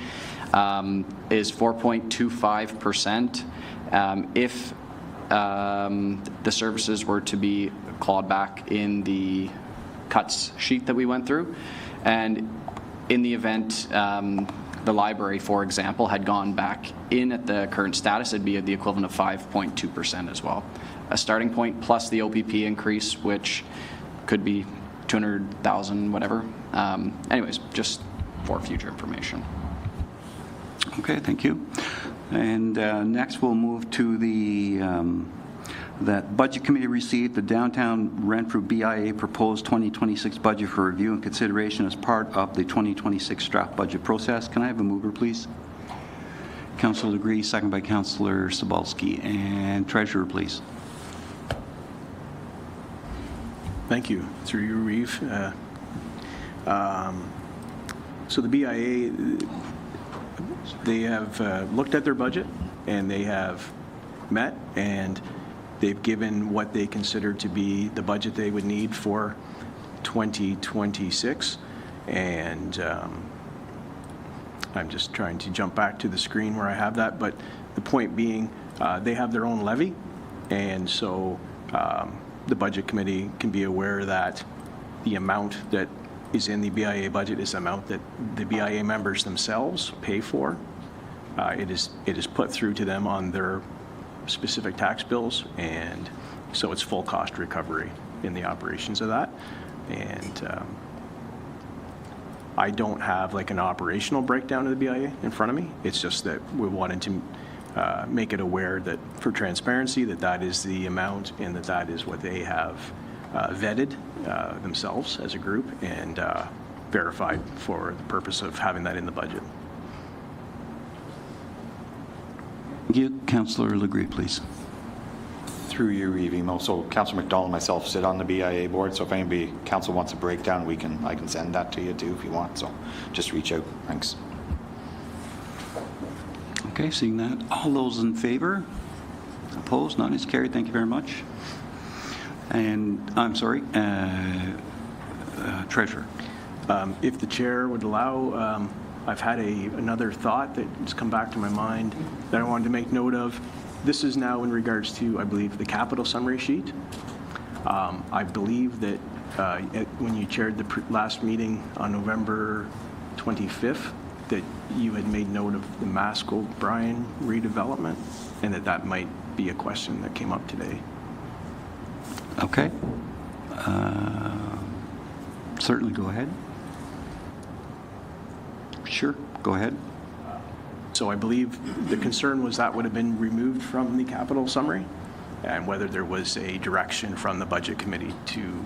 is 4.25%. If the services were to be clawed back in the cuts sheet that we went through, and in the event the library, for example, had gone back in at the current status, it'd be the equivalent of 5.2% as well. A starting point plus the OPP increase, which could be 200,000, whatever. Anyways, just for future information. Okay, thank you. And next we'll move to the that Budget Committee received the Downtown Renfrew BIA proposed 2026 budget for review and consideration as part of the 2026 draft budget process. Can I have a mover, please? Councillor Legree, second by Councillor Sobalski. And Treasurer, please. Thank you. Through you, Reeve. So the BIA, they have looked at their budget, and they have met, and they've given what they consider to be the budget they would need for 2026. And I'm just trying to jump back to the screen where I have that, but the point being, they have their own levy, and so the Budget Committee can be aware that the amount that is in the BIA budget is the amount that the BIA members themselves pay for. It is put through to them on their specific tax bills, and so it's full cost recovery in the operations of that. And I don't have like an operational breakdown of the BIA in front of me. It's just that we wanted to make it aware that for transparency that is the amount, and that is what they have vetted themselves as a group and verified for the purpose of having that in the budget. Thank you. Councillor Legree, please. Through you, Reeve. So Councillor McDonald and myself sit on the BIA board, so if anybody, council wants a breakdown, I can send that to you too if you want, so just reach out. Thanks. Okay, seeing that. All those in favor? Opposed? None is carried. Thank you very much. And I'm sorry, Treasurer. If the chair would allow, I've had another thought that's come back to my mind that I wanted to make note of. This is now in regards to, I believe, the capital summary sheet. I believe that when you chaired the last meeting on November 25th, that you had made note of the Mask O'Brien redevelopment, and that might be a question that came up today. Okay. Certainly, go ahead. Sure, go ahead. So I believe the concern was that would have been removed from the capital summary, and whether there was a direction from the Budget Committee to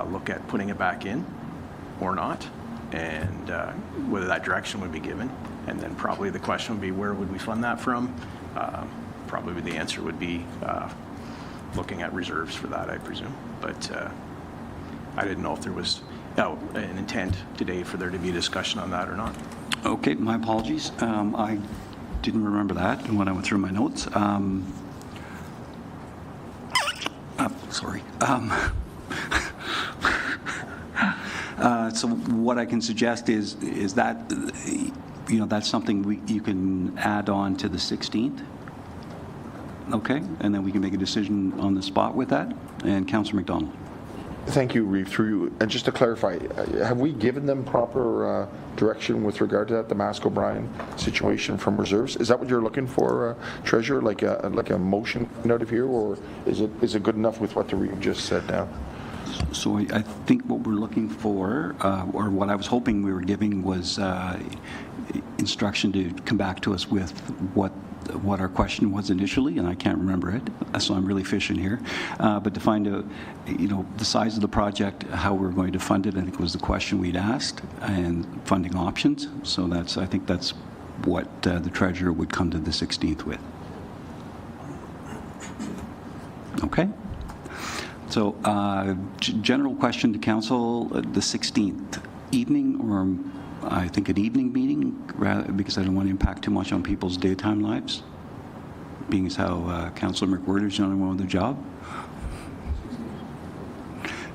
look at putting it back in or not, and whether that direction would be given. And then probably the question would be, where would we fund that from? Probably the answer would be looking at reserves for that, I presume. But I didn't know if there was an intent today for there to be a discussion on that or not. Okay, my apologies. I didn't remember that when I went through my notes. Sorry. So what I can suggest is that, that's something you can add on to the 16th. Okay, and then we can make a decision on the spot with that. And Councillor McDonald. Thank you, Reeve, through you. And just to clarify, have we given them proper direction with regard to that, the Mask O'Brien situation from reserves? Is that what you're looking for, Treasurer, like a motion out of here, or is it good enough with what the Reeve just said now? So I think what we're looking for, or what I was hoping we were giving, was instruction to come back to us with what our question was initially, and I can't remember it, so I'm really fishing here. But to find out, the size of the project, how we're going to fund it, I think was the question we'd asked, and funding options. So I think that's what the Treasurer would come to the 16th with. Okay. So general question to Council, the 16th evening, or I think an evening meeting, because I don't want to impact too much on people's daytime lives, being as how Councillor McWhirter's the only one with the job.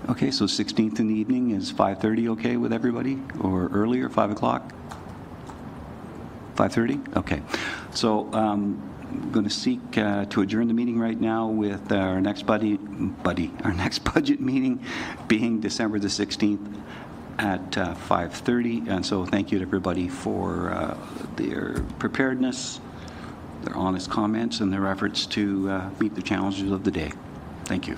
Okay, so 16th in the evening, is 5:30 okay with everybody, or earlier, 5 o'clock? 5:30? Okay. So I'm going to seek to adjourn the meeting right now with our next our next budget meeting being December the 16th at 5:30. And so thank you to everybody for their preparedness, their honest comments, and their efforts to meet the challenges of the day. Thank you.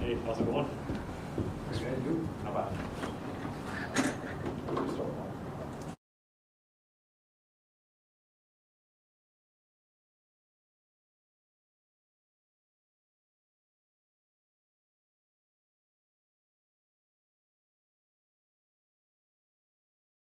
Hey, how's it going? How about?